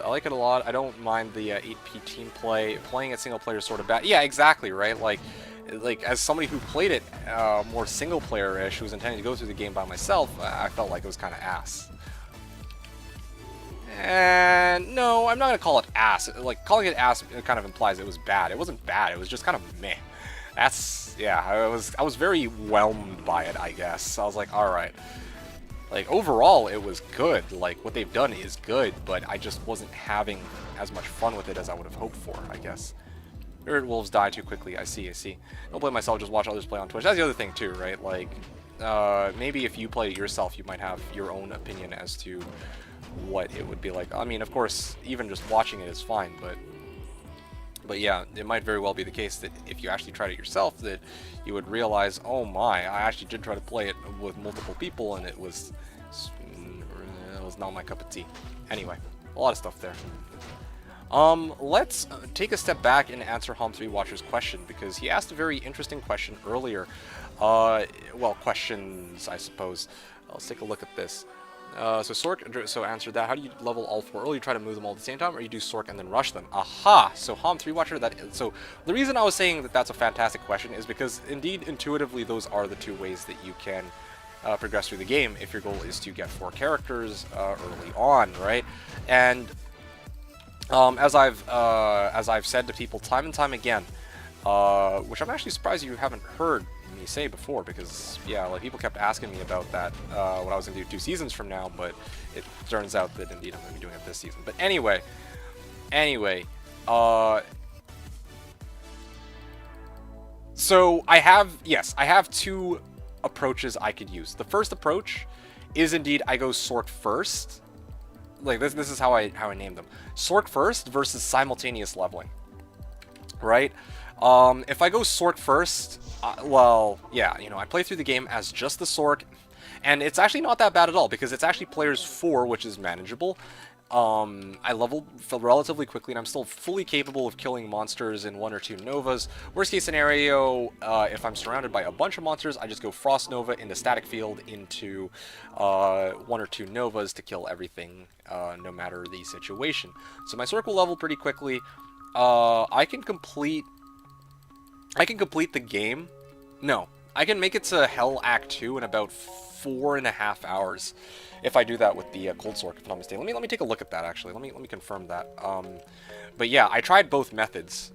[SPEAKER 2] like it a lot. I don't mind the 8P team play. Playing it single player is sort of bad. Yeah, exactly, right? Like as somebody who played it more single player-ish, who was intending to go through the game by myself, I felt like it was kind of ass. And no, I'm not gonna call it ass. Like, calling it ass kind of implies it was bad. It wasn't bad. It was just kind of meh. That's, yeah. I was very whelmed by it, I guess. I was like, all right. Like, overall, it was good. Like, what they've done is good, but I just wasn't having as much fun with it as I would have hoped for, I guess. Spirit Wolves die too quickly. I see. Don't blame myself, just watch others play on Twitch. That's the other thing, too, right? Like, maybe if you play it yourself, you might have your own opinion as to what it would be like. I mean, of course, even just watching it is fine, but yeah, it might very well be the case that if you actually tried it yourself, that you would realize, oh my, I actually did try to play it with multiple people, and it was not my cup of tea. Anyway, a lot of stuff there. Let's take a step back and answer Hom3 Watcher's question, because he asked a very interesting question earlier. Well, questions, I suppose. Let's take a look at this. So answered that. How do you level all 4 early? You try to move them all at the same time, or you do Sork and then rush them? Aha! So Hom3 Watcher, so the reason I was saying that that's a fantastic question is because indeed, intuitively, those are the 2 ways that you can progress through the game if your goal is to get 4 characters early on, right? And as I've said to people time and time again, which I'm actually surprised you haven't heard me say before, because yeah, like people kept asking me about that when I was gonna do 2 seasons from now, but it turns out that indeed I'm gonna be doing it this season. But anyway, so I have 2 approaches I could use. The first approach is indeed I go Sork first. Like this is how I name them. Sork first versus simultaneous leveling. Right? If I go Sork first, well, yeah, you know, I play through the game as just the Sork, and it's actually not that bad at all, because it's actually players 4, which is manageable. I level relatively quickly, and I'm still fully capable of killing monsters in 1 or 2 Novas. Worst case scenario, if I'm surrounded by a bunch of monsters, I just go Frost Nova into Static Field into 1 or 2 Novas to kill everything, no matter the situation. So my Sork will level pretty quickly. I can complete the game. No, I can make it to Hell Act 2 in about 4.5 hours if I do that with the Cold Sork, if I'm not mistaken. Let me take a look at that, actually. Let me confirm that. But yeah, I tried both methods,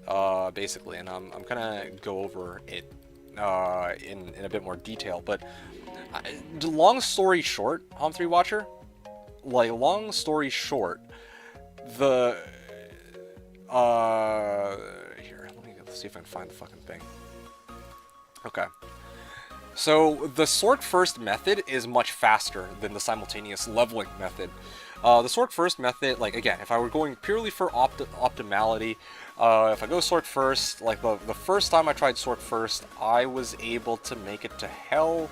[SPEAKER 2] basically, and I'm gonna go over it in a bit more detail. But long story short, Hom3 Watcher, like, long story short, the here, let's see if I can find the fucking thing. Okay. So the Sork first method is much faster than the simultaneous leveling method. The Sork first method, like, again, if I were going purely for optimality, if I go Sork first, like the first time I tried Sork first, I was able to make it to Hell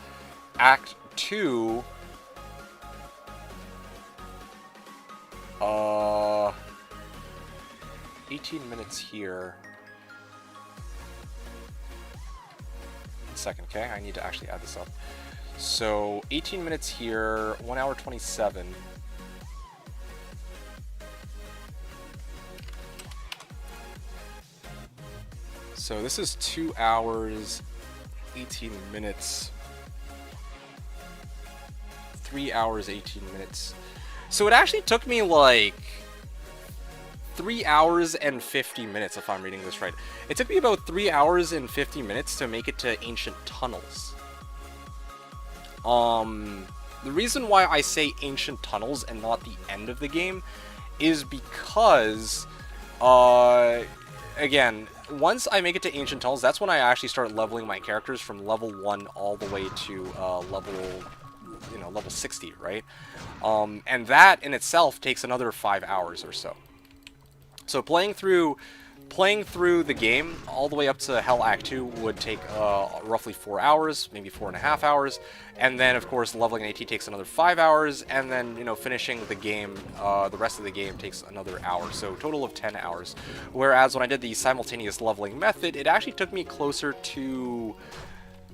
[SPEAKER 2] Act 2. 18 minutes here. Second, okay? I need to actually add this up. So 18 minutes here, 1 hour 27. So this is 2 hours, 18 minutes, 3 hours, 18 minutes. So it actually took me like 3 hours and 50 minutes, if I'm reading this right. It took me about 3 hours and 50 minutes to make it to Ancient Tunnels. The reason why I say Ancient Tunnels and not the end of the game is because, again, once I make it to Ancient Tunnels, that's when I actually start leveling my characters from level 1 all the way to level 60, right? And that in itself takes another 5 hours or so. So playing through the game all the way up to Hell Act 2 would take roughly 4 hours, maybe 4.5 hours, and then of course leveling an AT takes another 5 hours, and then, you know, finishing the game, the rest of the game takes another hour, so total of 10 hours. Whereas when I did the simultaneous leveling method, it actually took me closer to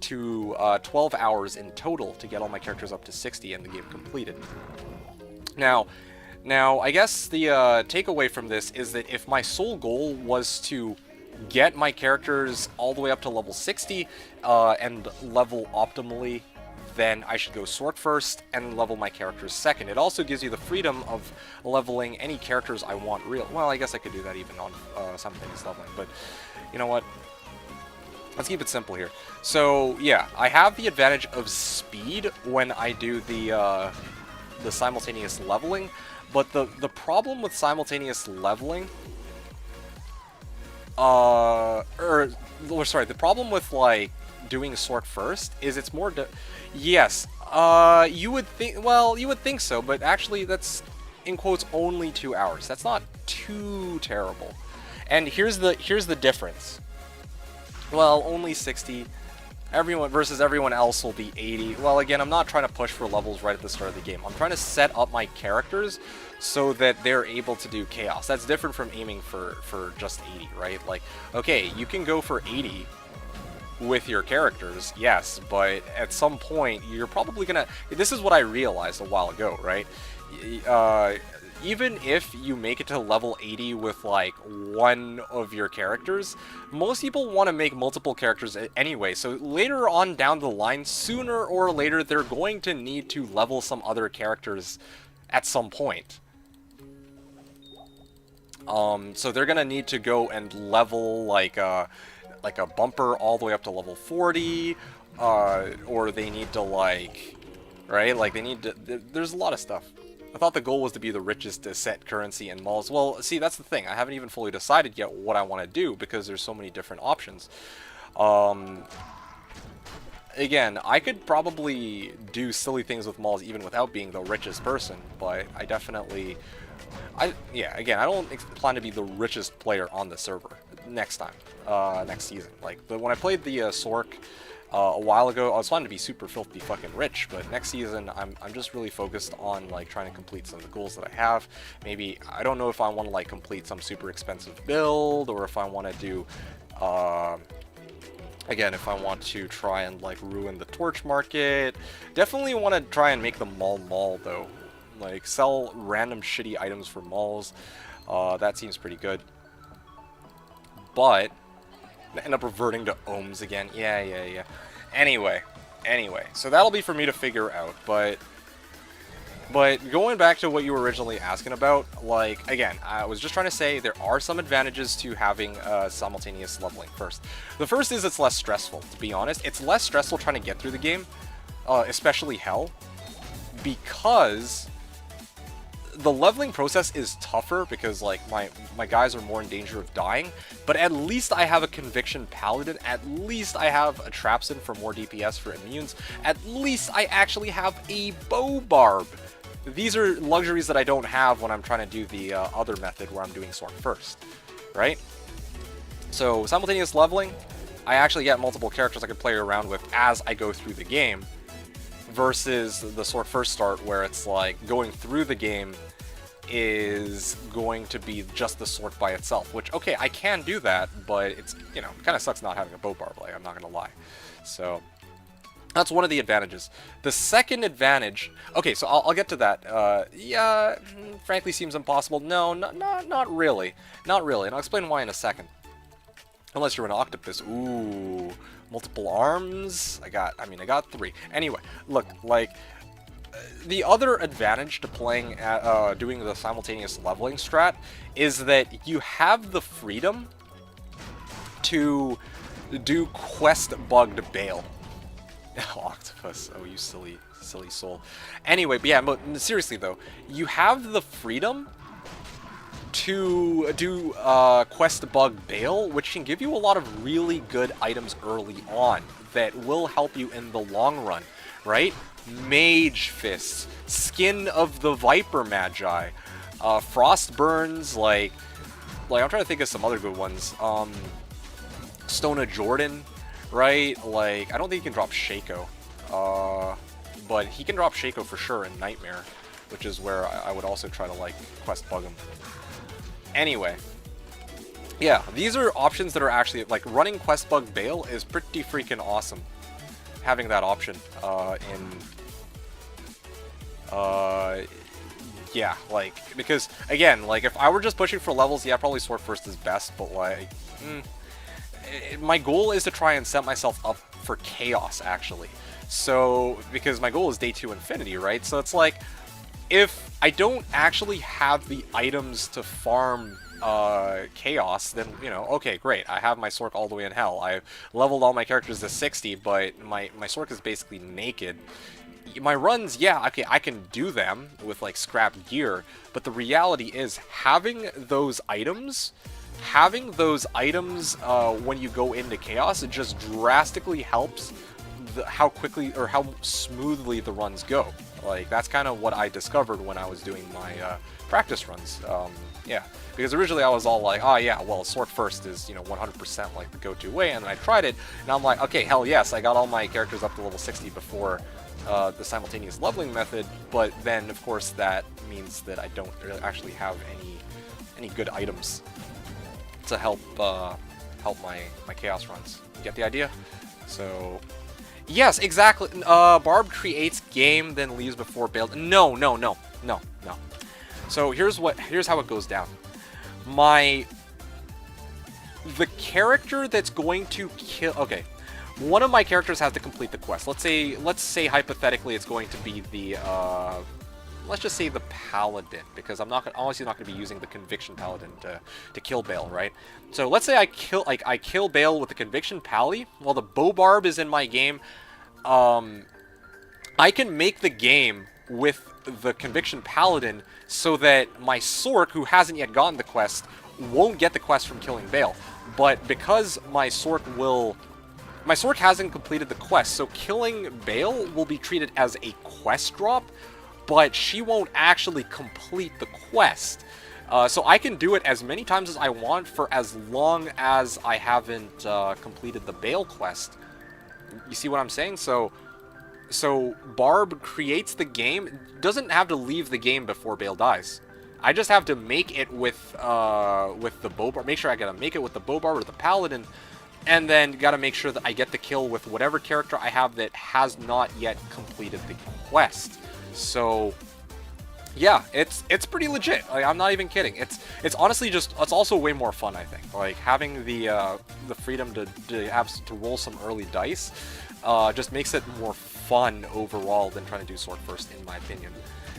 [SPEAKER 2] 12 hours in total to get all my characters up to 60 and the game completed. Now, I guess the takeaway from this is that if my sole goal was to get my characters all the way up to level 60 and level optimally, then I should go Sork first and level my characters second. It also gives you the freedom of leveling any characters I want Well, I guess I could do that even on simultaneous leveling, but you know what? let's keep it simple here. So yeah, I have the advantage of speed when I do the simultaneous leveling, but the problem with simultaneous leveling, the problem with like doing sort first is it's more. Yes, you would think. Well, you would think so, but actually that's in quotes only 2 hours. That's not too terrible. And here's the difference. Well, only 60. Everyone versus everyone else will be 80. Well, again, I'm not trying to push for levels right at the start of the game. I'm trying to set up my characters so that they're able to do chaos. That's different from aiming for just 80, right? Like, okay, you can go for 80 with your characters, yes, but at some point, you're probably gonna... This is what I realized a while ago, right? Even if you make it to level 80 with, like, one of your characters, most people want to make multiple characters anyway, so later on down the line, sooner or later, they're going to need to level some other characters at some point. So they're going to need to go and level, like a bumper all the way up to level 40, or they need to, like, right? Like, they need to... There's a lot of stuff. I thought the goal was to be the richest to set currency in malls. Well, see, that's the thing. I haven't even fully decided yet what I want to do because there's so many different options. Again, I could probably do silly things with malls even without being the richest person, but I definitely... yeah, again, I don't plan to be the richest player on the server next time, next season. Like, when I played the Sork a while ago, I was planning to be super filthy fucking rich, but next season I'm just really focused on like trying to complete some of the goals that I have. Maybe, I don't know if I want to like complete some super expensive build, or if I want to do, again, if I want to try and like ruin the torch market. Definitely want to try and make the mall though. Like sell random shitty items for malls. That seems pretty good. But end up reverting to ohms again. Yeah. Anyway, so that'll be for me to figure out, but going back to what you were originally asking about, like, again, I was just trying to say there are some advantages to having simultaneous leveling first. The first is it's less stressful, to be honest. It's less stressful trying to get through the game, especially Hell, because the leveling process is tougher because, like, my guys are more in danger of dying, but at least I have a Conviction Paladin, at least I have a Trapsin for more DPS for immunes, at least I actually have a Bow Barb. These are luxuries that I don't have when I'm trying to do the other method where I'm doing Sork first, right? So, simultaneous leveling, I actually get multiple characters I can play around with as I go through the game, versus the Sork first start where it's like going through the game is going to be just the Sork by itself, which, okay, I can do that, but it's, you know, kind of sucks not having a Bow Barb, like, I'm not going to lie. So, that's one of the advantages. The second advantage, okay, so I'll get to that. Yeah, frankly seems impossible. No, not really. Not really, and I'll explain why in a second. Unless you're an octopus. Ooh, multiple arms? I got 3. Anyway, look, like, the other advantage to playing, doing the simultaneous leveling strat is that you have the freedom to do quest-bugged bail. Octopus, oh, you silly soul. Anyway, but yeah, but seriously though, you have the freedom to do quest bug bail, which can give you a lot of really good items early on that will help you in the long run, right? Mage Fists, Skin of the Viper Magi, Frost Burns, like I'm trying to think of some other good ones. Stone of Jordan, right? Like, I don't think he can drop Shaco, but he can drop Shaco for sure in Nightmare, which is where I would also try to, like, quest bug him. Anyway, yeah, these are options that are actually, like, running quest bug bail is pretty freaking awesome. Having that option yeah, like, because, again, like, if I were just pushing for levels, yeah, probably Sword First is best, but, like, my goal is to try and set myself up for chaos, actually. So, because my goal is day 2 infinity, right? So it's like, if I don't actually have the items to farm Chaos, then, you know, okay, great. I have my Sork all the way in hell. I've leveled all my characters to 60, but my Sork is basically naked. My runs, yeah, okay, I can do them with, like, scrap gear, but the reality is having those items when you go into Chaos, it just drastically helps how quickly or how smoothly the runs go. Like, that's kind of what I discovered when I was doing my practice runs. Yeah, because originally I was all like, oh yeah, well, Sork first is, you know, 100% like the go-to way, and then I tried it, and I'm like, okay, hell yes, I got all my characters up to level 60 before the simultaneous leveling method, but then, of course, that means that I don't really actually have any good items to help my Chaos runs. You get the idea? So, yes, exactly. Barb creates game, then leaves before Bale. No. So here's how it goes down. The character that's going to kill. Okay, one of my characters has to complete the quest. Let's say hypothetically it's going to be the let's just say the Paladin, because I'm obviously not going to be using the Conviction Paladin to kill Bale, right? So let's say I kill Bale with the Conviction Pally while the Bow Barb is in my game. I can make the game with the Conviction Paladin so that my Sork, who hasn't yet gotten the quest, won't get the quest from killing Bale. But because my Sork hasn't completed the quest, so killing Bale will be treated as a quest drop, but she won't actually complete the quest. So I can do it as many times as I want for as long as I haven't completed the Bale quest. You see what I'm saying? So Barb creates the game, doesn't have to leave the game before Bale dies. I just have to make it with the Bow Barb. Make sure I gotta make it with the Bow Barb or the Paladin, and then gotta make sure that I get the kill with whatever character I have that has not yet completed the quest. So yeah, it's pretty legit. Like, I'm not even kidding. It's honestly just, it's also way more fun, I think. Like, having the freedom to roll some early dice just makes it more fun overall than trying to do Sork first, in my opinion.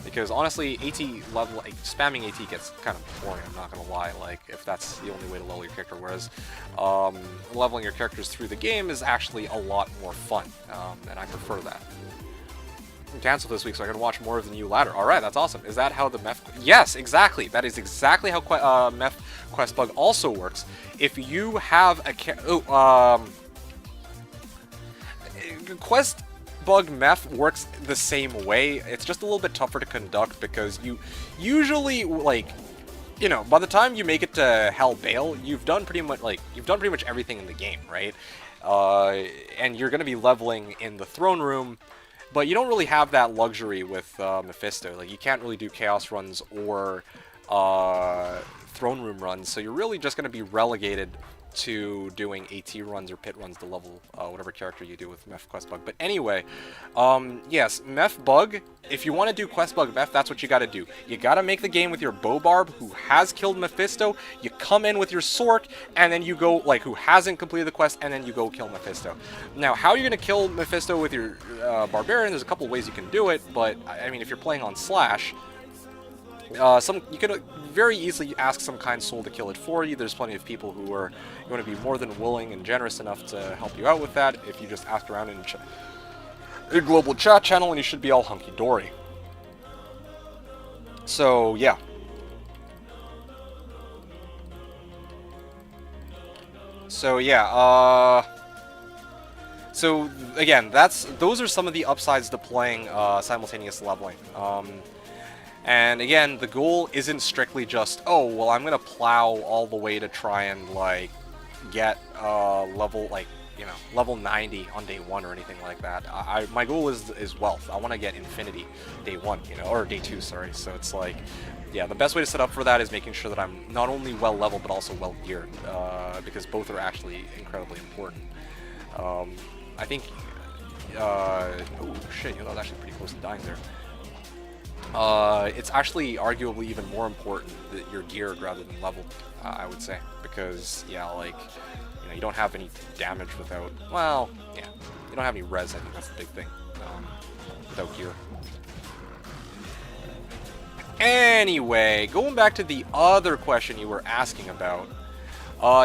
[SPEAKER 2] Because honestly, AT level, like, spamming AT gets kind of boring, I'm not gonna lie, like, if that's the only way to level your character, whereas leveling your characters through the game is actually a lot more fun, and I prefer that. Cancel this week so I can watch more of the new ladder. Alright, that's awesome. Is that how the meth... Yes, exactly. That is exactly how meth quest bug also works. If you have a... quest bug meth works the same way. It's just a little bit tougher to conduct because you usually, like, you know, by the time you make it to Hell Bale, you've done pretty much everything in the game, right? And you're going to be leveling in the throne room. But you don't really have that luxury with Mephisto. Like, you can't really do Chaos runs or Throne Room runs, so you're really just going to be relegated to doing AT runs or pit runs to level whatever character you do with Meth Quest Bug. But anyway, yes, Meth Bug, if you want to do Quest Bug Meth, that's what you got to do. You got to make the game with your Bow Barb, who has killed Mephisto, you come in with your Sork, and then you go, like, who hasn't completed the quest, and then you go kill Mephisto. Now, how you're going to kill Mephisto with your Barbarian, there's a couple ways you can do it, but, I mean, if you're playing on Slash, you could very easily ask some kind soul to kill it for you. There's plenty of people who are going to be more than willing and generous enough to help you out with that if you just ask around in a global chat channel, and you should be all hunky-dory. So, yeah. So, yeah, so, again, those are some of the upsides to playing simultaneous leveling. And again, the goal isn't strictly just, oh, well, I'm gonna plow all the way to try and, like, get level 90 on day 1 or anything like that. My goal is wealth. I want to get infinity day 1, you know, or day 2, sorry. So it's like, yeah, the best way to set up for that is making sure that I'm not only well leveled but also well geared, because both are actually incredibly important. I think, oh shit, you know, I was actually pretty close to dying there. It's actually arguably even more important that you're geared rather than leveled, I would say, because, yeah, like, you know, you don't have any damage without, well, yeah, you don't have any res, I think that's the big thing, without gear. Anyway, going back to the other question you were asking about.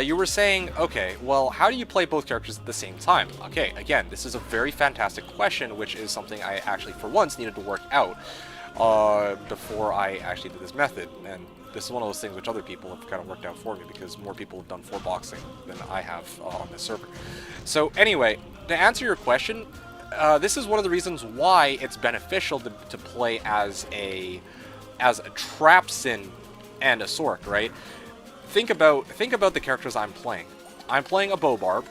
[SPEAKER 2] You were saying, okay, well, how do you play both characters at the same time? Okay, again, this is a very fantastic question, which is something I actually, for once, needed to work out before I actually did this method. And this is one of those things which other people have kind of worked out for me, because more people have done 4-boxing than I have on this server. So anyway, to answer your question, this is one of the reasons why it's beneficial to play as a Trapsin and a Sork, right? Think about the characters I'm playing. I'm playing a Bobarb.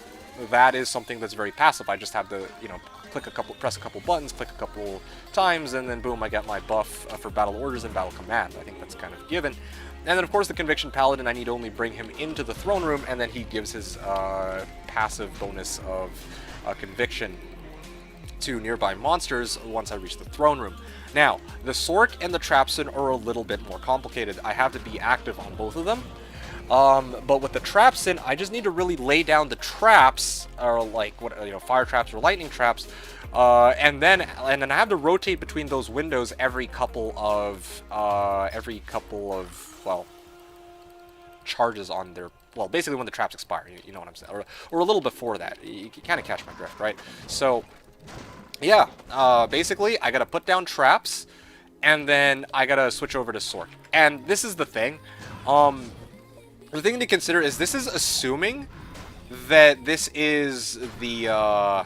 [SPEAKER 2] That is something that's very passive. I just have to, you know, press a couple buttons, click a couple times, and then boom, I get my buff for battle orders and battle command. I think that's kind of given. And then of course the Conviction Paladin, I need to only bring him into the throne room, and then he gives his passive bonus of Conviction to nearby monsters once I reach the throne room. Now, the Sork and the Trapsin are a little bit more complicated. I have to be active on both of them. But with the Trapsin, I just need to really lay down the traps, or like what, you know, fire traps or lightning traps, and then I have to rotate between those windows every couple of well, charges on their, well, basically when the traps expire. You know what I'm saying, or a little before that. You kind of catch my drift, right? So yeah, basically I gotta put down traps, and then I gotta switch over to Sork. And this is the thing. The thing to consider is this is assuming that this is the, I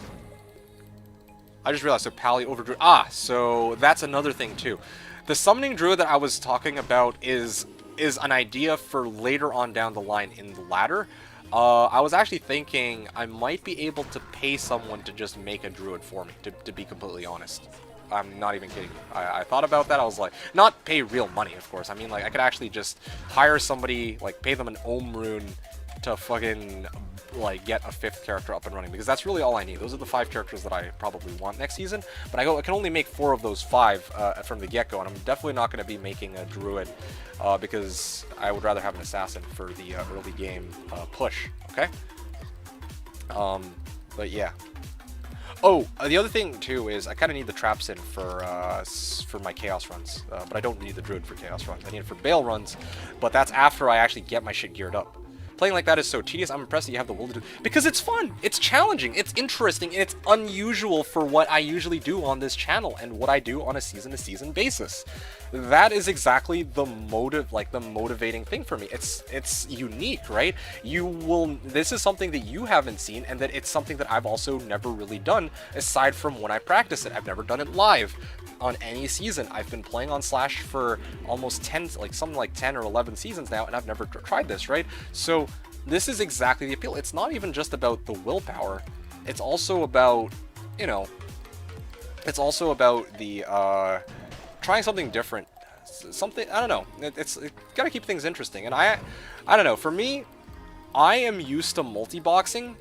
[SPEAKER 2] just realized, so Pally over Druid. So that's another thing too. The Summoning Druid that I was talking about is an idea for later on down the line in the ladder. I was actually thinking I might be able to pay someone to just make a Druid for me, to be completely honest. I'm not even kidding you. I thought about that. I was like, not pay real money, of course. I mean, like, I could actually just hire somebody, like, pay them an Ohm Rune to fucking, like, get a 5th character up and running, because that's really all I need. Those are the 5 characters that I probably want next season, but I can only make 4 of those 5 from the get-go, and I'm definitely not going to be making a Druid, because I would rather have an Assassin for the early game push, okay? But yeah. Oh, the other thing too is I kind of need the Traps in for my Chaos runs, but I don't need the Druid for Chaos runs. I need it for Bale runs, but that's after I actually get my shit geared up. Playing like that is so tedious. I'm impressed that you have the will to do, because it's fun, it's challenging, it's interesting, and it's unusual for what I usually do on this channel and what I do on a season-to-season basis. That is exactly the motivating thing for me. It's unique, right? This is something that you haven't seen, and that it's something that I've also never really done aside from when I practice it. I've never done it live on any season. I've been playing on Slash for almost 10, like something like 10 or 11 seasons now, and I've never tried this, right? So this is exactly the appeal. It's not even just about the willpower. It's also about, you know, it's also about the trying something different. Something, I don't know. It's gotta keep things interesting. And I don't know. For me, I am used to multi-boxing.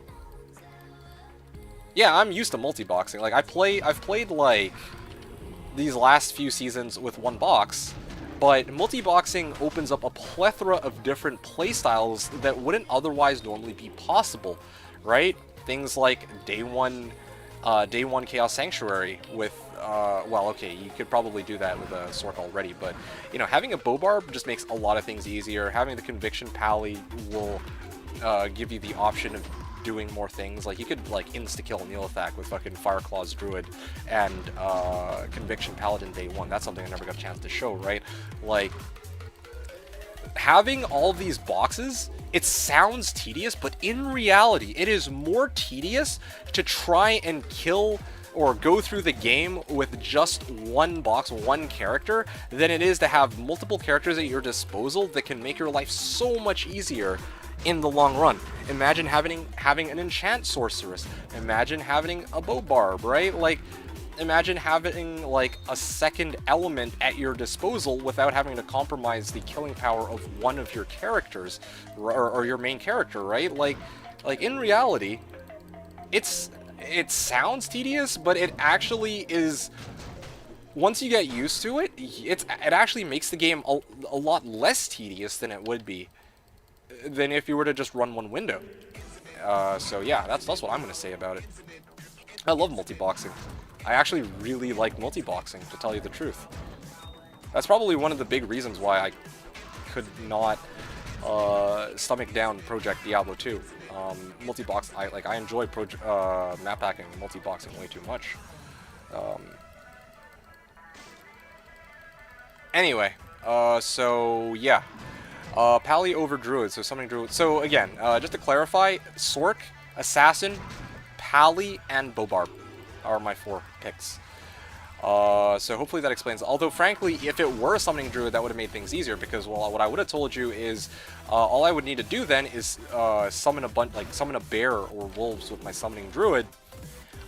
[SPEAKER 2] Yeah, I'm used to multi-boxing. Like I've played like these last few seasons with 1 box, but multi-boxing opens up a plethora of different playstyles that wouldn't otherwise normally be possible, right? Things like day one Chaos Sanctuary with, well, okay, you could probably do that with a Sork already, but, you know, having a Bobarb just makes a lot of things easier. Having the Conviction Pally will give you the option of doing more things. Like, you could, like, insta-kill Neelathak with fucking Fireclaws Druid and Conviction Paladin day 1. That's something I never got a chance to show, right? Like, having all these boxes, it sounds tedious, but in reality, it is more tedious to try and kill or go through the game with just 1 box, 1 character, than it is to have multiple characters at your disposal that can make your life so much easier in the long run. Imagine having an enchant sorceress. Imagine having a Bobarb, right? Like, imagine having like a second element at your disposal without having to compromise the killing power of one of your characters, or your main character, right? Like in reality, it sounds tedious, but it actually is. Once you get used to it, it actually makes the game a lot less tedious than it would be than if you were to just run 1 window. So yeah, that's what I'm going to say about it. I love multi-boxing. I actually really like multi-boxing, to tell you the truth. That's probably one of the big reasons why I could not stomach down Project Diablo 2. Multi-box, I enjoy map packing and multi-boxing way too much. Anyway, so yeah. Pally over Druid, so summoning Druid. So again, just to clarify, Sork, Assassin, Pally, and Bobarb are my 4 picks. So hopefully that explains. Although, frankly, if it were a summoning Druid, that would have made things easier, because, well, what I would have told you is, all I would need to do then is summon a bear or wolves with my summoning Druid,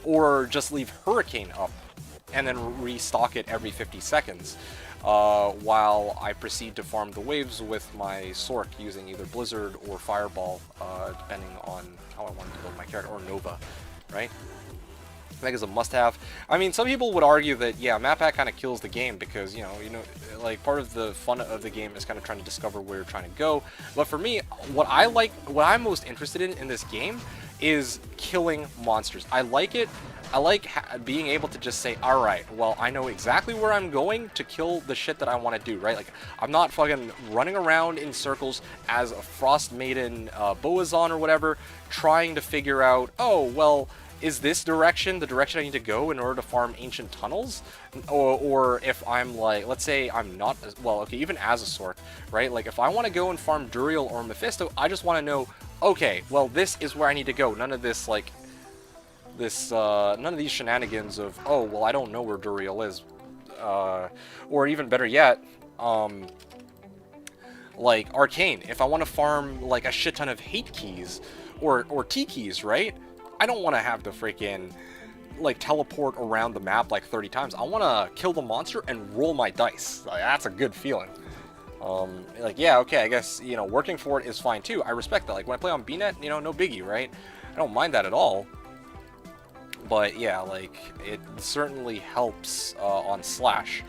[SPEAKER 2] or just leave Hurricane up, and then restock it every 50 seconds. While I proceed to farm the waves with my Sork using either Blizzard or Fireball, depending on how I want to build my character, or Nova, right? I think it's a must-have. I mean, some people would argue that, yeah, map pack kind of kills the game because, you know, like, part of the fun of the game is kind of trying to discover where you're trying to go. But for me, what I'm most interested in this game is killing monsters. I like it. I like being able to just say, all right, well, I know exactly where I'm going to kill the shit that I want to do, right? Like, I'm not fucking running around in circles as a Frost Maiden Boazon or whatever, trying to figure out, oh, well, is this direction the direction I need to go in order to farm ancient tunnels? Or if I'm like, let's say I'm not, well, okay, even as a Sork, right? Like, if I want to go and farm Duriel or Mephisto, I just want to know, okay, well, this is where I need to go. None of this, like, none of these shenanigans of, oh, well, I don't know where Duriel is. Or even better yet, like Arcane. If I want to farm, like, a shit ton of hate keys or T keys, right? I don't want to have to freaking, like, teleport around the map like 30 times. I want to kill the monster and roll my dice. Like, that's a good feeling. Like, yeah, okay, I guess, you know, working for it is fine too. I respect that. Like, when I play on BNet, you know, no biggie, right? I don't mind that at all. But yeah, like, it certainly helps on Slash.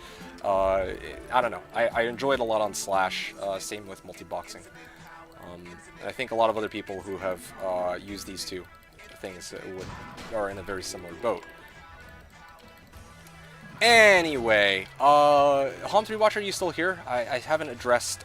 [SPEAKER 2] I don't know. I enjoy it a lot on Slash. Same with multi-boxing. And I think a lot of other people who have used these two things are in a very similar boat. Anyway, Hom3 Watcher, are you still here? I haven't addressed,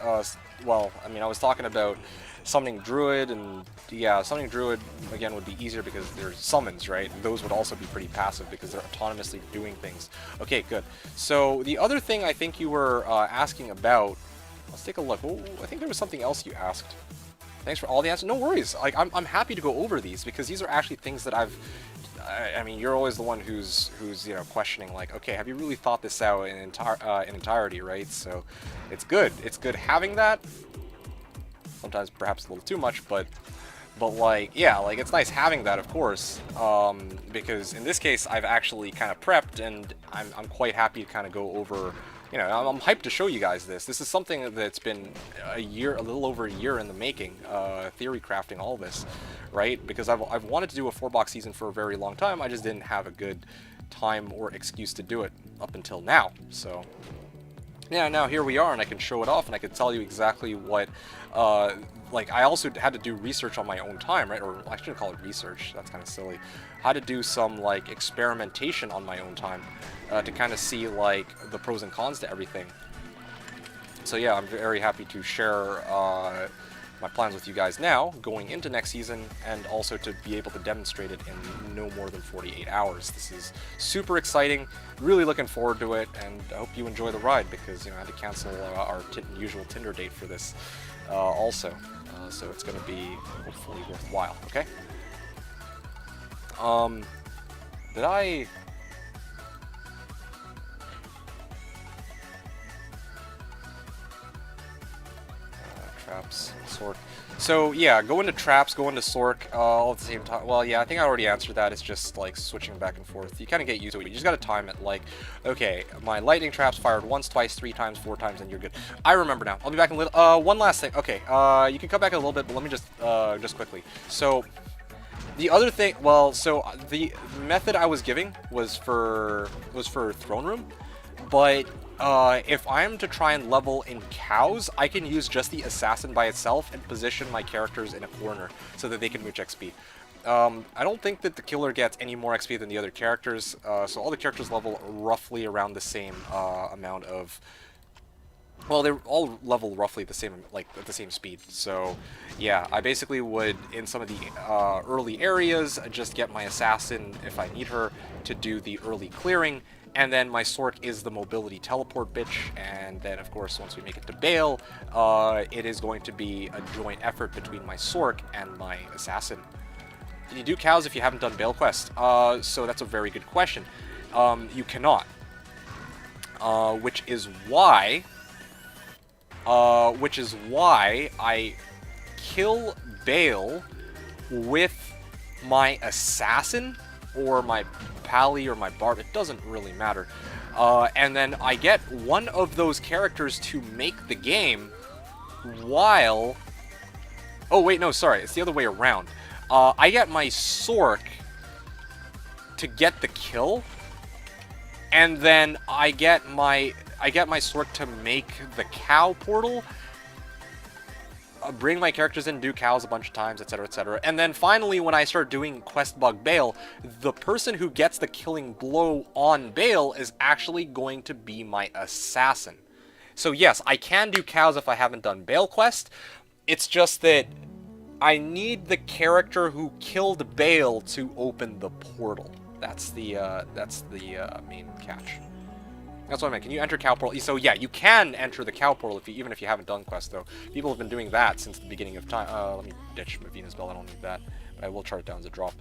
[SPEAKER 2] well, I mean, I was talking about summoning Druid, and yeah, summoning Druid, again, would be easier because there's summons, right? Those would also be pretty passive because they're autonomously doing things. Okay, good. So, the other thing I think you were asking about, let's take a look. Oh, I think there was something else you asked. Thanks for all the answers. No worries. Like, I'm happy to go over these because these are actually things that I mean, you're always the one who's you know, questioning, like, okay, have you really thought this out in entirety, right? So it's good. It's good having that. Sometimes perhaps a little too much, but like, yeah, like, it's nice having that, of course, because in this case I've actually kind of prepped, and I'm quite happy to kind of go over. You know, I'm hyped to show you guys this. This is something that's been a little over a year in the making, theory crafting all this, right? Because I've wanted to do a 4-box season for a very long time. I just didn't have a good time or excuse to do it up until now. So, yeah, now here we are, and I can show it off, and I can tell you exactly what, like, I also had to do research on my own time, right? Or I shouldn't call it research, that's kind of silly. I had to do some, like, experimentation on my own time to kind of see, like, the pros and cons to everything. So yeah, I'm very happy to share my plans with you guys now, going into next season, and also to be able to demonstrate it in no more than 48 hours. This is super exciting, really looking forward to it, and I hope you enjoy the ride, because, you know, I had to cancel our usual Tinder date for this also. So it's going to be hopefully worthwhile, okay? Did I... traps, Sork. So yeah, go into traps, go into Sork, all at the same time. Well, yeah, I think I already answered that. It's just like switching back and forth. You kind of get used to it. You just got to time it. Like, okay, my lightning traps fired once, twice, 3 times, 4 times, and you're good. I remember now. I'll be back in a little. One last thing. Okay, you can come back in a little bit, but let me just quickly. So the other thing, well, so the method I was giving was for throne room, but if I'm to try and level in cows, I can use just the assassin by itself and position my characters in a corner so that they can mooch XP. I don't think that the killer gets any more XP than the other characters, so all the characters level roughly around the same amount of Well, they all level roughly the same, like at the same speed. So, yeah, I basically would in some of the early areas just get my assassin if I need her to do the early clearing, and then my Sork is the mobility teleport bitch. And then, of course, once we make it to Bale, it is going to be a joint effort between my Sork and my assassin. Can you do cows if you haven't done Bale quest? So that's a very good question. You cannot, which is why I kill Bale with my assassin or my pally or my bard. It doesn't really matter. And then I get one of those characters to make the game while... Oh, wait, no, sorry. It's the other way around. I get my Sork to get the kill, and then I get my Sork to make the cow portal, bring my characters in, do cows a bunch of times, etc, etc. And then finally, when I start doing Quest Bug Bale, the person who gets the killing blow on Bale is actually going to be my assassin. So yes, I can do cows if I haven't done Bale quest. It's just that I need the character who killed Bale to open the portal. That's the main catch. That's what I meant. Can you enter cow portal? So yeah, you can enter the cow portal even if you haven't done quest though. People have been doing that since the beginning of time. Let me ditch my Venus Bell. I don't need that, but I will chart it down as a drop.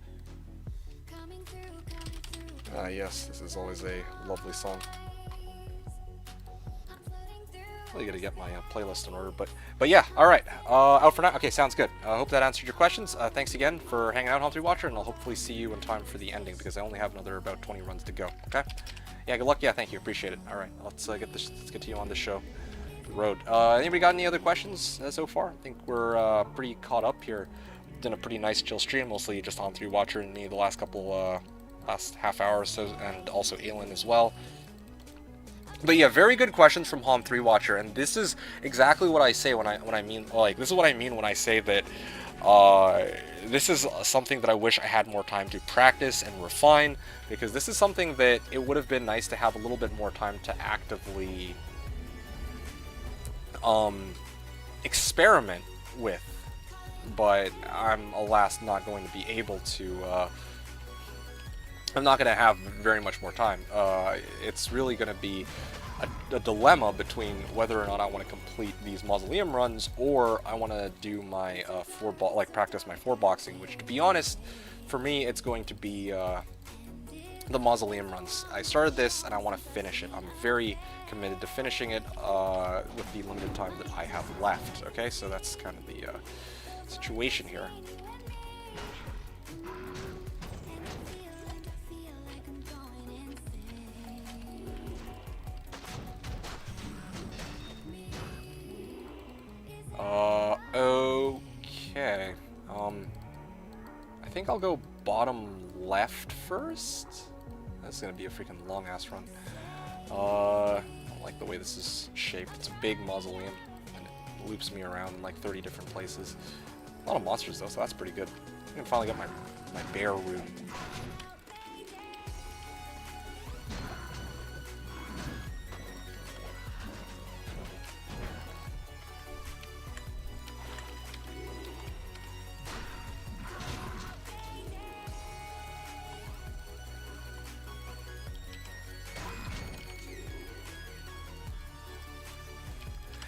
[SPEAKER 2] Yes, this is always a lovely song. Really gotta get my playlist in order, but yeah, all right. Out for now. Okay, sounds good. I hope that answered your questions. Thanks again for hanging out, Home3 Watcher, and I'll hopefully see you in time for the ending because I only have another about 20 runs to go. Okay. Yeah, good luck. Yeah, thank you. Appreciate it. All right, let's get to you on the show, the road. Anybody got any other questions so far? I think we're pretty caught up here. Done a pretty nice chill stream, mostly just Home3 Watcher and me the last couple last half hour or so, and also Aelin as well. But yeah, very good questions from Hom3 Watcher, and this is exactly what I say when I mean this is what I mean when I say that this is something that I wish I had more time to practice and refine, because this is something that it would have been nice to have a little bit more time to actively experiment with, but I'm alas not going to be able to. I'm not going to have very much more time. It's really going to be a dilemma between whether or not I want to complete these mausoleum runs, or I want to do my practice my 4-boxing, which, to be honest, for me, it's going to be the mausoleum runs. I started this and I want to finish it. I'm very committed to finishing it with the limited time that I have left. Okay, so that's kind of the situation here. Okay. I think I'll go bottom left first. That's gonna be a freaking long ass run. I don't like the way this is shaped. It's a big mausoleum, and it loops me around in like 30 different places. A lot of monsters though, so that's pretty good. I can finally get my bear rune.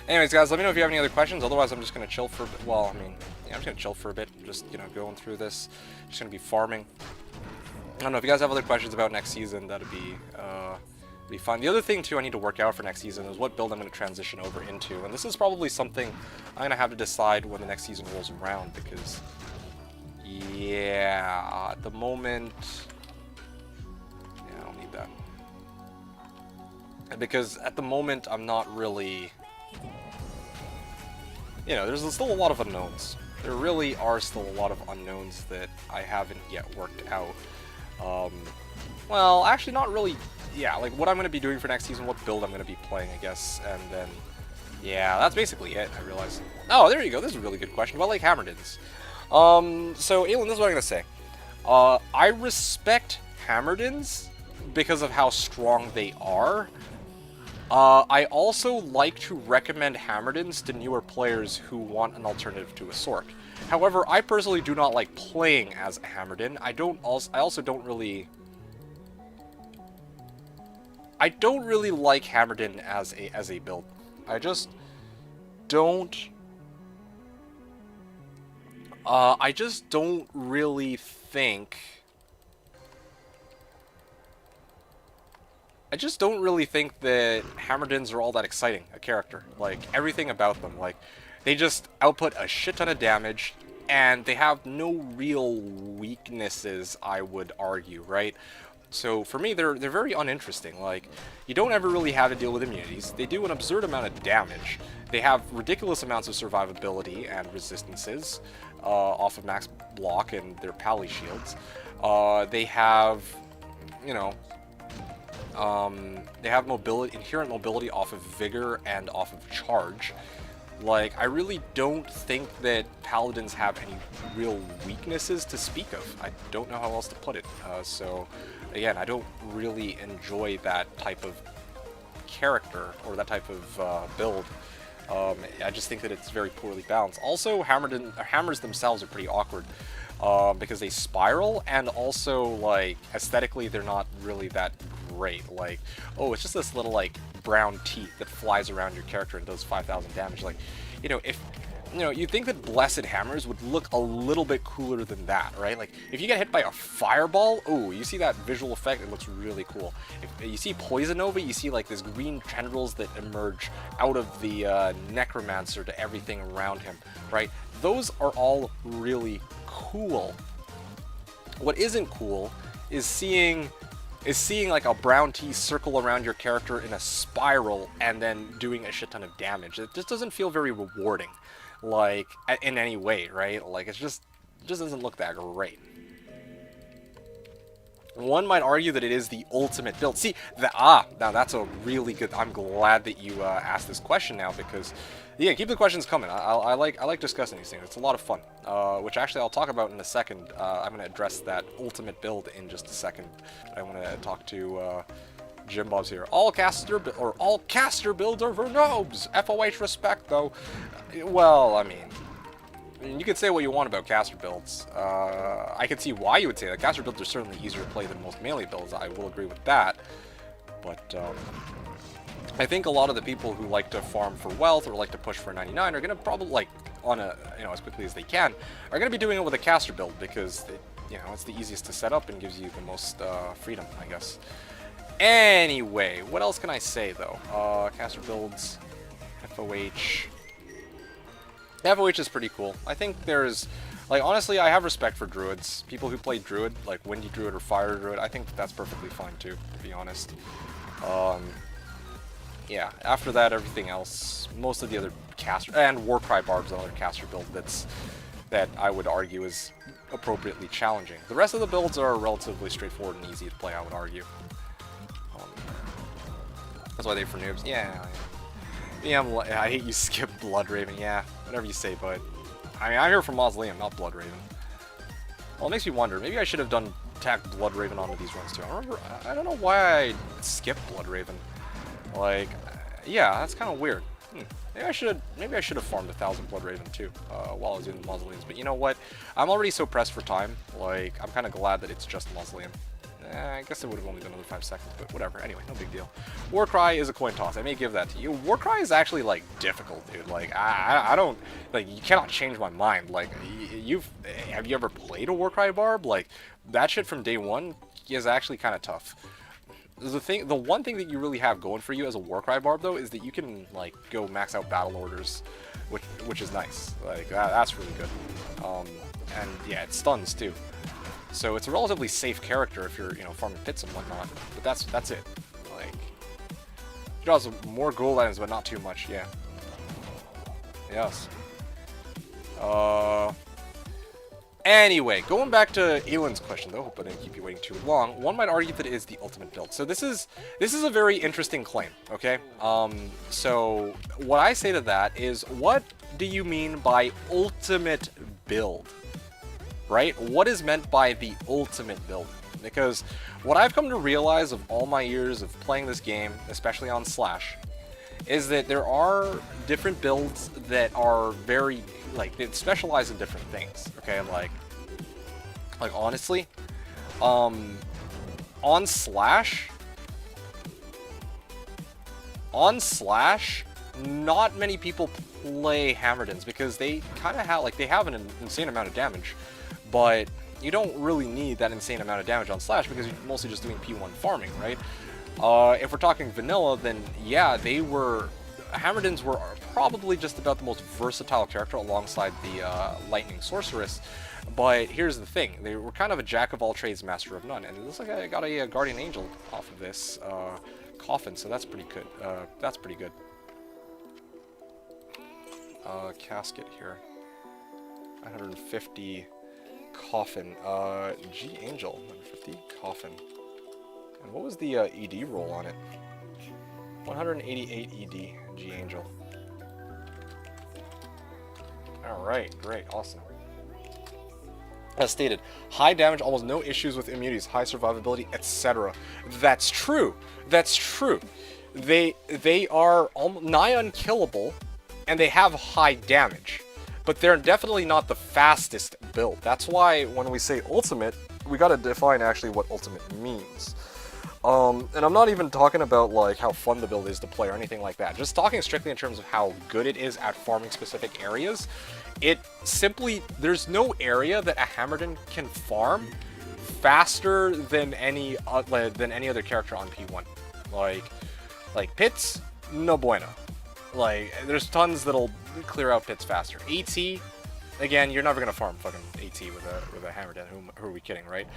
[SPEAKER 2] Anyways, guys, let me know if you have any other questions. Otherwise, I'm just going to chill for a bit. Well, I mean, yeah, I'm just going to chill for a bit. Just, you know, going through this. Just going to be farming. I don't know, if you guys have other questions about next season, that'd be fun. The other thing, too, I need to work out for next season is what build I'm going to transition over into. And this is probably something I'm going to have to decide when the next season rolls around, because, yeah, at the moment... Yeah, I don't need that. Because at the moment, I'm not really... You know, there's still a lot of unknowns. There really are still a lot of unknowns that I haven't yet worked out. Well, actually not really, yeah, like what I'm going to be doing for next season, what build I'm going to be playing, I guess, and then, yeah, that's basically it, I realize. Oh, there you go, this is a really good question about, like, Hammerdins. So, Aelin, this is what I'm going to say. I respect Hammerdins because of how strong they are, I also like to recommend Hammerdens to newer players who want an alternative to a Sork. However, I personally do not like playing as a Hammerden. I also don't really like Hammerden as a build. I just don't really think that Hammerdens are all that exciting a character. Like, everything about them, like, they just output a shit ton of damage, and they have no real weaknesses, I would argue, right? So for me, they're very uninteresting. Like, you don't ever really have to deal with immunities. They do an absurd amount of damage. They have ridiculous amounts of survivability and resistances off of max block and their pally shields. They have, you know, they have inherent mobility off of vigor and off of charge. Like, I really don't think that paladins have any real weaknesses to speak of. I don't know how else to put it. So, again, I don't really enjoy that type of character or that type of build. I just think that it's very poorly balanced. Also, hammers themselves are pretty awkward because they spiral, and also, like, aesthetically, they're not really that great. Like, oh, it's just this little, like, brown teeth that flies around your character and does 5,000 damage. Like, you know, if, you know, you'd think that Blessed Hammers would look a little bit cooler than that, right? Like, if you get hit by a fireball, oh, you see that visual effect, it looks really cool. If you see Poison Nova, you see, like, these green tendrils that emerge out of the Necromancer to everything around him, right? Those are all really cool. What isn't cool is seeing like a brown T circle around your character in a spiral and then doing a shit ton of damage. It just doesn't feel very rewarding, like, in any way, right? Like, it just doesn't look that great. One might argue that it is the ultimate build. See, now that's a really good. I'm glad that you asked this question now, because, yeah, keep the questions coming. I like discussing these things. It's a lot of fun, which actually I'll talk about in a second. I'm going to address that ultimate build in just a second. I want to talk to Jim Bob's here. All caster builds are for noobs. FOH respect, though. Well, I mean, you could say what you want about caster builds. I can see why you would say that. Caster builds are certainly easier to play than most melee builds. I will agree with that. But I think a lot of the people who like to farm for wealth or like to push for 99 are going to probably, like, on a, you know, as quickly as they can, are going to be doing it with a caster build, because you know, it's the easiest to set up and gives you the most freedom, I guess. Anyway, what else can I say though? Caster builds, FOH. FOH is pretty cool. I think there's, like, honestly, I have respect for druids. People who play druid, like Windy Druid or Fire Druid, I think that's perfectly fine too, to be honest. Yeah, after that, everything else, most of the other caster, and Warcry Barb's another caster build that I would argue is appropriately challenging. The rest of the builds are relatively straightforward and easy to play, I would argue. That's why they're for noobs. Yeah. Yeah, I hate you skip Bloodraven. Yeah, whatever you say, bud. I mean, I'm here for Mausoleum, not Bloodraven. Well, it makes me wonder. Maybe I should have tacked Bloodraven onto these runs too. I don't know why I skipped Bloodraven. Like, yeah, that's kind of weird. Maybe I should have farmed 1,000 Bloodraven too while I was doing the Mausoleums. But you know what? I'm already so pressed for time. Like, I'm kind of glad that it's just Mausoleum. I guess it would have only been another 5 seconds, but whatever. Anyway, no big deal. Warcry is a coin toss. I may give that to you. Warcry is actually, like, difficult, dude. Like, I don't, like, you cannot change my mind. Like, have you ever played a Warcry Barb? Like, that shit from day one is actually kind of tough. The one thing that you really have going for you as a Warcry Barb, though, is that you can, like, go max out battle orders, which is nice. Like, that's really good. And yeah, it stuns too. So it's a relatively safe character if you're, you know, farming pits and whatnot. But that's it. Like, it draws more gold items, but not too much. Yeah. Yes. Anyway, going back to Elan's question, though, hope I didn't keep you waiting too long. One might argue that it is the ultimate build. So this is a very interesting claim. Okay. So what I say to that is, what do you mean by ultimate build? Right? What is meant by the ultimate build? Because what I've come to realize of all my years of playing this game, especially on Slash, is that there are different builds that are very, like, they specialize in different things, okay? Like honestly, on Slash, not many people play Hammerdens because they kind of have, like, they have an insane amount of damage, but you don't really need that insane amount of damage on Slash because you're mostly just doing P1 farming, right? If we're talking vanilla, then yeah, Hammerdens were probably just about the most versatile character alongside the Lightning Sorceress. But here's the thing, they were kind of a jack of all trades, master of none, and it looks like I got a Guardian Angel off of this coffin, so that's pretty good. Casket here. 950 coffin. G Angel, 950 coffin. And what was the ED roll on it? 188 ED, G Angel. Alright, great, awesome. As stated, high damage, almost no issues with immunities, high survivability, etc. That's true. That's true. They are nigh unkillable, and they have high damage. But they're definitely not the fastest build. That's why when we say ultimate, we gotta define actually what ultimate means. And I'm not even talking about like how fun the build is to play or anything like that. Just talking strictly in terms of how good it is at farming specific areas. It simply, there's no area that a Hammerden can farm faster than any other character on P1. Like pits, no bueno. Like, there's tons that'll clear out pits faster. AT, again, you're never gonna farm fucking AT with a Hammerden. Who are we kidding, right?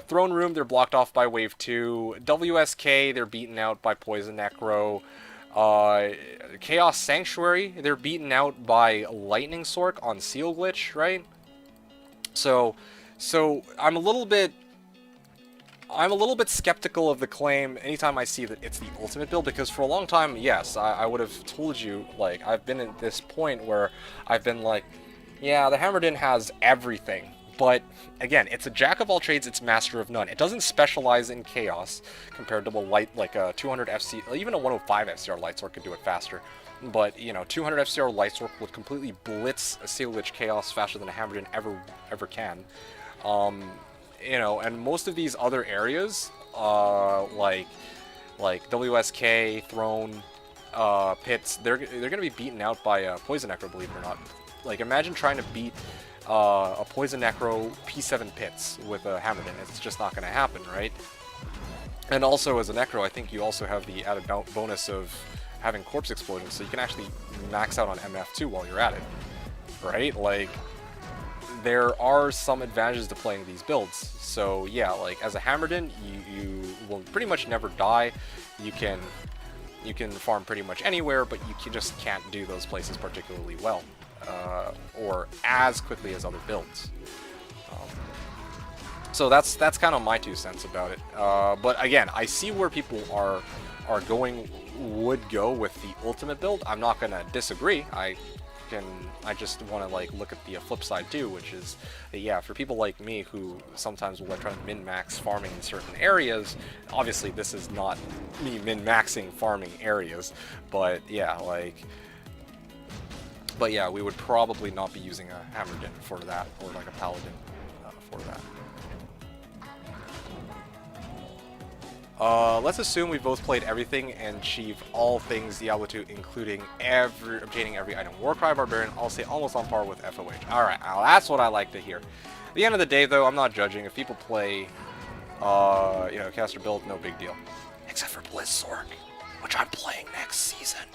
[SPEAKER 2] Throne Room, they're blocked off by Wave 2. WSK, they're beaten out by Poison Necro. Chaos Sanctuary, they're beaten out by Lightning Sork on Seal Glitch, right? So I'm a little bit skeptical of the claim anytime I see that it's the ultimate build, because for a long time, yes, I would have told you, like, I've been at this point where I've been like, yeah, the Hammerden has everything. But again, it's a jack of all trades, it's master of none. It doesn't specialize in chaos compared to a 200 FC, even a 105 FCR Lightswork could do it faster. But, you know, 200 FCR Lightswork would completely blitz a Seal Glitch Chaos faster than a Hammerden ever can. You know, and most of these other areas, like WSK, Throne, Pits, they're gonna be beaten out by Poison Necro, believe it or not. Like, imagine trying to beat a Poison Necro P7 Pits with a Hammerden. It's just not gonna happen, right? And also, as a Necro, I think you also have the added bonus of having Corpse Explosion, so you can actually max out on MF2 while you're at it, right? Like, there are some advantages to playing these builds. So yeah, like as a Hammerden, you will pretty much never die. You can farm pretty much anywhere, but you just can't do those places particularly well, or as quickly as other builds. So that's kind of my 2 cents about it. But again, I see where people would go with the ultimate build. I'm not gonna disagree. I just want to like look at the flip side too, which is that, yeah, for people like me who sometimes will like try to min-max farming in certain areas, obviously this is not me min-maxing farming areas, but yeah, we would probably not be using a Hammerden for that, or like a Paladin for that. Let's assume we both played everything and achieved all things Diablo 2, including obtaining every item. Warcry Barbarian, I'll say almost on par with FOH. Alright, that's what I like to hear. At the end of the day, though, I'm not judging. If people play, caster build, no big deal. Except for Blizzsork, which I'm playing next season.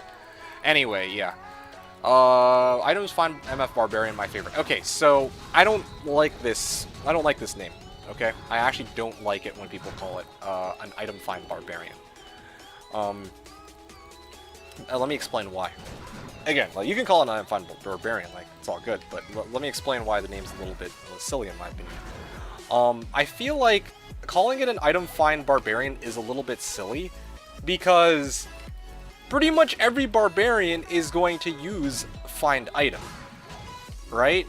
[SPEAKER 2] Anyway, yeah. Items find MF Barbarian, my favorite. Okay, so I don't like this name. Okay, I actually don't like it when people call it an item find barbarian. Let me explain why. Again, like, you can call it an item find barbarian, like, it's all good, but let me explain why the name's a little bit silly in my opinion. I feel like calling it an item find barbarian is a little bit silly because pretty much every barbarian is going to use find item, right?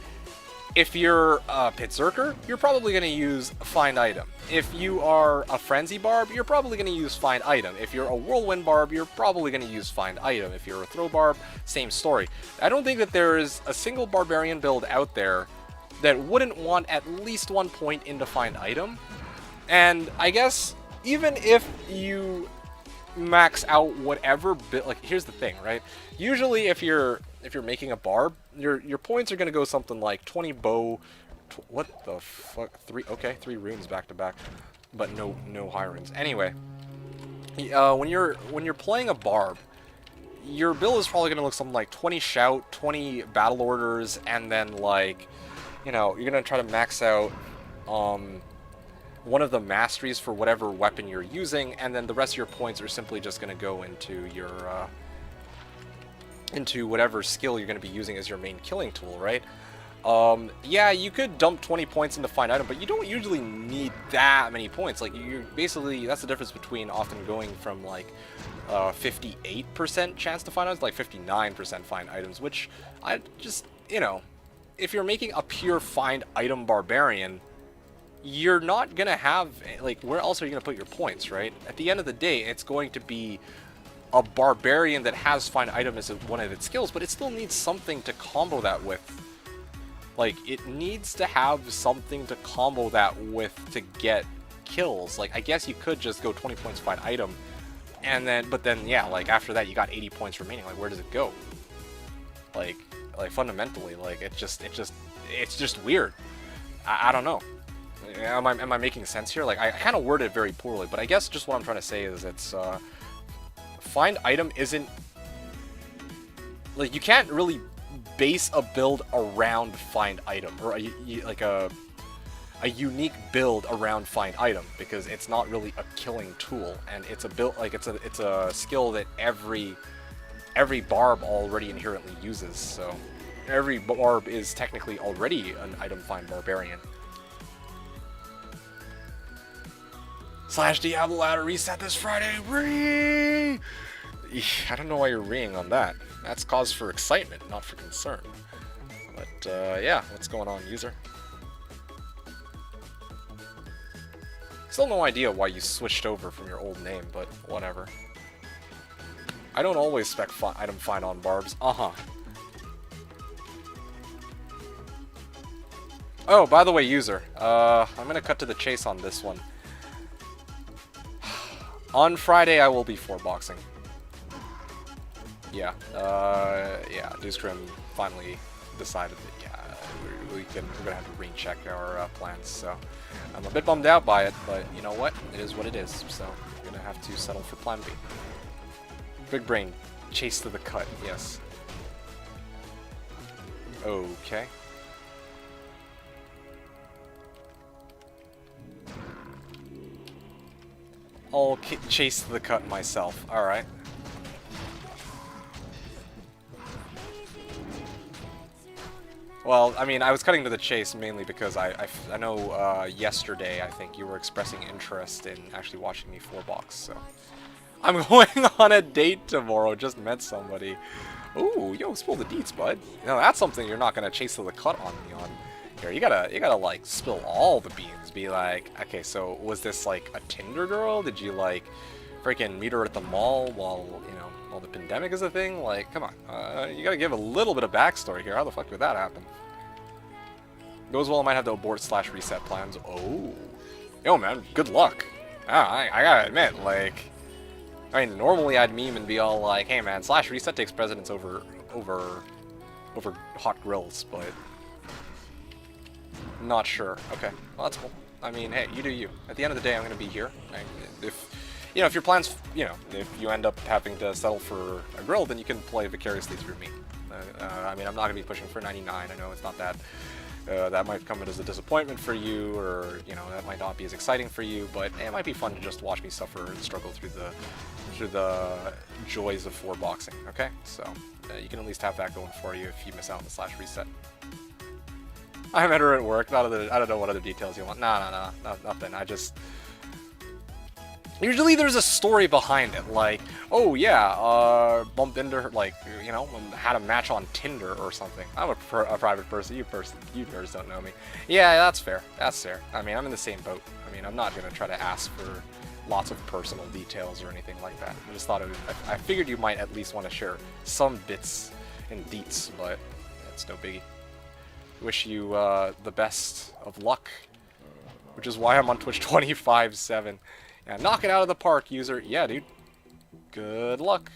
[SPEAKER 2] If you're a Pitzerker, you're probably going to use Find Item. If you are a Frenzy Barb, you're probably going to use Find Item. If you're a Whirlwind Barb, you're probably going to use Find Item. If you're a Throw Barb, same story. I don't think that there is a single Barbarian build out there that wouldn't want at least 1 point into Find Item. And I guess even if you max out whatever bit, like here's the thing, right? Usually if you're making a barb, your points are going to go something like 20 bow, what the fuck, 3 runes back to back, but no high runes. Anyway, when you're playing a barb, your bill is probably going to look something like 20 shout, 20 battle orders, and then like, you know, you're going to try to max out one of the masteries for whatever weapon you're using, and then the rest of your points are simply just going to go into your into whatever skill you're going to be using as your main killing tool, right? Yeah, you could dump 20 points into Find Item, but you don't usually need that many points. Like, you're basically, that's the difference between often going from like 58% chance to find items, like 59% find items, which I just, you know, if you're making a pure Find Item Barbarian, you're not going to have, like, where else are you going to put your points, right? At the end of the day, it's going to be a Barbarian that has Find Item as one of its skills, but it still needs something to combo that with. Like, it needs to have something to combo that with to get kills. Like, I guess you could just go 20 points Find Item, and then, but then, yeah, like, after that, you got 80 points remaining. Like, where does it go? Like fundamentally, like, it's just weird. I don't know. Am I making sense here? Like, I kind of worded it very poorly, but I guess just what I'm trying to say is it's, Find Item isn't, like, you can't really base a build around Find Item, or like a unique build around Find Item, because it's not really a killing tool, and it's a build, like, it's a skill that every barb already inherently uses. So every barb is technically already an item find barbarian. Slashdiablo out of reset this Friday. Ree! I don't know why you're reeing on that. That's cause for excitement, not for concern. But yeah, what's going on, user? Still no idea why you switched over from your old name, but whatever. I don't always spec item find on barbs. Oh, by the way, user, I'm gonna cut to the chase on this one. On Friday, I will be 4-boxing. Yeah, yeah, Dewscrim finally decided that, yeah, we're gonna have to recheck our plans, so I'm a bit bummed out by it, but you know what? It is what it is, so I'm gonna have to settle for plan B. Big brain, chase to the cut, yes. Okay. I'll chase to the cut myself, alright. Well, I mean, I was cutting to the chase mainly because I know yesterday, I think, you were expressing interest in actually watching me 4-box, so. I'm going on a date tomorrow, just met somebody. Ooh, yo, spill the deets, bud. You know, that's something you're not gonna chase to the cut on me on. Here, you gotta like spill all the beans. Be like, okay, so was this like a Tinder girl? Did you like freaking meet her at the mall while, you know, while the pandemic is a thing? Like, come on, you gotta give a little bit of backstory here. How the fuck did that happen? Goes well, I might have to abort / reset plans. Oh, yo, man, good luck. I gotta admit, like, I mean, normally I'd meme and be all like, hey man, / reset takes precedence over hot grills, but not sure. Okay, well, that's cool. I mean, hey, you do you. At the end of the day, I'm gonna be here. If you know, if your plans, you know, if you end up having to settle for a grill, then you can play vicariously through me. I mean, I'm not gonna be pushing for 99. I know it's not that. That might come as a disappointment for you, or, you know, that might not be as exciting for you, but it might be fun to just watch me suffer and struggle through the joys of 4-boxing, okay? So, you can at least have that going for you if you miss out on the / reset. I met her at work, I don't know what other details you want. Nah, nothing, Usually there's a story behind it, like, oh yeah, bumped into her, like, you know, had a match on Tinder or something. I'm a private person, you nerds don't know me. Yeah, that's fair, that's fair. I mean, I'm in the same boat. I mean, I'm not gonna try to ask for lots of personal details or anything like that. I just thought it would, I figured you might at least want to share some bits and deets, but it's no biggie. Wish you the best of luck, which is why I'm on Twitch 25/7. Yeah, knock it out of the park, user. Yeah, dude. Good luck.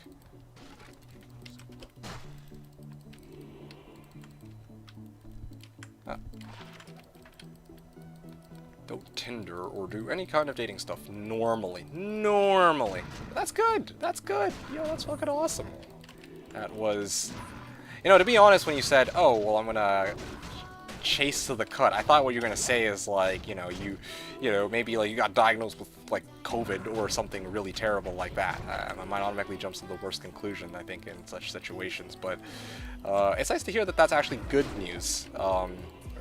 [SPEAKER 2] Don't Tinder or do any kind of dating stuff normally. Normally. That's good. That's good. Yo, that's fucking awesome. That was... You know, to be honest, when you said, oh, well, I'm gonna chase to the cut, I thought what you were gonna say is like, you know, maybe like you got diagnosed with like COVID or something really terrible like that. My mind automatically jumps to the worst conclusion, I think, in such situations. But it's nice to hear that that's actually good news, or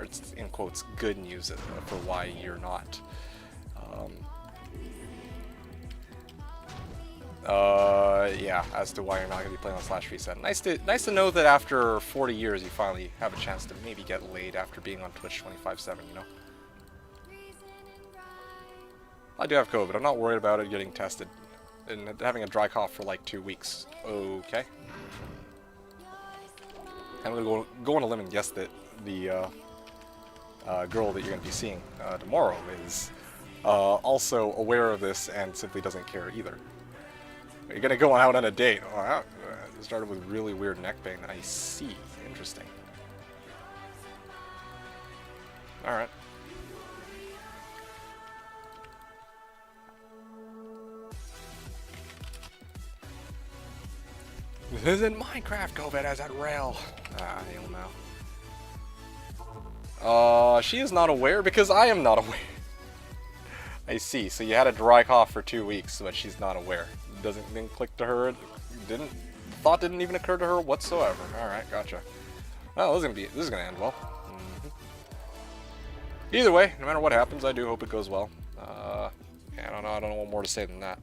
[SPEAKER 2] it's in quotes good news for why you're not. Yeah, as to why you're not going to be playing on Slash Reset. Nice to know that after 40 years you finally have a chance to maybe get laid after being on Twitch 25/7, you know? I do have COVID. I'm not worried about it getting tested. And having a dry cough for like 2 weeks. Okay. I'm going to go on a limb and guess that the girl that you're going to be seeing tomorrow is also aware of this and simply doesn't care either. You're gonna go out on a date. Oh, wow. It started with really weird neck pain. I see. Interesting. Alright. This isn't Minecraft, COVID as that rail. Ah, hell no. She is not aware because I am not aware. I see. So you had a dry cough for 2 weeks, but she's not aware. Doesn't even click to her. Thought didn't even occur to her whatsoever. All right, gotcha. Well, this is gonna end well. Either way, no matter what happens, I do hope it goes well. Yeah, I don't know what more to say than that.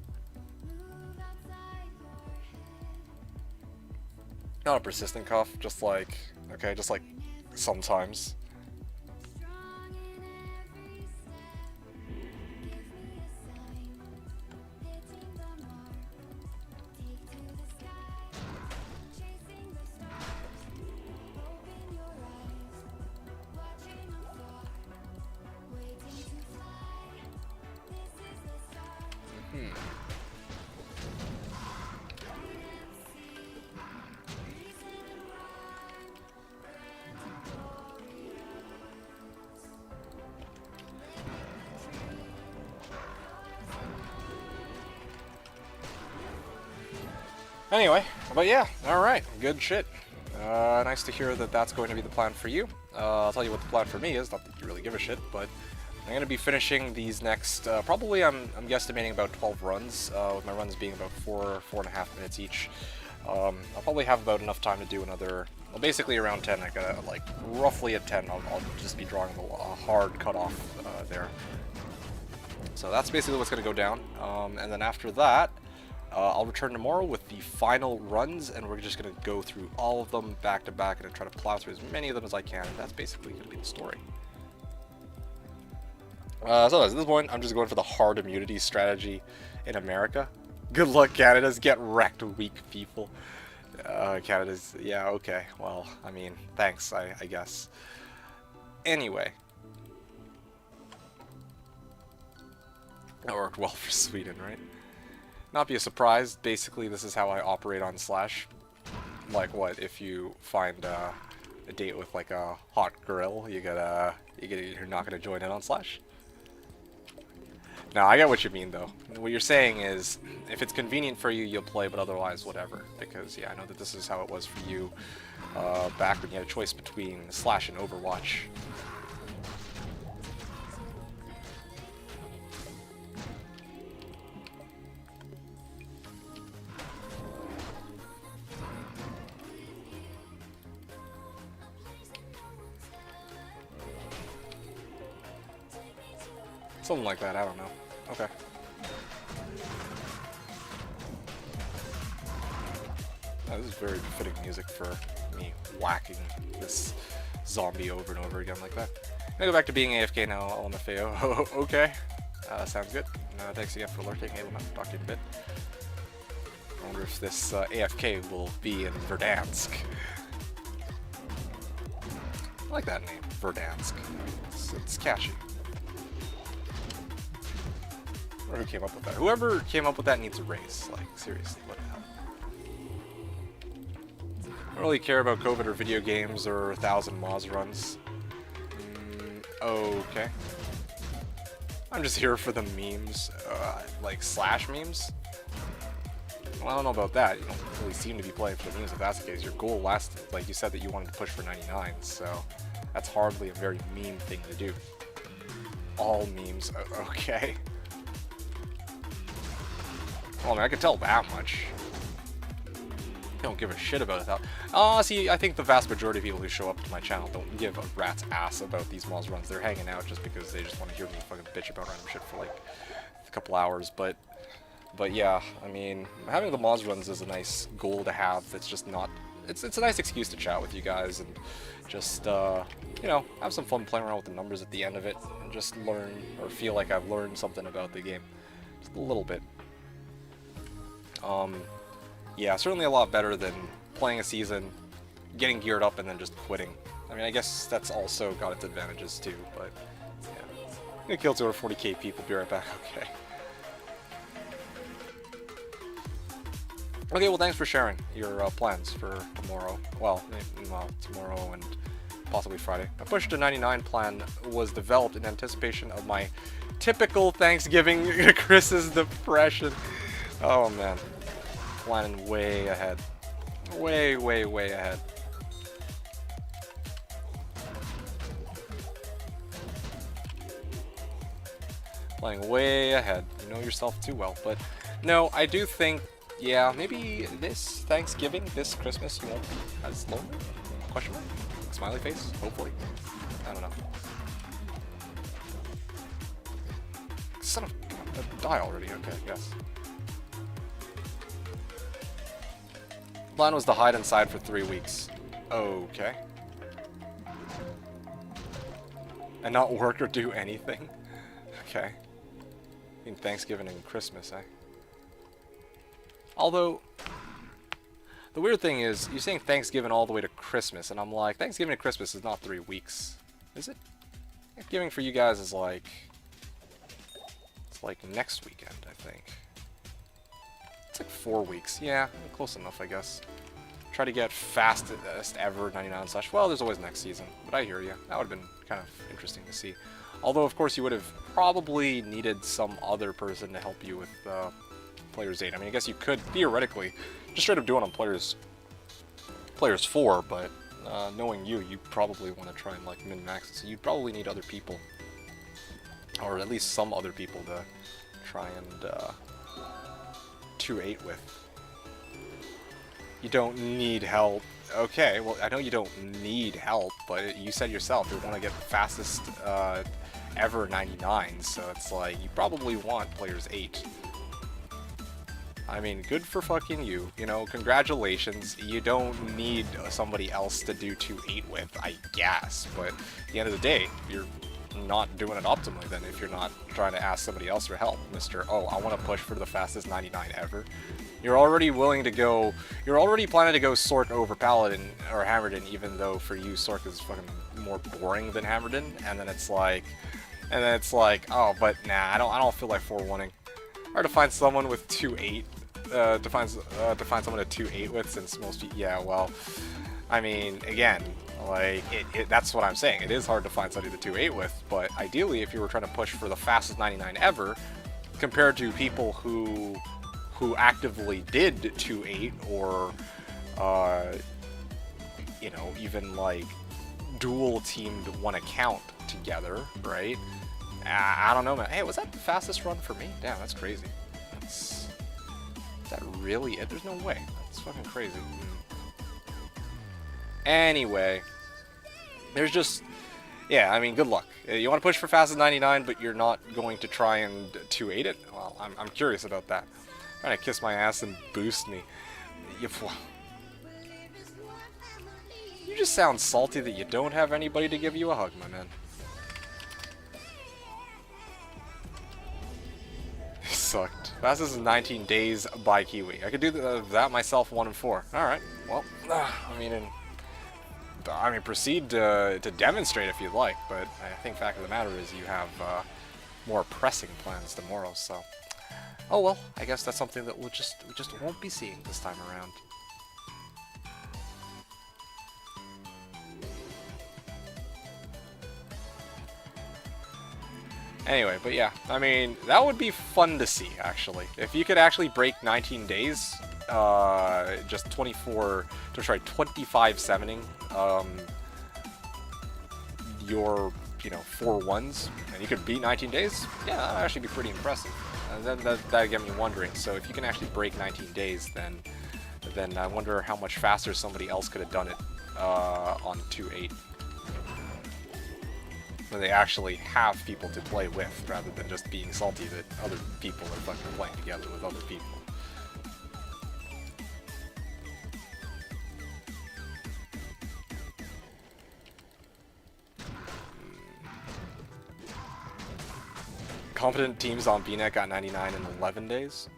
[SPEAKER 2] Not a persistent cough, just like sometimes. Anyway, but yeah, alright, good shit. Nice to hear that that's going to be the plan for you. I'll tell you what the plan for me is, not that you really give a shit, but I'm going to be finishing these next, probably I'm guesstimating about 12 runs, with my runs being about 4.5 minutes each. I'll probably have about enough time to do another, well, basically around 10, I got like roughly at 10, I'll just be drawing a hard cutoff there. So that's basically what's going to go down, and then after that, I'll return tomorrow with the final runs, and we're just going to go through all of them back to back and try to plow through as many of them as I can, and that's basically going to be the story. So at this point, I'm just going for the hard immunity strategy in America. Good luck, Canada's. Get wrecked, weak people. Canada's, yeah, okay. Well, I mean, thanks, I guess. Anyway. That worked well for Sweden, right? Not be a surprise, basically this is how I operate on Slash. Like what, if you find a date with like a hot girl, you're not gonna join in on Slash? No, I get what you mean though. What you're saying is, if it's convenient for you, you'll play, but otherwise whatever. Because yeah, I know that this is how it was for you back when you had a choice between Slash and Overwatch. Something like that, I don't know. Okay. Oh, this is very befitting music for me whacking this zombie over and over again like that. I'm gonna go back to being AFK now, LMFAO. Oh, okay. Sounds good. Thanks again for lurking. Hey, Luna, talk to you in a bit. I wonder if this AFK will be in Verdansk. I like that name, Verdansk. It's catchy. I wonder who came up with that. Whoever came up with that needs a raise. Like, seriously, what the hell? I don't really care about COVID or video games or 1,000 Moz runs. Okay. I'm just here for the memes, like Slash memes. Well, I don't know about that. You don't really seem to be playing for the memes if that's the case. Your goal last, like you said that you wanted to push for 99, so that's hardly a very meme thing to do. All memes, okay. Well, I mean, I can tell that much. I don't give a shit about it. See, I think the vast majority of people who show up to my channel don't give a rat's ass about these Moz runs. They're hanging out just because they just want to hear me fucking bitch about random shit for like a couple hours. But yeah, I mean, having the Moz runs is a nice goal to have. It's just not. It's a nice excuse to chat with you guys and just you know, have some fun playing around with the numbers at the end of it and just learn or feel like I've learned something about the game, just a little bit. Yeah, certainly a lot better than playing a season, getting geared up, and then just quitting. I mean, I guess that's also got its advantages too, but yeah. I'm gonna kill 240k people, be right back, okay. Okay, well, thanks for sharing your plans for tomorrow. Well, tomorrow and possibly Friday. My push to 99 plan was developed in anticipation of my typical Thanksgiving Chris's depression. Oh, man. Planning way ahead. Way, way, way ahead. Planning way ahead. You know yourself too well. But no, I do think, yeah, maybe this Thanksgiving, this Christmas, you won't be as lonely? Question mark? Smiley face? Hopefully. I don't know. Son of a die already. Okay, yes. Plan was to hide inside for 3 weeks. Okay. And not work or do anything? Okay. I mean, Thanksgiving and Christmas, eh? Although, the weird thing is, you're saying Thanksgiving all the way to Christmas, and I'm like, Thanksgiving to Christmas is not 3 weeks. Is it? Thanksgiving for you guys is like... It's like next weekend, I think. It's like 4 weeks. Yeah, close enough, I guess. Try to get fastest ever 99 slash. Well, there's always next season, but I hear you. That would have been kind of interesting to see. Although, of course, you would have probably needed some other person to help you with Players 8. I mean, I guess you could, theoretically, just straight up do it on Players 4, but knowing you, you probably want to try and, like, min-max it, so you'd probably need other people. Or at least some other people to try and 2-8 with. You don't need help. Okay, well, I know you don't need help, but you said yourself you want to get the fastest ever 99, so it's like, you probably want Players 8. I mean, good for fucking you. You know, congratulations. You don't need somebody else to do 2-8 with, I guess, but at the end of the day, you're not doing it optimally then if you're not trying to ask somebody else for help, Mr. Oh, I want to push for the fastest 99 ever. You're already willing to go, you're already planning to go Sork over Paladin or Hammerden, even though for you Sork is fucking more boring than Hammerden, and then it's like, oh, but nah, I don't feel like 4-1ing. Hard to find someone with 2-8, to find someone to 2-8 with, since most people, yeah, well, I mean, again, like, that's what I'm saying. It is hard to find somebody to 2-8 with, but ideally, if you were trying to push for the fastest 99 ever, compared to people who actively did 2-8 or, you know, even, like, dual-teamed one account together, right? I don't know, man. Hey, was that the fastest run for me? Damn, that's crazy. Is that really it? There's no way. That's fucking crazy. Anyway, there's just, yeah, I mean, good luck. You want to push for fastest 99, but you're not going to try and 2-8 it? Well, I'm curious about that. Trying to kiss my ass and boost me. You just sound salty that you don't have anybody to give you a hug, my man. Sucked. Fastest is 19 days by Kiwi. I could do that myself 1 and 4. Alright, well, I mean, proceed to demonstrate if you'd like, but I think fact of the matter is you have more pressing plans tomorrow, so... Oh well, I guess that's something that we just won't be seeing this time around. Anyway, but yeah, I mean, that would be fun to see, actually. If you could actually break 19 days, just 25-7ing, your, 4 ones, and you could beat 19 days, yeah, that would actually be pretty impressive. Then that'd get me wondering, so if you can actually break 19 days, then I wonder how much faster somebody else could have done it on 2.8. Where they actually have people to play with, rather than just being salty that other people are fucking playing together with other people. Competent teams on BNet got 99 in 11 days?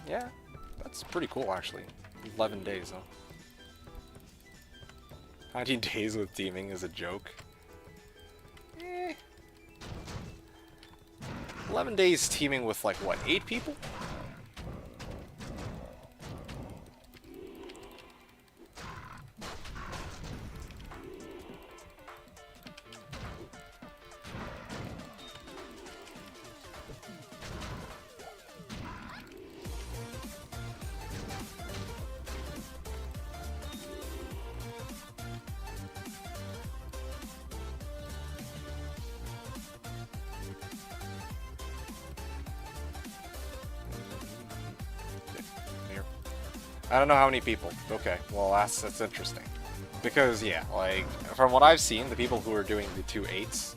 [SPEAKER 2] Yeah, that's pretty cool actually. 11 days, huh? 19 days with teaming is a joke. 11 days teaming with, like, what, 8 people? I don't know how many people. Okay, well that's interesting. Because yeah, like from what I've seen, the people who are doing the 2.8s,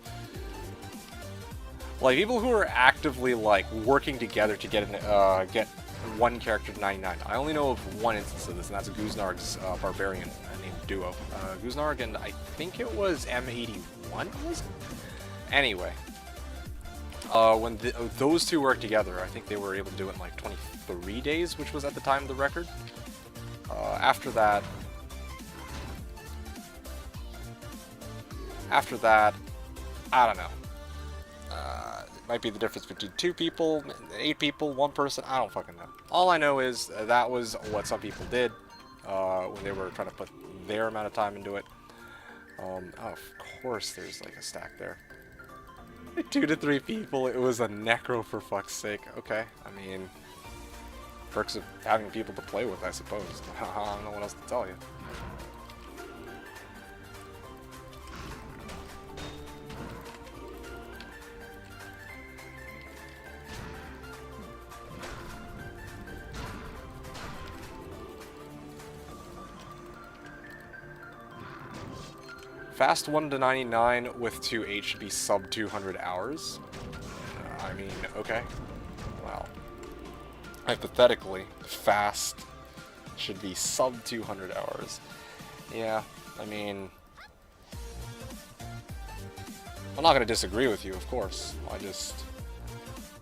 [SPEAKER 2] like people who are actively like working together to get one character to 99. I only know of one instance of this, and that's Guznarg's barbarian named Duo. Guznarg and I think it was M81, was it? Anyway, when those two worked together, I think they were able to do it in like 23 days, which was at the time of the record. After that, I don't know. It might be the difference between 2 people, 8 people, 1 person, I don't fucking know. All I know is that was what some people did when they were trying to put their amount of time into it. Oh, of course there's like a stack there. 2 to 3 people, it was a necro for fuck's sake. Okay, I mean... perks of having people to play with, I suppose. I don't know what else to tell you. Fast 1 to 99 with 2.8 should be sub 200 hours. I mean, okay. Well. Hypothetically, fast should be sub 200 hours. Yeah, I mean... I'm not going to disagree with you, of course. I just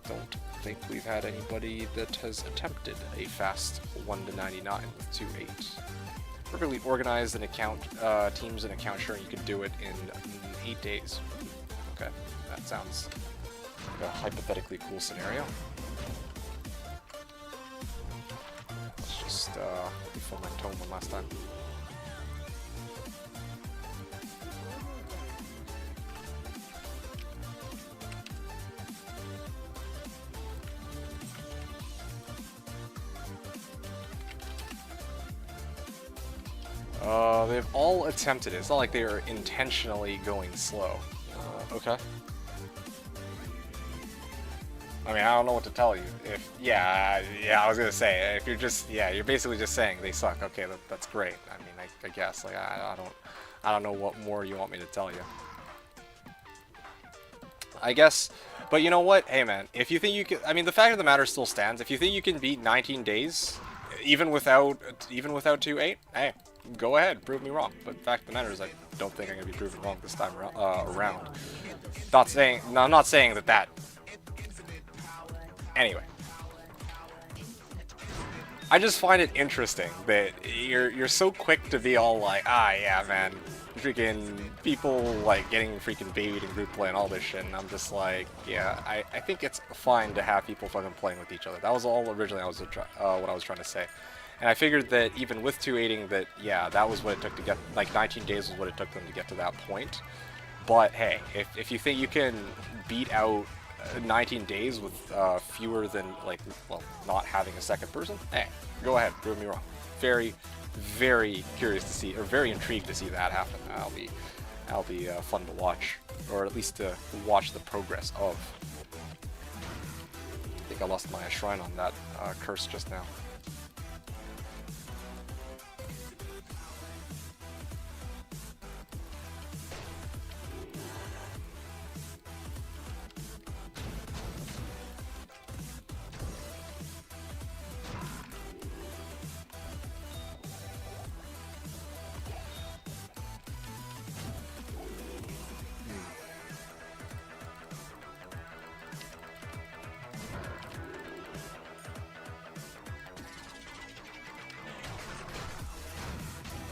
[SPEAKER 2] don't think we've had anybody that has attempted a fast 1 to 99 with 2.8. Perfectly organized and account teams and account sharing, you could do it in 8 days. Okay, that sounds like a hypothetically cool scenario. Just before my tone one last time. They've all attempted it. It's not like they are intentionally going slow. Okay. I mean, I don't know what to tell you. If yeah, I was gonna say, if you're just, you're basically just saying they suck. Okay, that's great. I mean, I guess, like, I don't know what more you want me to tell you. I guess, but you know what? Hey, man, if you think you can, I mean, the fact of the matter still stands. If you think you can beat 19 days, even without 2.8, hey, go ahead, prove me wrong. But the fact of the matter is, I don't think I'm gonna be proven wrong this time around. Not saying, no, I'm not saying that. Anyway, I just find it interesting that you're so quick to be all like, ah, yeah, man, freaking people like getting freaking babied in group play and all this shit, and I'm just like, yeah, I think it's fine to have people fucking playing with each other. That was all originally what I was trying to say. And I figured that even with 2-8ing that, yeah, that was what it took to get, like 19 days was what it took them to get to that point. But hey, if you think you can beat out 19 days with fewer than, like, well, not having a second person, hey, go ahead, prove me wrong. Very, very curious to see, or very intrigued to see that happen. That'll be fun to watch, or at least to watch the progress of. I think I lost my shrine on that curse just now.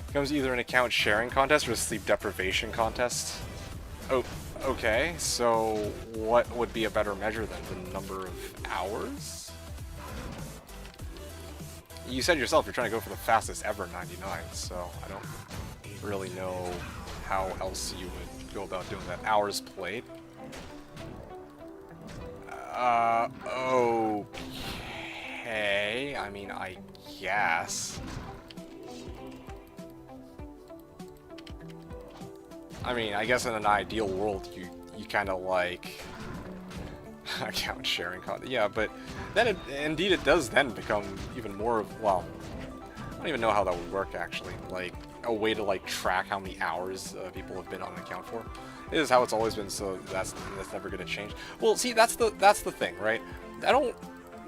[SPEAKER 2] Becomes either an account sharing contest or a sleep deprivation contest. Oh, okay. So what would be a better measure than the number of hours? You said yourself you're trying to go for the fastest ever 99, so I don't really know how else you would go about doing that. Hours played? Okay. I mean, I guess. I mean, I guess in an ideal world, you kind of like account sharing content. Yeah, but then indeed it does then become even more of, well, I don't even know how that would work actually. Like a way to like track how many hours people have been on an account for. It is how it's always been, so that's never gonna change. Well, see, that's the thing, right? I don't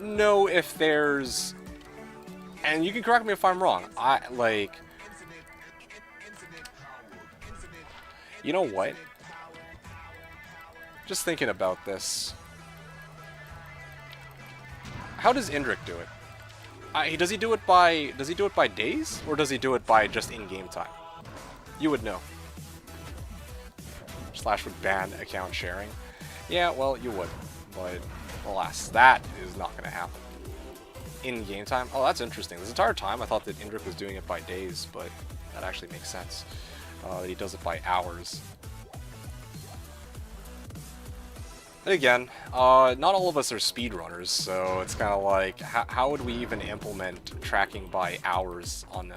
[SPEAKER 2] know if there's, and you can correct me if I'm wrong. You know what? Just thinking about this. How does Indrik do it? Does he do it by days, or does he do it by just in-game time? You would know. Slash would ban account sharing. Yeah, well, you would, but alas, that is not going to happen. In-game time? Oh, that's interesting. This entire time I thought that Indrik was doing it by days, but that actually makes sense. That he does it by hours. Again, not all of us are speedrunners, so it's kind of like, how would we even implement tracking by hours on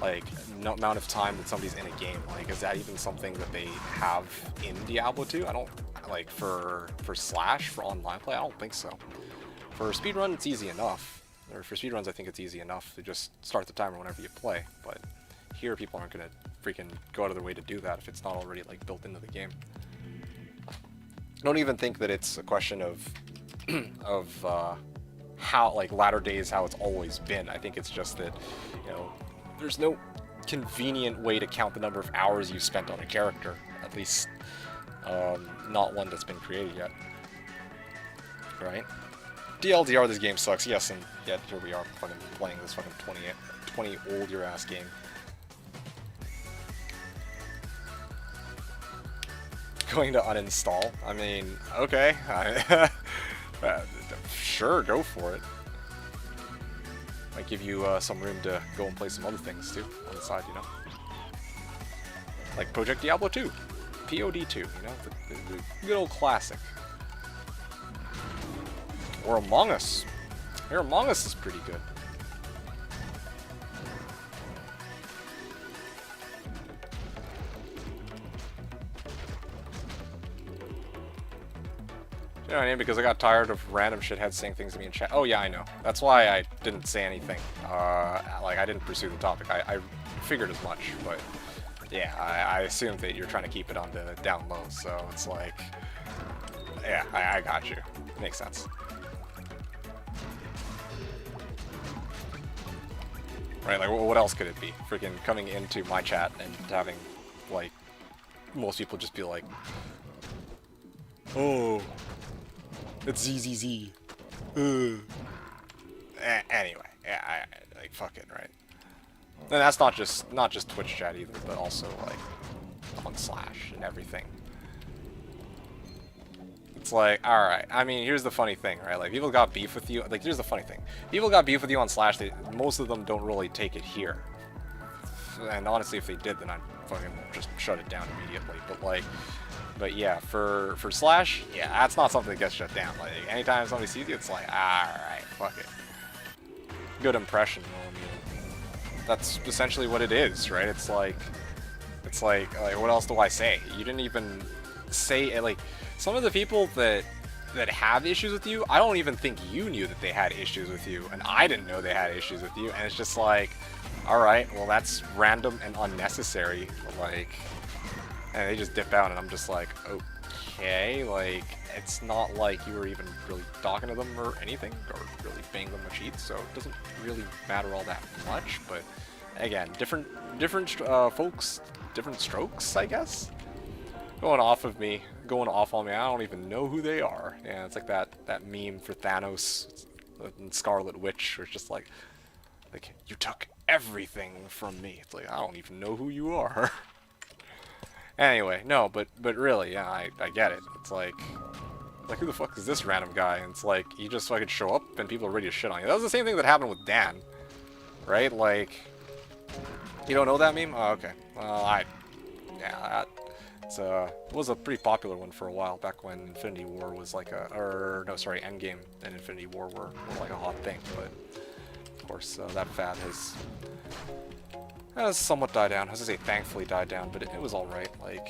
[SPEAKER 2] like no amount of time that somebody's in a game? Like, is that even something that they have in Diablo 2? I don't, like, for Slash, for online play, I don't think so. For speedrun, it's easy enough. Or for speedruns, I think it's easy enough to just start the timer whenever you play, but here people aren't going to freaking go out of their way to do that if it's not already like built into the game. I don't even think that it's a question of how, like, latter days how it's always been. I think it's just that, you know, there's no convenient way to count the number of hours you spent on a character, at least not one that's been created yet. Right? DLDR, this game sucks. Yes, and yet here we are fucking playing this fucking 20 old your ass game. Going to uninstall? I mean, okay. Sure, go for it. Might give you some room to go and play some other things too on the side, you know? Like Project Diablo 2, POD 2, you know? The good old classic. Or Among Us. Here, Among Us is pretty good. You know what I mean? Because I got tired of random shitheads saying things to me in chat. Oh yeah, I know. That's why I didn't say anything. Like, I didn't pursue the topic. I figured as much, but yeah, I assumed that you're trying to keep it on the down low, so it's like, yeah, I got you. Makes sense. right? Like, what else could it be? Freaking coming into my chat and having, like, most people just be like, oh, it's ZZZ. Anyway, yeah, like, fuck it, right? And that's not just Twitch chat either, but also, like, on Slash and everything. It's like, alright, I mean, here's the funny thing, right? Like, people got beef with you. Like, here's the funny thing. People got beef with you on Slash, most of them don't really take it here. And honestly, if they did, then I'd fucking just shut it down immediately. But yeah, for Slash, yeah, that's not something that gets shut down. Like, anytime somebody sees you, it's like, alright, fuck it. Good impression, I mean, that's essentially what it is, right? It's like, what else do I say? You didn't even say, like, some of the people that have issues with you, I don't even think you knew that they had issues with you, and I didn't know they had issues with you, and it's just like, alright, well, that's random and unnecessary, like, and they just dip out, and I'm just like, okay, like, it's not like you were even really talking to them or anything, or really paying them a cheat, so it doesn't really matter all that much, but again, different folks, different strokes, I guess? Going off on me, I don't even know who they are. Yeah, it's like that meme for Thanos and Scarlet Witch, where it's just like, you took everything from me. It's like, I don't even know who you are. Anyway, no, but really, yeah, I get it. It's like, who the fuck is this random guy? And it's like, you just fucking show up and people are ready to shit on you. That was the same thing that happened with Dan, right? Like, you don't know that meme? Oh, okay. Well, yeah, it was a pretty popular one for a while, back when Infinity War was like Endgame and Infinity War were like a hot thing, but of course that fad has somewhat died down. I was gonna say thankfully died down, but it was alright. Like,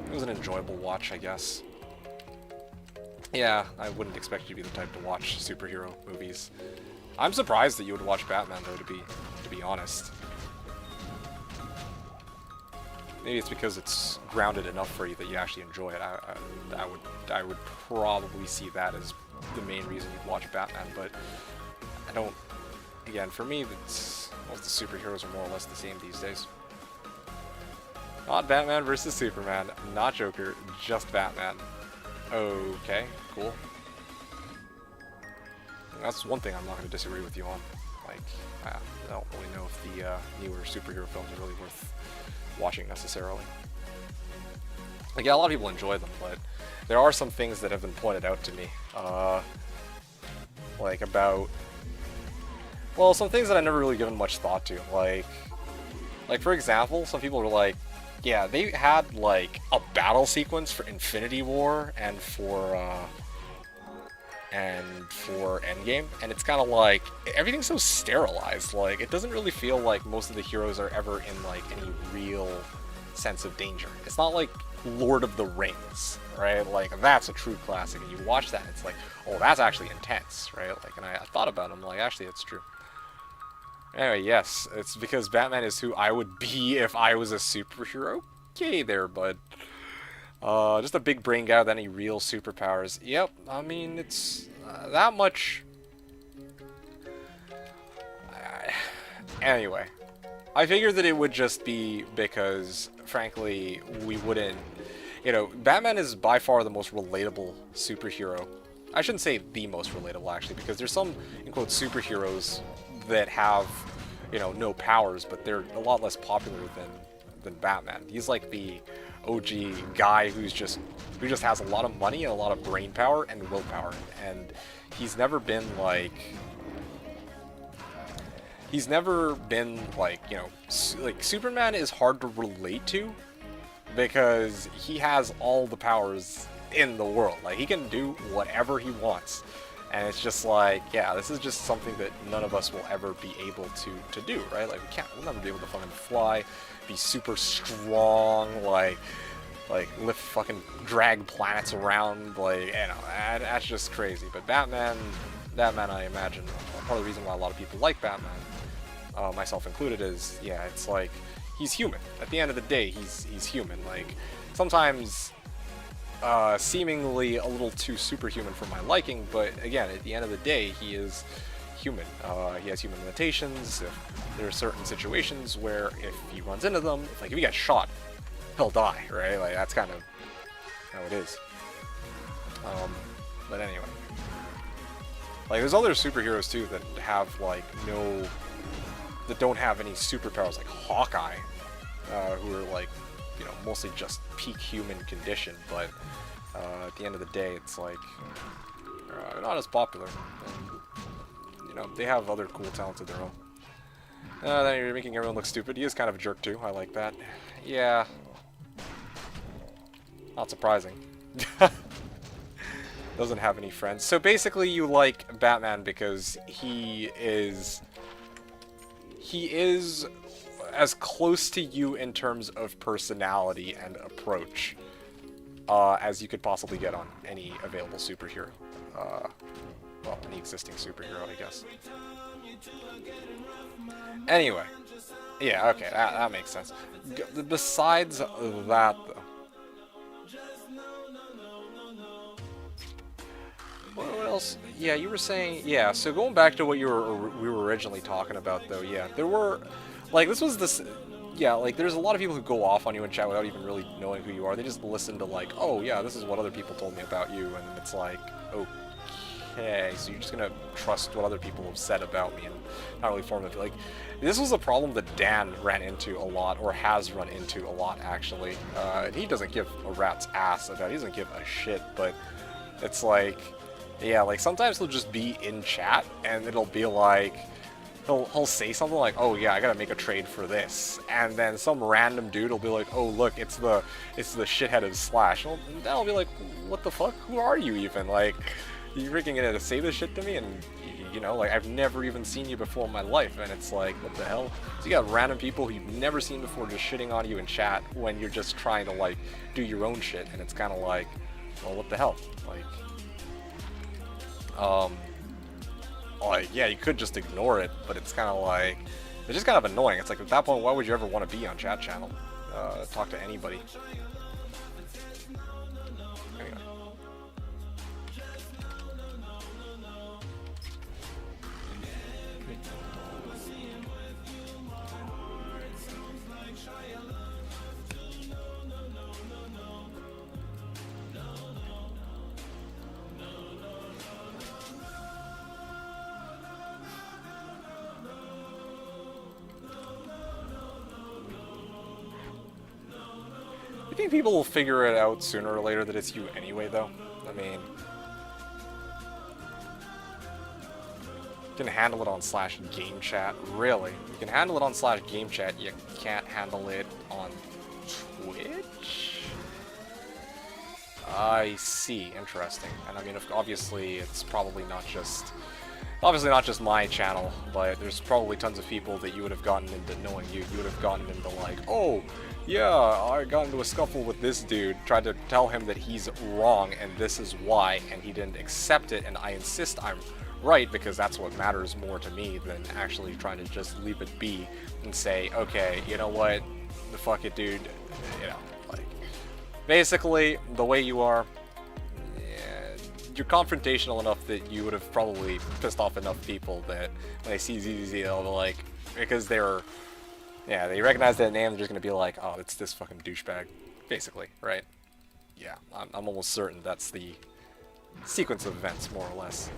[SPEAKER 2] it was an enjoyable watch, I guess. Yeah, I wouldn't expect you to be the type to watch superhero movies. I'm surprised that you would watch Batman, though, to be honest. Maybe it's because it's grounded enough for you that you actually enjoy it. I would probably see that as the main reason you'd watch Batman, but I don't. Again, for me, most of the superheroes are more or less the same these days. Not Batman versus Superman, not Joker, just Batman. Okay, cool. That's one thing I'm not going to disagree with you on. Like, I don't really know if the newer superhero films are really worth watching necessarily. Like, yeah, a lot of people enjoy them, but there are some things that have been pointed out to me, like about, well, some things that I've never really given much thought to. Like for example, some people were like, yeah, they had like a battle sequence for Infinity War and for Endgame, and it's kind of like everything's so sterilized. Like, it doesn't really feel like most of the heroes are ever in like any real sense of danger. It's not like Lord of the Rings, right? Like, that's a true classic, and you watch that and it's like, oh, that's actually intense, right? Like, and I thought about it, I'm like, actually, it's true. Anyway, yes, it's because Batman is who I would be if I was a superhero. Okay there, bud. Just a big brain guy without any real superpowers. Yep, I mean, it's that much. Anyway, I figured that it would just be because, frankly, we wouldn't. You know, Batman is by far the most relatable superhero. I shouldn't say the most relatable, actually, because there's some, in quotes, superheroes that have, you know, no powers, but they're a lot less popular than Batman. He's like the OG guy who just has a lot of money and a lot of brain power and willpower, and he's never been like, you know, like, Superman is hard to relate to because he has all the powers in the world. Like, he can do whatever he wants. And it's just like, yeah, this is just something that none of us will ever be able to do, right? Like, we'll never be able to fucking fly, be super strong, like drag planets around, like, you know, that's just crazy. But Batman, I imagine, part of the reason why a lot of people like Batman, myself included, is, yeah, it's like, he's human. At the end of the day, he's human. Like, sometimes seemingly a little too superhuman for my liking, but again, at the end of the day, he is human. He has human limitations. There are certain situations where if he runs into them, if he gets shot, he'll die, right? Like, that's kind of how it is. But anyway. Like, there's other superheroes, too, that have, like, that don't have any superpowers, like Hawkeye, who are, like, you know, mostly just peak human condition, but at the end of the day, it's like, they're not as popular. And, you know, they have other cool talents of their own. Then you're making everyone look stupid. He is kind of a jerk, too. I like that. Yeah. Not surprising. Doesn't have any friends. So basically you like Batman because he is as close to you in terms of personality and approach as you could possibly get on any available superhero. Well, any existing superhero, I guess. Anyway. Yeah, okay, that makes sense. Besides that, though. What else? Yeah, you were saying... Yeah, so going back to what we were originally talking about, though, yeah, there were... Like, this was this... Yeah, like, there's a lot of people who go off on you in chat without even really knowing who you are. They just listen to, like, oh, yeah, this is what other people told me about you, and it's like, okay, so you're just gonna trust what other people have said about me and not really form it. Like, this was a problem that Dan ran into a lot, or has run into a lot, actually. And he doesn't give a rat's ass about it. He doesn't give a shit, but it's like... Yeah, like, sometimes he'll just be in chat, and it'll be like... He'll say something like, oh yeah, I gotta make a trade for this. And then some random dude will be like, oh look, it's the shithead of Slash. And I'll be like, what the fuck? Who are you even? Like, you freaking gonna say this shit to me? And, you know, like, I've never even seen you before in my life. And it's like, what the hell? So you got random people who you've never seen before just shitting on you in chat when you're just trying to, like, do your own shit. And it's kind of like, well, what the hell? Like, yeah, you could just ignore it, but it's kind of like, it's just kind of annoying. It's like, at that point, why would you ever want to be on chat channel? Talk to anybody. Anyway. I think people will figure it out sooner or later that it's you anyway, though. I mean, you can handle it on /game chat. Really? You can handle it on /game chat. You can't handle it on Twitch? I see. Interesting. And I mean, obviously, it's probably not just... Obviously not just my channel, but there's probably tons of people that you would have gotten into knowing you. You would have gotten into like, oh, yeah, I got into a scuffle with this dude, tried to tell him that he's wrong and this is why, and he didn't accept it, and I insist I'm right because that's what matters more to me than actually trying to just leave it be and say, okay, you know what, the fuck it, dude, you know, like, basically, the way you are, you're confrontational enough that you would have probably pissed off enough people that when they see ZZZ, they'll be like, because they're, yeah, they recognize that name, they're just gonna be like, oh, it's this fucking douchebag, basically, right? Yeah, I'm almost certain that's the sequence of events, more or less.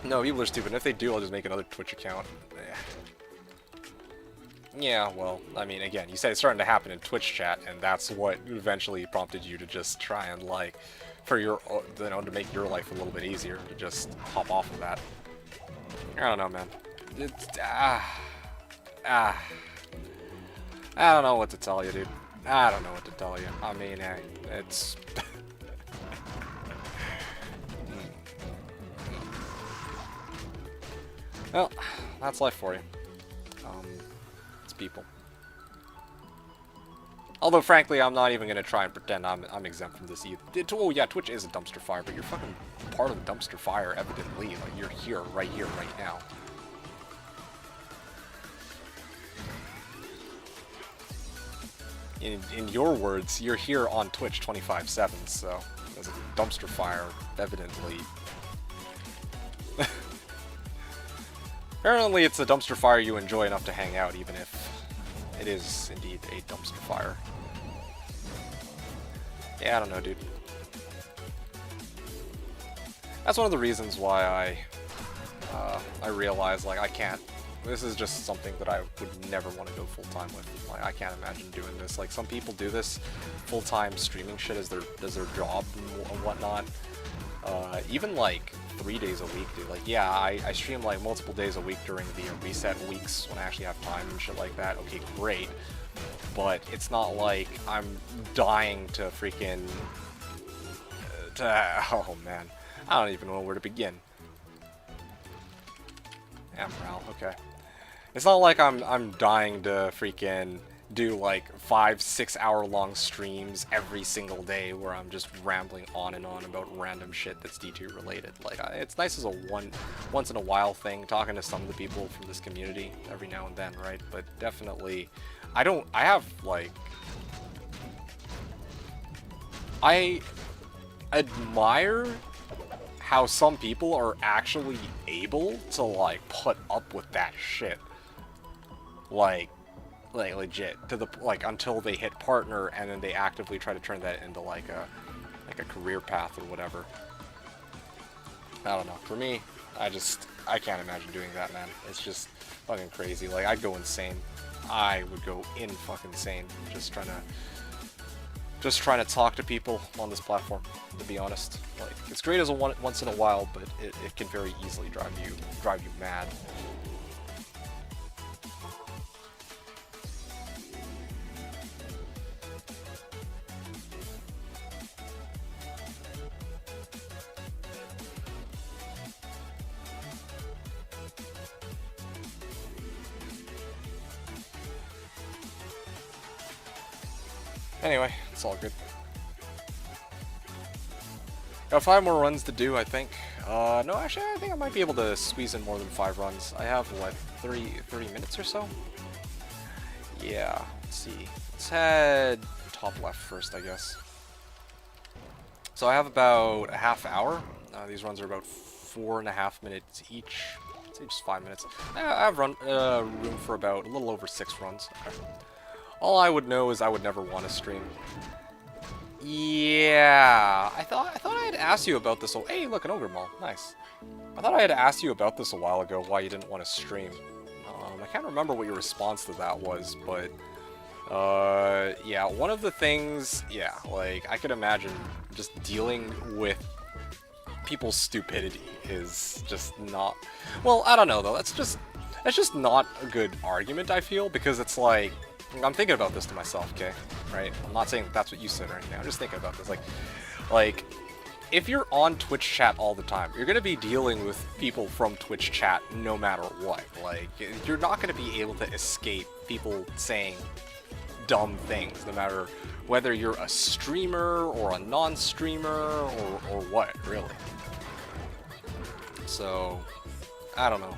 [SPEAKER 2] No, people are stupid, and if they do, I'll just make another Twitch account. Yeah, well, I mean, again, you said it's starting to happen in Twitch chat, and that's what eventually prompted you to just try and, like, for your, you know, to make your life a little bit easier, to just hop off of that. I don't know, man. It's, I don't know what to tell you, dude. I don't know what to tell you. I mean, it's... Well, that's life for you. It's people. Although, frankly, I'm not even going to try and pretend I'm exempt from this either. Oh, yeah, Twitch is a dumpster fire, but you're fucking part of the dumpster fire, evidently. Like, you're here, right now. In your words, you're here on Twitch 25/7, so there's a dumpster fire, evidently. Apparently it's a dumpster fire you enjoy enough to hang out, even if it is indeed a dumpster fire. Yeah, I don't know, dude. That's one of the reasons why I realize, like, I can't. This is just something that I would never want to go full-time with. Like, I can't imagine doing this. Like, some people do this full-time streaming shit as their job and whatnot. Even, like, 3 days a week, dude. Like, yeah, I stream, like, multiple days a week during the reset weeks when I actually have time and shit like that. Okay, great. But it's not like I'm dying to freaking... oh, man. I don't even know where to begin. Yeah, morale, okay. It's not like I'm dying to freaking do like 5-6 hour long streams every single day where I'm just rambling on and on about random shit that's D2 related. Like, it's nice as a once in a while thing, talking to some of the people from this community every now and then, right? But definitely, I have like, I admire how some people are actually able to, like, put up with that shit. Like legit, to the, like, until they hit partner, and then they actively try to turn that into, like a career path or whatever. I don't know. For me, I can't imagine doing that, man. It's just fucking crazy. Like, I'd go insane. I would go fucking insane just trying to talk to people on this platform, to be honest. Like, it's great as a once in a while, but it can very easily drive you mad. Anyway, it's all good. Got 5 more runs to do, I think. No, actually, I think I might be able to squeeze in more than 5 runs. I have, what, 30 minutes or so? Yeah, let's see. Let's head top left first, I guess. So I have about a half hour. These runs are about 4.5 minutes each. Let's say just 5 minutes. I have room for about a little over 6 runs. Okay. All I would know is I would never want to stream. Yeah, I thought I had asked you about this. Hey, look, an ogre mall. Nice. I thought I had asked you about this a while ago, why you didn't want to stream. I can't remember what your response to that was, but yeah, one of the things, yeah, like, I could imagine just dealing with people's stupidity is just not, well, I don't know, though. That's just not a good argument, I feel, because it's like, I'm thinking about this to myself, okay? Right? I'm not saying that's what you said or anything. I'm just thinking about this. Like, if you're on Twitch chat all the time, you're gonna be dealing with people from Twitch chat no matter what. Like, you're not gonna be able to escape people saying dumb things, no matter whether you're a streamer or a non-streamer or what, really. So, I don't know.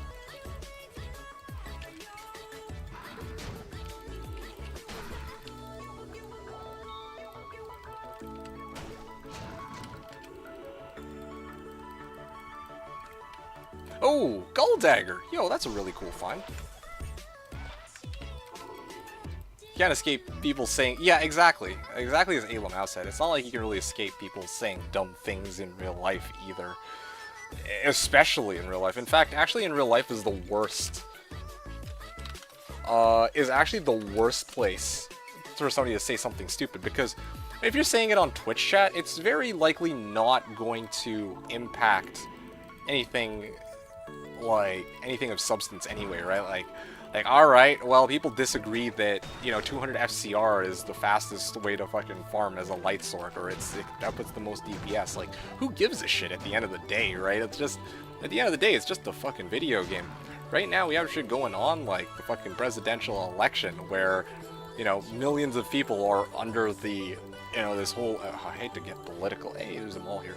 [SPEAKER 2] Oh, Gull Dagger! Yo, that's a really cool find. You can't escape people saying... Yeah, exactly. Exactly as Alamau said. It's not like you can really escape people saying dumb things in real life, either. Especially in real life. In fact, actually in real life is the worst. Is actually the worst place for somebody to say something stupid, because if you're saying it on Twitch chat, it's very likely not going to impact anything... like, anything of substance anyway, right? Like, alright, well, people disagree that, you know, 200 FCR is the fastest way to fucking farm as a light sword, or that puts the most DPS. Like, who gives a shit at the end of the day, right? It's just, at the end of the day, it's just a fucking video game. Right now, we have shit going on, like the fucking presidential election, where, you know, millions of people are under the, you know, this whole, I hate to get political. Hey, there's a mall here.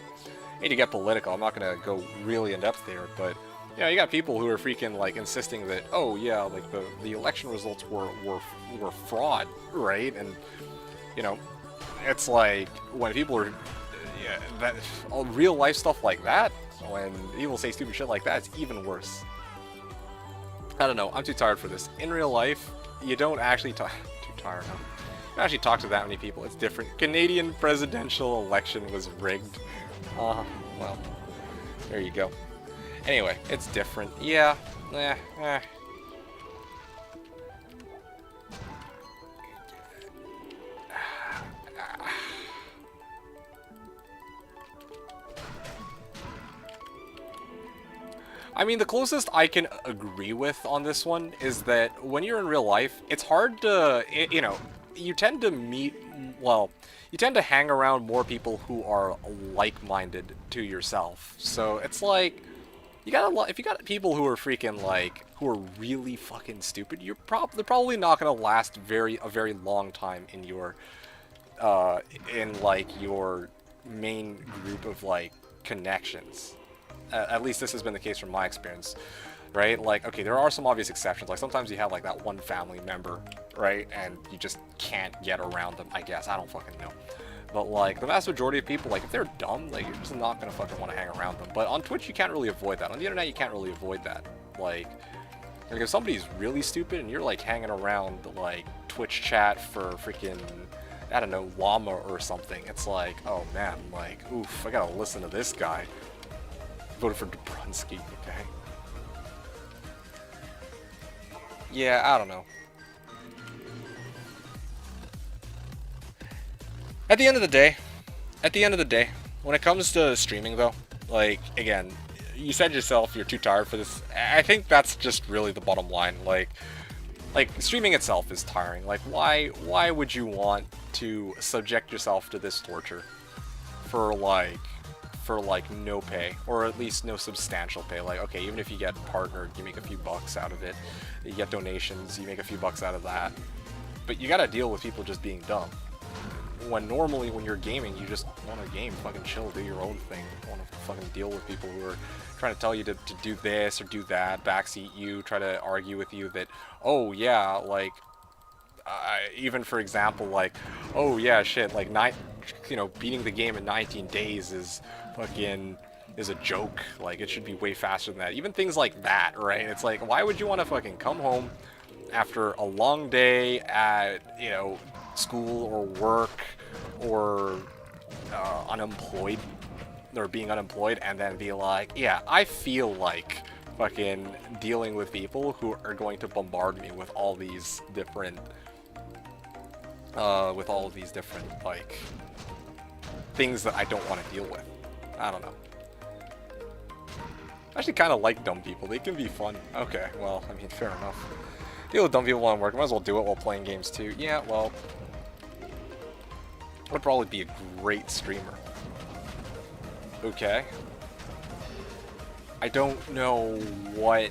[SPEAKER 2] I hate to get political, I'm not gonna go really in-depth there, but... you know, you got people who are freaking, like, insisting that, oh, yeah, like, the election results were fraud, right? And, you know, it's like, when people are, yeah, that, real life stuff like that, when people say stupid shit like that, it's even worse. I don't know. I'm too tired for this. In real life, you don't actually talk. Too tired. Huh? You don't actually talk to that many people. It's different. Canadian presidential election was rigged. Well, there you go. Anyway, it's different. Yeah. Eh. I mean, the closest I can agree with on this one is that when you're in real life, it's hard to, you know, you tend to meet, well, you tend to hang around more people who are like-minded to yourself. So it's like, you got if you got people who are freaking like, who are really fucking stupid, they're probably not gonna last a very long time in your, in like your main group of like connections. At least this has been the case from my experience, right? Like, okay, there are some obvious exceptions. Like, sometimes you have, like, that one family member, right? And you just can't get around them, I guess. I don't fucking know. But, like, the vast majority of people, like, if they're dumb, like, you're just not gonna fucking want to hang around them. But on Twitch, you can't really avoid that. On the internet, you can't really avoid that. Like if somebody's really stupid and you're, like, hanging around, like, Twitch chat for freaking, I don't know, llama or something, it's like, oh, man, like, oof, I gotta listen to this guy. Voted for Dubrunski, okay. Yeah, I don't know. At the end of the day, when it comes to streaming though, like, again, you said yourself you're too tired for this. I think that's just really the bottom line. Like streaming itself is tiring. Like, why would you want to subject yourself to this torture for no pay, or at least no substantial pay? Like, okay, even if you get partnered, you make a few bucks out of it. You get donations, you make a few bucks out of that. But you gotta deal with people just being dumb. When normally, when you're gaming, you just want to game, fucking chill, do your own thing. You want to fucking deal with people who are trying to tell you to do this or do that, backseat you, try to argue with you that, oh yeah, like, even for example, like, oh yeah, shit, like, beating the game in 19 days is a joke. Like, it should be way faster than that. Even things like that, right? It's like, why would you want to fucking come home after a long day at, school or work or unemployed, or being unemployed, and then be like, yeah, I feel like fucking dealing with people who are going to bombard me with all these different like things that I don't want to deal with. I don't know. I actually kind of like dumb people. They can be fun. Okay, well, I mean, fair enough. Deal with dumb people while I'm working. Might as well do it while playing games too. Yeah, well, would probably be a great streamer. Okay. I don't know what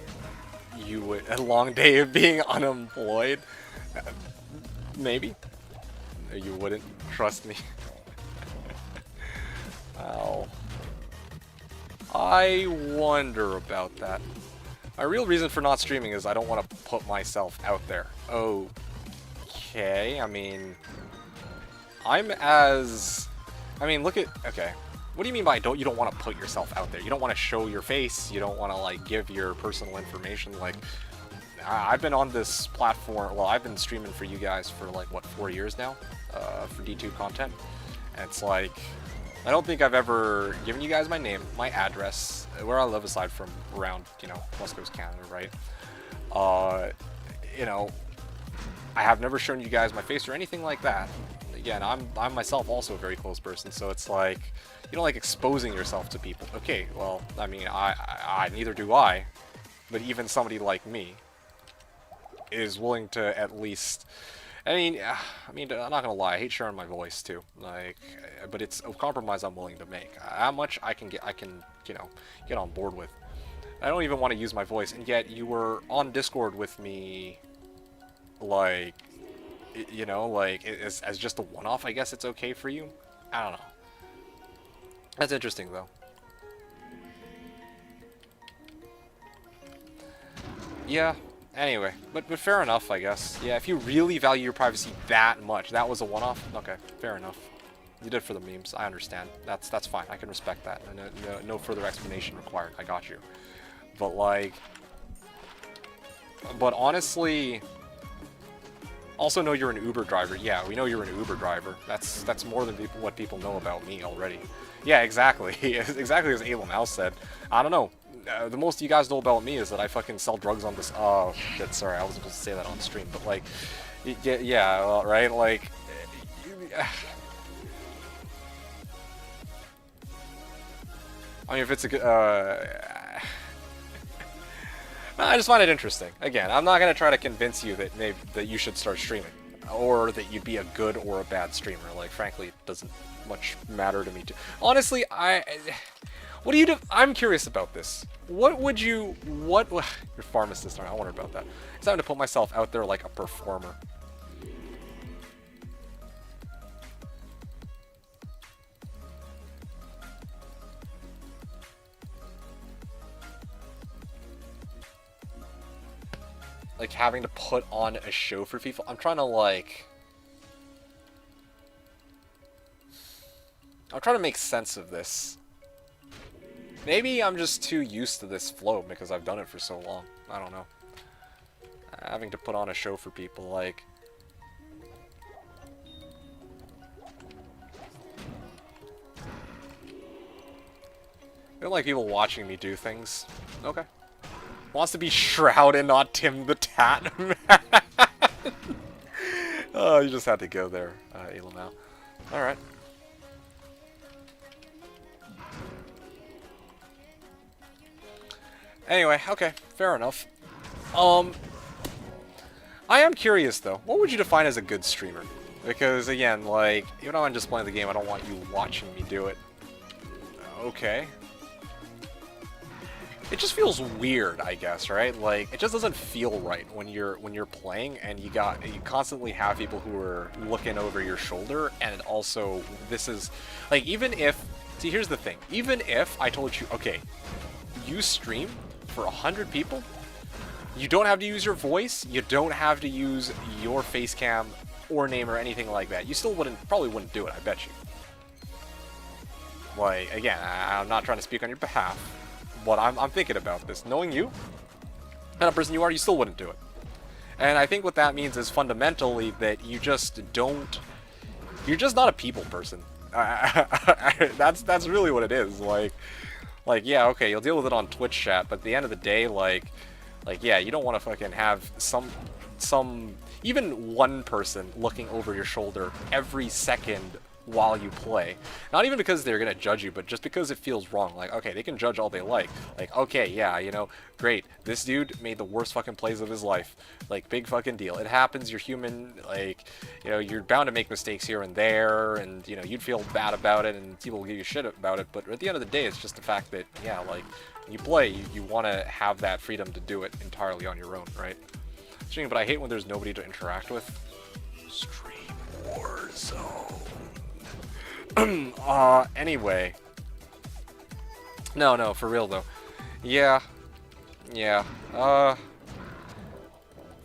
[SPEAKER 2] you would... A long day of being unemployed? Maybe. You wouldn't. Trust me. Wow. I wonder about that. My real reason for not streaming is I don't want to put myself out there. Okay, I mean... look at... Okay. What do you mean by you don't want to put yourself out there? You don't want to show your face. You don't want to, like, give your personal information. Like, I've been on this platform... Well, I've been streaming for you guys for, like, what, 4 years now? For D2 content. And it's like... I don't think I've ever given you guys my name, my address, where I live aside from around, West Coast Canada, right? I have never shown you guys my face or anything like that. Again, I'm myself also a very close person, so it's like, you don't like exposing yourself to people. Okay, well, I mean, I neither do I, but even somebody like me is willing to at least... I mean, I'm not gonna lie, I hate sharing my voice too. Like, but it's a compromise I'm willing to make. How much I can get on board with. I don't even want to use my voice, and yet you were on Discord with me, like, as just a one-off. I guess it's okay for you. I don't know. That's interesting though. Yeah. Anyway, but fair enough, I guess. Yeah, if you really value your privacy that much, that was a one-off. Okay, fair enough. You did it for the memes. I understand. That's fine. I can respect that. No further explanation required. I got you. But like, But honestly, also know you're an Uber driver. Yeah, we know you're an Uber driver. That's more than what people know about me already. Yeah, exactly. Exactly as Ayla Mouse said. I don't know. The most you guys know about me is that I fucking sell drugs on this. Oh shit! Sorry, I wasn't supposed to say that on stream. But like, yeah, well, right? Like, I mean, if it's a good, I just find it interesting. Again, I'm not gonna try to convince you that that you should start streaming, or that you'd be a good or a bad streamer. Like, frankly, it doesn't much matter to me. Honestly, what do you do? I'm curious about this. What would you? Your pharmacist? I wonder about that. It's time to put myself out there like a performer. Like having to put on a show for people. I'm trying to like... I'm trying to make sense of this. Maybe I'm just too used to this flow because I've done it for so long. I don't know. Having to put on a show for people, like... I don't like people watching me do things. Okay. Wants to be Shroud and not Tim the Tat, man. Oh, you just had to go there, Elamau. Alright. Anyway, okay, fair enough. I am curious, though. What would you define as a good streamer? Because, again, like, even though I'm just playing the game, I don't want you watching me do it. Okay. It just feels weird, I guess, right? Like, it just doesn't feel right when you're playing and you constantly have people who are looking over your shoulder, and also this is like, even if, see, here's the thing, even if I told you, okay, you stream for 100 people, you don't have to use your voice, you don't have to use your face cam or name or anything like that, you still probably wouldn't do it, I bet you. Like, again, I'm not trying to speak on your behalf, but I'm thinking about this. Knowing you, and a person you are, you still wouldn't do it. And I think what that means is fundamentally that you just don't... You're just not a people person. That's really what it is. Like, yeah, okay, you'll deal with it on Twitch chat, but at the end of the day, like yeah, you don't want to fucking have even one person looking over your shoulder every second while you play. Not even because they're gonna judge you, but just because it feels wrong. Like, okay, they can judge all they like. Like, okay, yeah, you know, great. This dude made the worst fucking plays of his life. Like, big fucking deal. It happens, you're human, like, you know, you're bound to make mistakes here and there, and, you know, you'd feel bad about it, and people will give you shit about it, but at the end of the day, it's just the fact that, yeah, like, when you play, you want to have that freedom to do it entirely on your own, right? But I hate when there's nobody to interact with. Stream Warzone. Anyway. No, for real though. Yeah.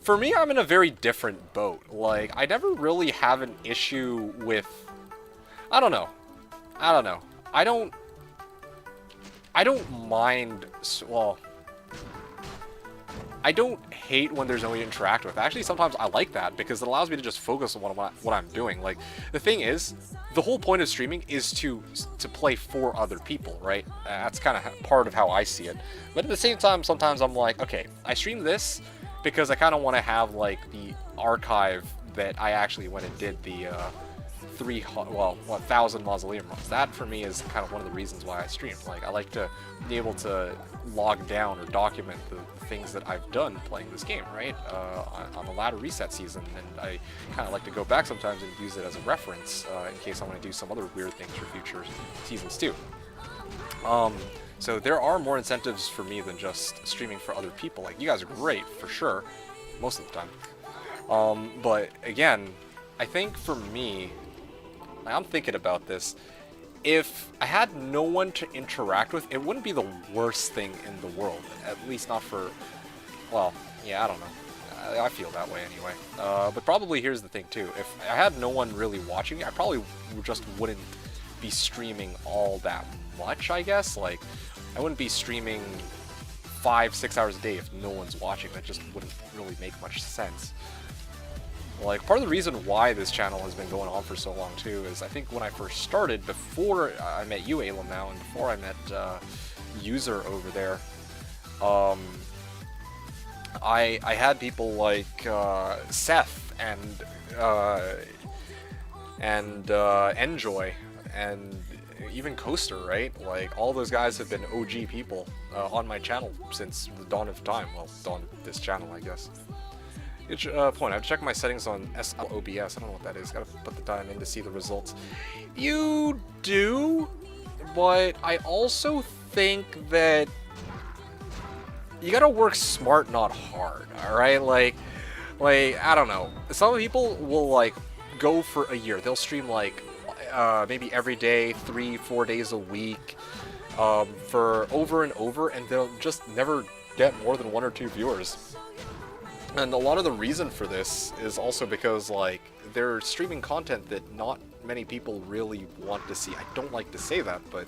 [SPEAKER 2] For me, I'm in a very different boat. Like, I never really have an issue with... I don't know. I don't mind... Well... I don't hate when there's nobody to interact with. Actually, sometimes I like that because it allows me to just focus on what I'm doing. Like, the thing is, the whole point of streaming is to play for other people, right? That's kind of part of how I see it. But at the same time, sometimes I'm like, okay, I stream this because I kind of want to have, like, the archive that I actually went and did the 1,000 mausoleum runs. That, for me, is kind of one of the reasons why I stream. Like, I like to be able to log down or document the things that I've done playing this game, right? On the ladder reset season, and I kind of like to go back sometimes and use it as a reference in case I want to do some other weird things for future seasons too. So there are more incentives for me than just streaming for other people. Like, you guys are great, for sure, most of the time. But again, I think for me, I'm thinking about this, if I had no one to interact with, it wouldn't be the worst thing in the world. At least not for... Well, yeah, I don't know. I feel that way anyway. But probably here's the thing too. If I had no one really watching me, I probably just wouldn't be streaming all that much, I guess. Like, I wouldn't be streaming 5-6 hours a day if no one's watching. That just wouldn't really make much sense. Like, part of the reason why this channel has been going on for so long, too, is I think when I first started, before I met you, Alam, now, and before I met User over there, I had people like Seth and Enjoy and even Coaster, right? Like, all those guys have been OG people on my channel since the dawn of time. Well, dawn of this channel, I guess. Point, I've checked my settings on OBS. I don't know what that is. Gotta put the time in to see the results. You do, but I also think that you gotta work smart, not hard, alright? Like, I don't know. Some people will, like, go for a year. They'll stream, like, maybe every day, 3-4 days a week, for over and over, and they'll just never get more than 1 or 2 viewers. And a lot of the reason for this is also because, like, they're streaming content that not many people really want to see. I don't like to say that, but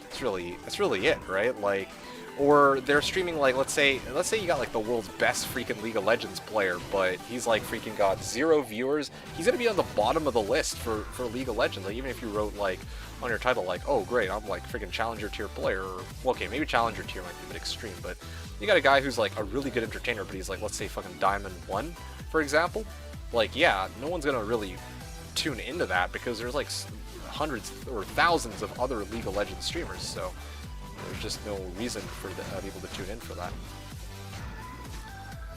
[SPEAKER 2] that's really it, right? Like, or they're streaming, like, let's say you got, like, the world's best freaking League of Legends player, but he's, like, freaking got 0 viewers. He's gonna be on the bottom of the list for League of Legends. Like, even if you wrote, like, on your title, like, oh, great, I'm, like, freaking Challenger tier player, or, well, okay, maybe Challenger tier might be a bit extreme, but you got a guy who's, like, a really good entertainer, but he's, like, let's say fucking Diamond 1, for example. Like, yeah, no one's gonna really tune into that, because there's, like, hundreds or thousands of other League of Legends streamers, so there's just no reason for the, people to tune in for that.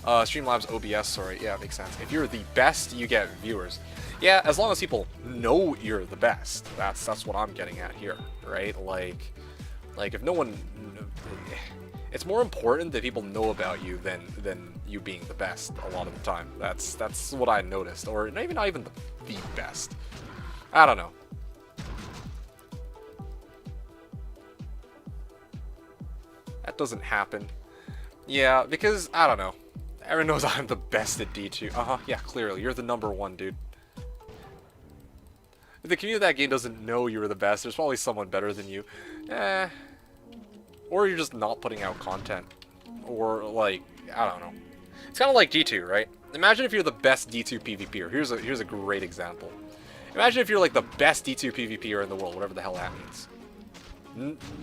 [SPEAKER 2] Streamlabs OBS, sorry, yeah, makes sense. If you're the best, you get viewers. Yeah, as long as people know you're the best. That's what I'm getting at here, right? Like if no one, it's more important that people know about you than you being the best a lot of the time. That's what I noticed, or not even the best. I don't know. That doesn't happen. Yeah, because, I don't know. Everyone knows I'm the best at D2. Yeah, clearly. You're the #1, dude. If the community of that game doesn't know you were the best, there's probably someone better than you. Or you're just not putting out content. Or, like, I don't know. It's kind of like D2, right? Imagine if you're the best D2 PvPer. Here's a great example. Imagine if you're, like, the best D2 PvPer in the world, whatever the hell that means.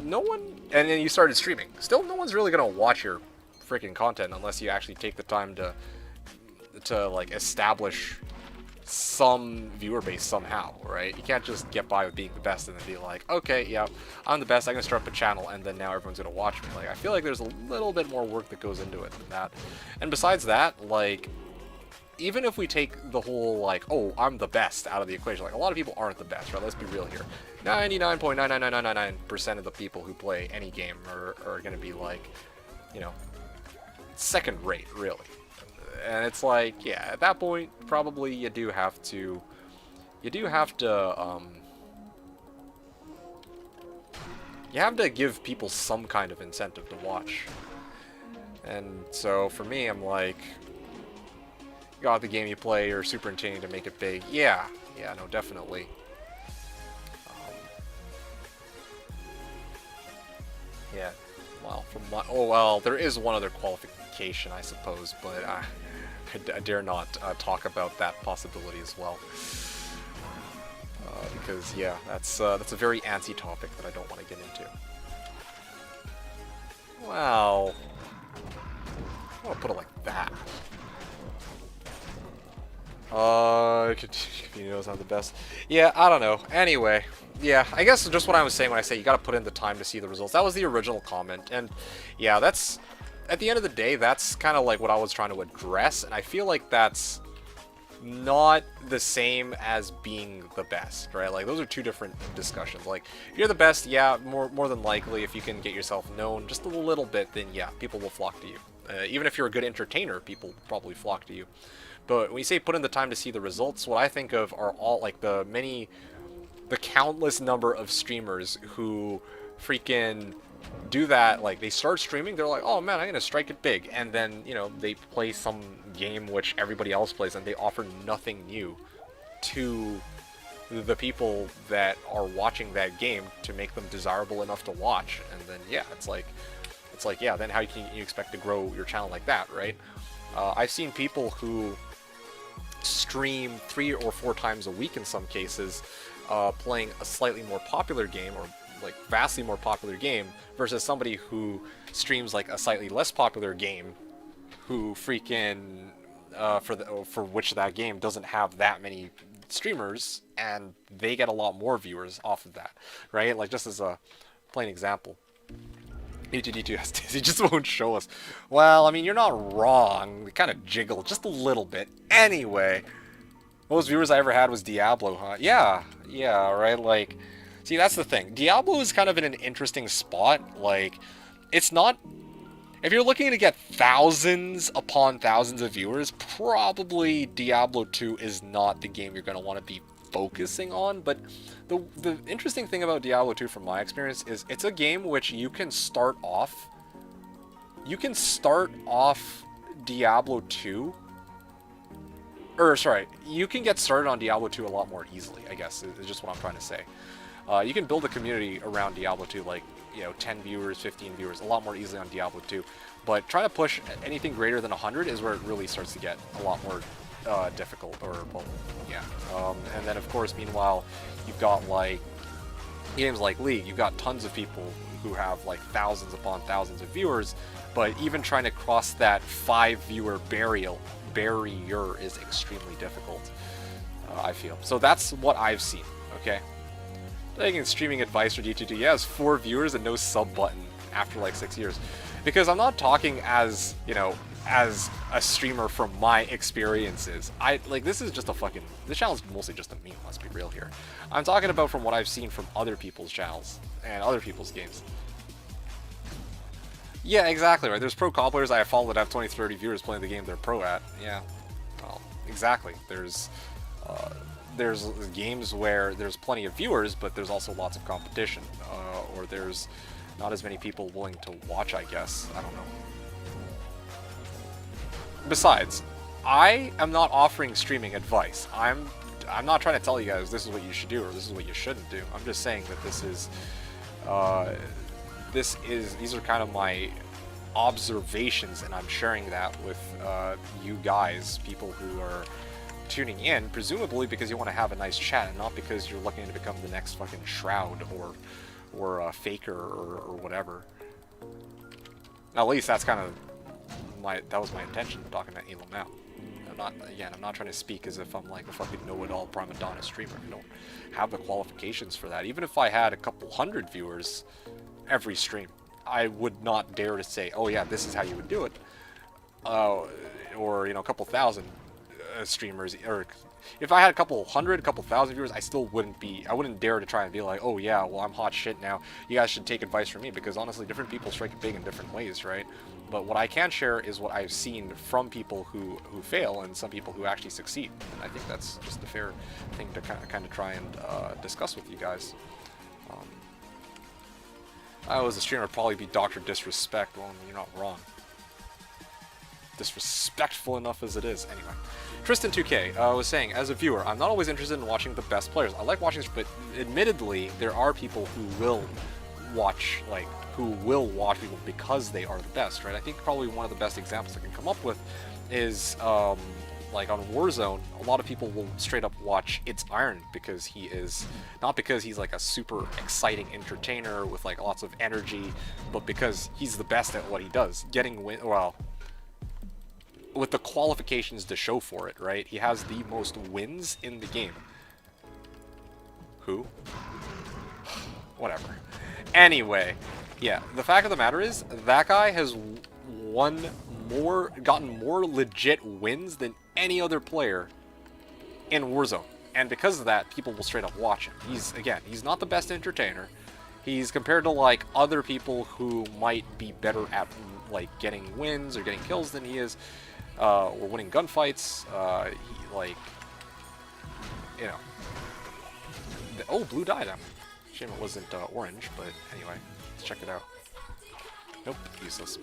[SPEAKER 2] No one, and then you started streaming. Still, no one's really gonna watch your freaking content unless you actually take the time to like establish some viewer base somehow, right? You can't just get by with being the best and then be like, okay, yeah, I'm the best. I'm gonna start up a channel, and then now everyone's gonna watch me. Like, I feel like there's a little bit more work that goes into it than that. And besides that, like, even if we take the whole, like, oh, I'm the best out of the equation, like, a lot of people aren't the best, right? Let's be real here. 99.99999% of the people who play any game are going to be, like, you know, second rate, really. And it's like, yeah, at that point, probably you have to give people some kind of incentive to watch. And so, for me, I'm like, got the game you play, you're super intending to make it big. Yeah, no, definitely. Yeah, well, there is one other qualification, I suppose, but I dare not talk about that possibility as well. Because, yeah, that's a very antsy topic that I don't want to get into. Wow. I want to put it like that. He knows I'm the best. Yeah, I don't know. Anyway, yeah, I guess just what I was saying when I say you gotta put in the time to see the results. That was the original comment, and yeah, that's, at the end of the day, that's kind of like what I was trying to address, and I feel like that's not the same as being the best, right? Like, those are two different discussions. Like, if you're the best, yeah, more than likely, if you can get yourself known just a little bit, then yeah, people will flock to you. Even if you're a good entertainer, people probably flock to you. But when you say put in the time to see the results, what I think of are all, like, the countless number of streamers who freaking do that. Like, they start streaming, they're like, oh man, I'm gonna strike it big, and then, you know, they play some game which everybody else plays, and they offer nothing new to the people that are watching that game to make them desirable enough to watch. And then, yeah, it's like, It's like, yeah, then how can you expect to grow your channel like that, right? I've seen people who stream 3 or 4 times a week in some cases, playing a slightly more popular game, or like vastly more popular game, versus somebody who streams like a slightly less popular game, who freaking for which that game doesn't have that many streamers, and they get a lot more viewers off of that, right? Like, just as a plain example. E2D2 he just won't show us. Well, I mean, you're not wrong. We kind of jiggle just a little bit. Anyway, most viewers I ever had was Diablo, huh? Yeah, right? Like, see, that's the thing. Diablo is kind of in an interesting spot. Like, it's not... If you're looking to get thousands upon thousands of viewers, probably Diablo 2 is not the game you're going to want to be focusing on. But the interesting thing about Diablo 2 from my experience is it's a game which you can start off Diablo 2, or sorry, you can get started on Diablo 2 a lot more easily, I guess, is just what I'm trying to say. You can build a community around Diablo 2, like, you know, 10 viewers, 15 viewers, a lot more easily on Diablo 2. But trying to push anything greater than 100 is where it really starts to get a lot more difficult, or, well, yeah. And then, of course, meanwhile, you've got, like, games like League, you've got tons of people who have, like, thousands upon thousands of viewers, but even trying to cross that 5-viewer barrier is extremely difficult, I feel. So that's what I've seen, okay? Taking streaming advice for D2D, yeah, it's 4 viewers and no sub button after like 6 years. Because I'm not talking as, you know, as a streamer from my experiences. This is just a fucking... This channel is mostly just a meme, let's be real here. I'm talking about from what I've seen from other people's channels and other people's games. Yeah, exactly, right. There's pro COD players I have followed that have 20, 30 viewers playing the game they're pro at. Yeah, well, exactly. There's games where there's plenty of viewers, but there's also lots of competition, or there's not as many people willing to watch, I guess. I don't know. Besides, I am not offering streaming advice. I'm not trying to tell you guys this is what you should do or this is what you shouldn't do. I'm just saying that these are kind of my observations, and I'm sharing that with you guys, people who are tuning in, presumably because you want to have a nice chat, and not because you're looking to become the next fucking Shroud or a Faker or whatever. At least that's kind of that was my intention talking to Elon now. I'm not trying to speak as if I'm like a fucking know-it-all prima donna streamer. I don't have the qualifications for that. Even if I had a couple hundred viewers every stream, I would not dare to say, oh yeah, this is how you would do it. Or, you know, a couple thousand streamers, or if I had a couple hundred, a couple thousand viewers, I wouldn't dare to try and be like, oh yeah, well, I'm hot shit now, you guys should take advice from me, because honestly, different people strike it big in different ways, right? But what I can share is what I've seen from people who fail, and some people who actually succeed, and I think that's just a fair thing to kind of try and discuss with you guys. I was a streamer, probably be Dr. Disrespect. Well, you're not wrong. Disrespectful enough as it is. Anyway, Tristan2K was saying, as a viewer, I'm not always interested in watching the best players. I like watching, but admittedly, there are people who will watch people because they are the best, right? I think probably one of the best examples I can come up with is like on Warzone, a lot of people will straight up watch It's Iron because he is, not because he's like a super exciting entertainer with like lots of energy, but because he's the best at what he does. With the qualifications to show for it, right? He has the most wins in the game. Who? Whatever. Anyway, yeah, the fact of the matter is, that guy has gotten more legit wins than any other player in Warzone. And because of that, people will straight up watch him. He's not the best entertainer. He's compared to like other people who might be better at like getting wins or getting kills than he is, or winning gunfights. Oh, blue died. Shame it wasn't orange, but anyway, let's check it out. Nope, useless.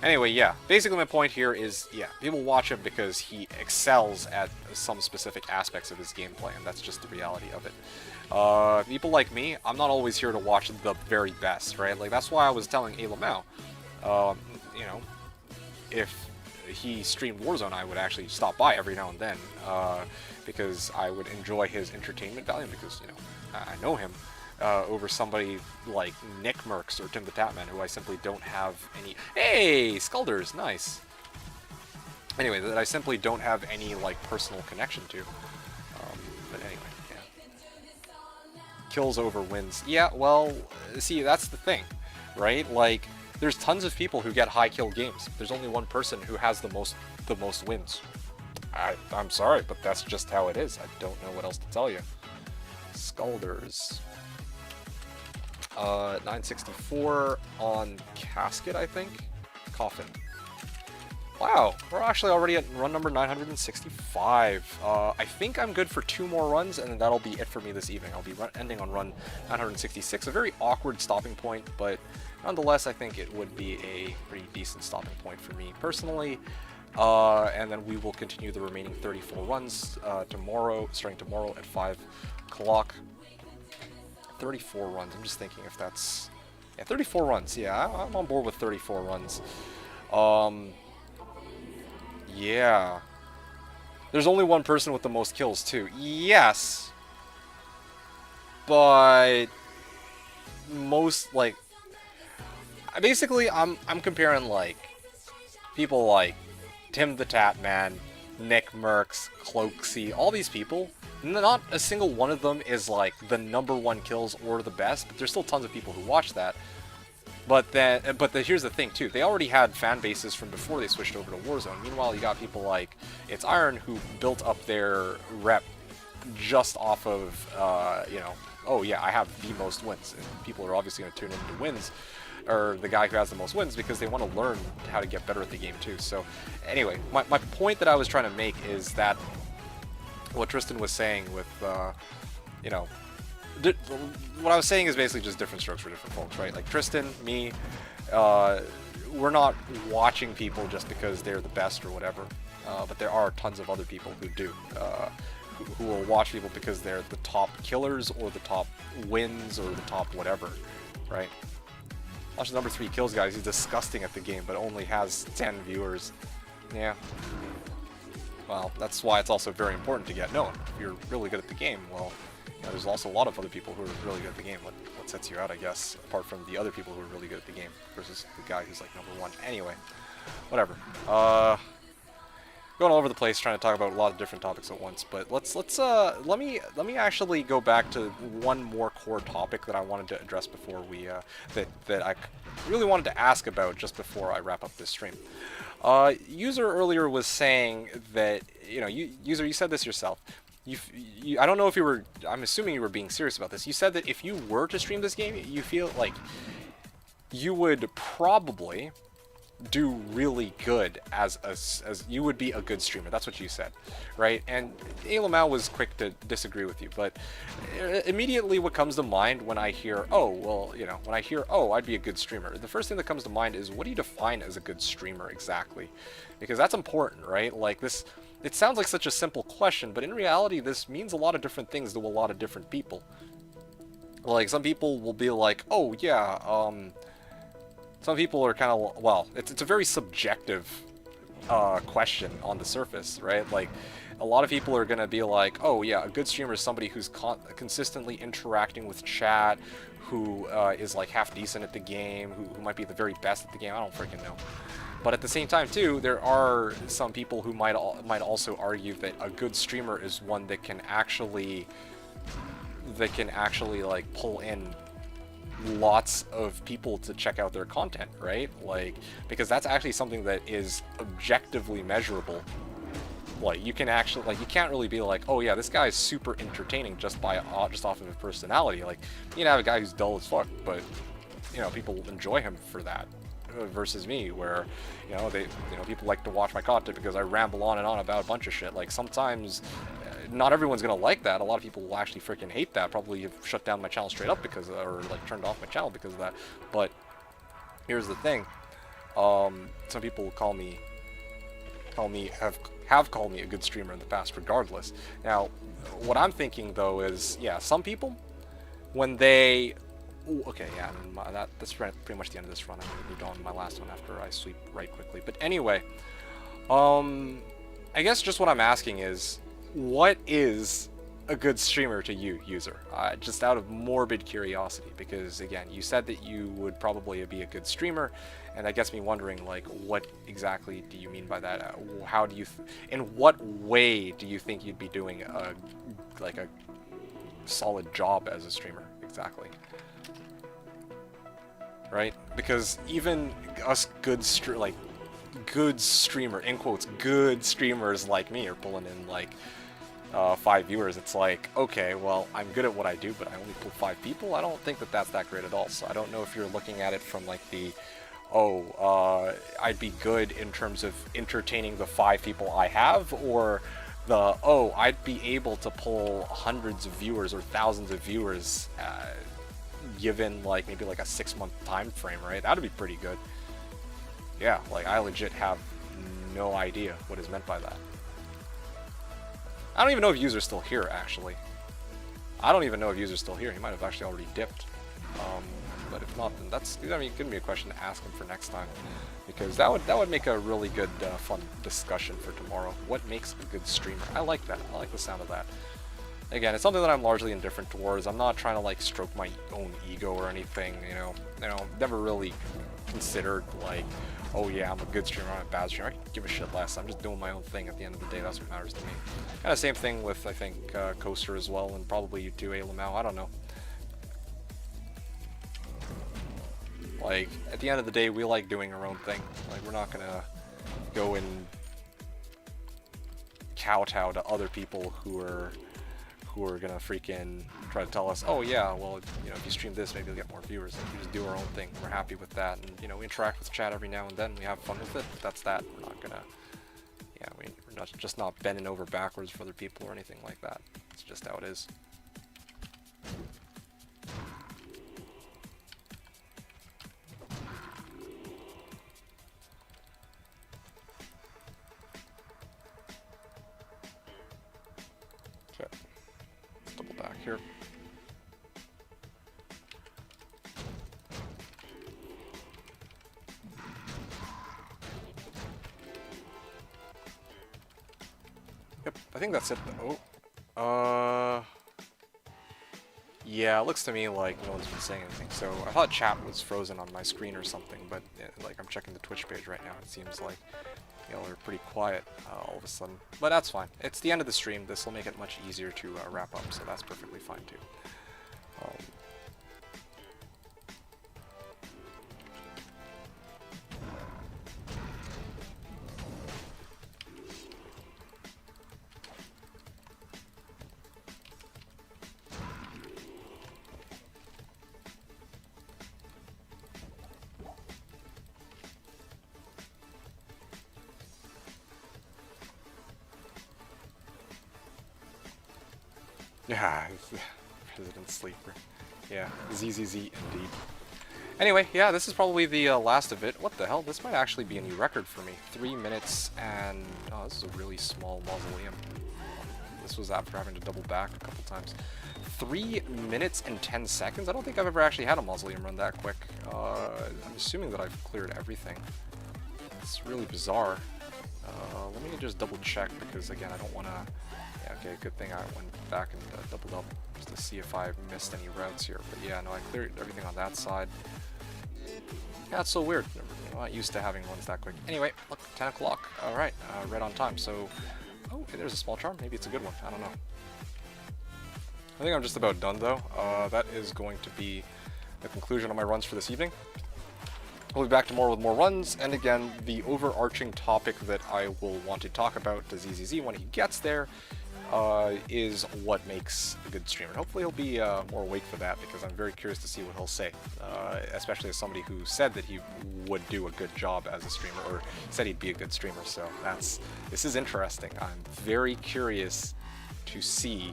[SPEAKER 2] Anyway, yeah, basically my point here is, yeah, people watch him because he excels at some specific aspects of his gameplay, and that's just the reality of it. People like me, I'm not always here to watch the very best, right? Like, that's why I was telling Alamau, You know, if he streamed Warzone, I would actually stop by every now and then, because I would enjoy his entertainment value, because, you know, I know him, over somebody like Nick Merckx or Tim the Tatman, who I simply don't have any... Hey! Skulders! Nice! Anyway, that I simply don't have any, like, personal connection to. But anyway, yeah. Kills over wins. Yeah, well, see, that's the thing, right? Like, there's tons of people who get high kill games. There's only one person who has the most wins. I'm sorry, but that's just how it is. I don't know what else to tell you. Skulders. 964 on Casket, I think. Coffin. Wow, we're actually already at run number 965. I think I'm good for 2 more runs, and then that'll be it for me this evening. I'll be ending on run 966. A very awkward stopping point, but nonetheless, I think it would be a pretty decent stopping point for me personally. And then we will continue the remaining 34 runs tomorrow, starting tomorrow at 5 o'clock. 34 runs. I'm just thinking if that's... Yeah, 34 runs. Yeah, I'm on board with 34 runs. Yeah. There's only one person with the most kills, too. Yes. But... most, like... Basically, I'm comparing, like... people like Tim the Tatman, Nick Merckx, Cloaksy, all these people. Not a single one of them is, like, the #1 kills or the best, but there's still tons of people who watch that. But here's the thing, too. They already had fan bases from before they switched over to Warzone. Meanwhile, you got people like It's Iron who built up their rep just off of, you know, oh yeah, I have the most wins. And people are obviously going to tune into wins, or the guy who has the most wins, because they want to learn how to get better at the game, too. So, anyway, my point that I was trying to make is that what Tristan was saying with, you know, what I was saying is basically just different strokes for different folks, right? Like Tristan, me, we're not watching people just because they're the best or whatever, but there are tons of other people who do, who will watch people because they're the top killers or the top wins or the top whatever, right? Watch the number 3 kills, guys. He's disgusting at the game, but only has 10 viewers. Yeah. Well, that's why it's also very important to get known. If you're really good at the game, well, you know, there's also a lot of other people who are really good at the game. What sets you out, I guess, apart from the other people who are really good at the game versus the guy who's like #1. Anyway, whatever. Going all over the place trying to talk about a lot of different topics at once, but let me actually go back to one more core topic that I wanted to address before we that I really wanted to ask about just before I wrap up this stream. User earlier was saying that, you know, user, you said this yourself. I don't know if you were, I'm assuming you were being serious about this. You said that if you were to stream this game, you feel like you would probably do really good as you would be a good streamer. That's what you said, right? And Alamau was quick to disagree with you, but immediately what comes to mind when I hear, oh, well, you know, when I hear, oh, I'd be a good streamer, the first thing that comes to mind is, what do you define as a good streamer exactly? Because that's important, right? Like this, it sounds like such a simple question, but in reality, this means a lot of different things to a lot of different people. Like, some people will be like, oh, yeah, some people are kind of, well, it's a very subjective question on the surface, right? Like, a lot of people are going to be like, oh yeah, a good streamer is somebody who's consistently interacting with chat, who is like half decent at the game, who might be the very best at the game. I don't freaking know. But at the same time, too, there are some people who might also argue that a good streamer is one that can actually like pull in lots of people to check out their content, right? Like, because that's actually something that is objectively measurable. Like, you can actually, like, you can't really be like, oh yeah, this guy is super entertaining just off of his personality. Like, you can have a guy who's dull as fuck, but, you know, people enjoy him for that. Versus me, where, you know, people like to watch my content because I ramble on and on about a bunch of shit. Like, sometimes not everyone's gonna like that. A lot of people will actually freaking hate that. Probably have shut down my channel straight up because, or like turned off my channel because of that. But here's the thing: some people have called me a good streamer in the past, regardless. Now, what I'm thinking though is, yeah, some people, when they Ooh, okay, yeah, I mean, that's pretty much the end of this run. I'm gonna be done my last one after I sweep right quickly. But anyway, I guess just what I'm asking is, what is a good streamer to you, user? Just out of morbid curiosity, because again, you said that you would probably be a good streamer, and that gets me wondering, like, what exactly do you mean by that? How do you, in what way do you think you'd be doing a solid job as a streamer exactly? Right? Because even us good streamer, in quotes, good streamers like me are pulling in like 5 viewers. It's like, okay, well, I'm good at what I do, but I only pull 5 people. I don't think that that's that great at all. So I don't know if you're looking at it from like the, I'd be good in terms of entertaining the 5 people I have, or the, I'd be able to pull hundreds of viewers or thousands of viewers given like maybe like a 6-month time frame, right? That'd be pretty good. Yeah, like I legit have no idea what is meant by that. I don't even know if user's still here, actually. I don't even know if user's still here. He might have actually already dipped. But if not, then that's, I mean, it could be a question to ask him for next time, because that would make a really good, fun discussion for tomorrow. What makes a good streamer? I like that. I like the sound of that. Again, it's something that I'm largely indifferent towards. I'm not trying to like stroke my own ego or anything. You know, never really considered like, oh yeah, I'm a good streamer, I'm a bad streamer. I can give a shit less. I'm just doing my own thing at the end of the day. That's what matters to me. Kind of same thing with, I think, Coaster as well, and probably you too, Lamau. I don't know. Like, at the end of the day, we like doing our own thing. Like, we're not gonna go and kowtow to other people who are gonna freaking try to tell us, oh yeah, well, you know, if you stream this, maybe you'll get more viewers. Like, we just do our own thing. We're happy with that, and you know, we interact with chat every now and then. We have fun with it. But that's that. We're not gonna, yeah, we're just not bending over backwards for other people or anything like that. It's just how it is. Okay, let's double back here. Yep, I think that's it though. Yeah, it looks to me like no one's been saying anything. So I thought chat was frozen on my screen or something, but like I'm checking the Twitch page right now. It seems like y'all are pretty quiet all of a sudden. But that's fine. It's the end of the stream. This will make it much easier to wrap up, so that's perfectly fine too. Yeah, President Sleeper. Yeah, ZZZ indeed. Anyway, yeah, this is probably the last of it. What the hell? This might actually be a new record for me. 3 minutes and... oh, this is a really small mausoleum. This was after having to double back a couple times. 3 minutes and 10 seconds? I don't think I've ever actually had a mausoleum run that quick. I'm assuming that I've cleared everything. It's really bizarre. Let me just double check, because again, I don't want to... yeah, okay, good thing I went back and doubled up just to see if I missed any routes here. But yeah, no, I cleared everything on that side. Yeah, it's so weird. I'm not used to having ones that quick. Anyway, look, 10 o'clock. Alright, right on time. So, oh, okay, there's a small charm. Maybe it's a good one. I don't know. I think I'm just about done, though. That is going to be the conclusion of my runs for this evening. We'll be back tomorrow with more runs, and again, the overarching topic that I will want to talk about to ZZZ when he gets there is what makes a good streamer. Hopefully he'll be more awake for that, because I'm very curious to see what he'll say, especially as somebody who said that he would do a good job as a streamer, or said he'd be a good streamer, so this is interesting. I'm very curious to see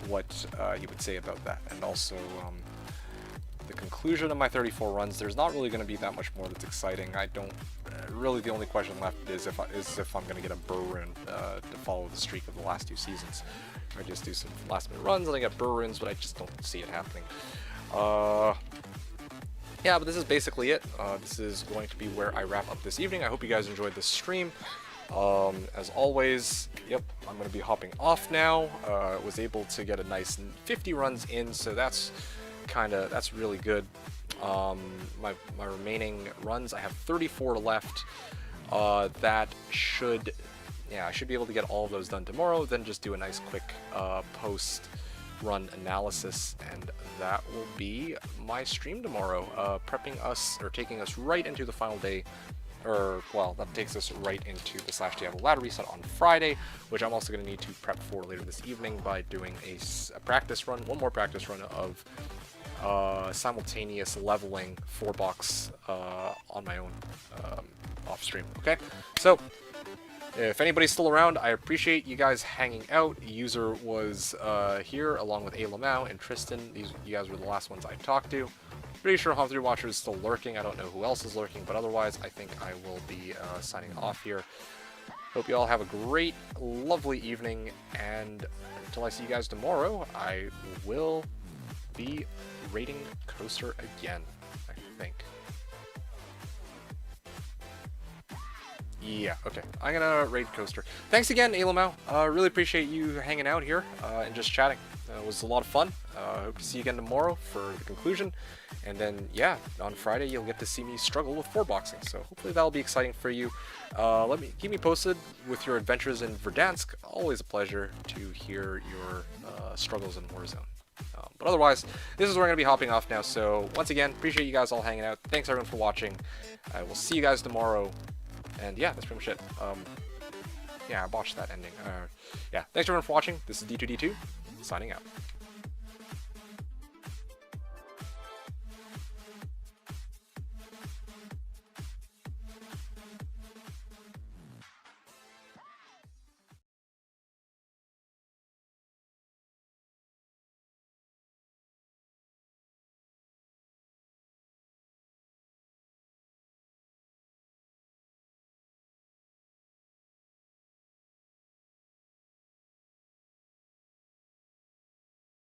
[SPEAKER 2] what he would say about that, and also the conclusion of my 34 runs. There's not really going to be that much more that's exciting. I don't really, the only question left is if I'm going to get a burr rune to follow the streak of the last 2 seasons. I just do some last minute runs and I get burr runes, but I just don't see it happening. Yeah, but this is basically it. This is going to be where I wrap up this evening. I hope you guys enjoyed this stream. As always, yep, I'm going to be hopping off now. Was able to get a nice 50 runs in, so that's really good. My remaining runs, I have 34 left. That should, yeah, I should be able to get all of those done tomorrow. Then just do a nice quick post run analysis, and that will be my stream tomorrow, prepping us, or taking us right into the final day, or well, that takes us right into the Slashdiablo ladder reset on Friday, which I'm also going to need to prep for later this evening by doing a practice run, one more practice run of simultaneous leveling 4-box on my own off stream. Okay, so if anybody's still around, I appreciate you guys hanging out. User was here along with Alamau and Tristan. You guys were the last ones I talked to. Pretty sure Hom3 Watcher is still lurking. I don't know who else is lurking, but otherwise, I think I will be signing off here. Hope you all have a great, lovely evening, and until I see you guys tomorrow, I will be raiding Coaster again, I think. Yeah, okay. I'm gonna raid Coaster. Thanks again, Alamau. Really appreciate you hanging out here and just chatting. It was a lot of fun. Hope to see you again tomorrow for the conclusion. And then, yeah, on Friday you'll get to see me struggle with 4-boxing. So hopefully that'll be exciting for you. Keep me posted with your adventures in Verdansk. Always a pleasure to hear your struggles in Warzone. But otherwise, this is where I'm going to be hopping off now. So once again, appreciate you guys all hanging out. Thanks everyone for watching. I will see you guys tomorrow. And yeah, that's pretty much it. Yeah, I botched that ending. Yeah, thanks everyone for watching. This is D2D2, signing out.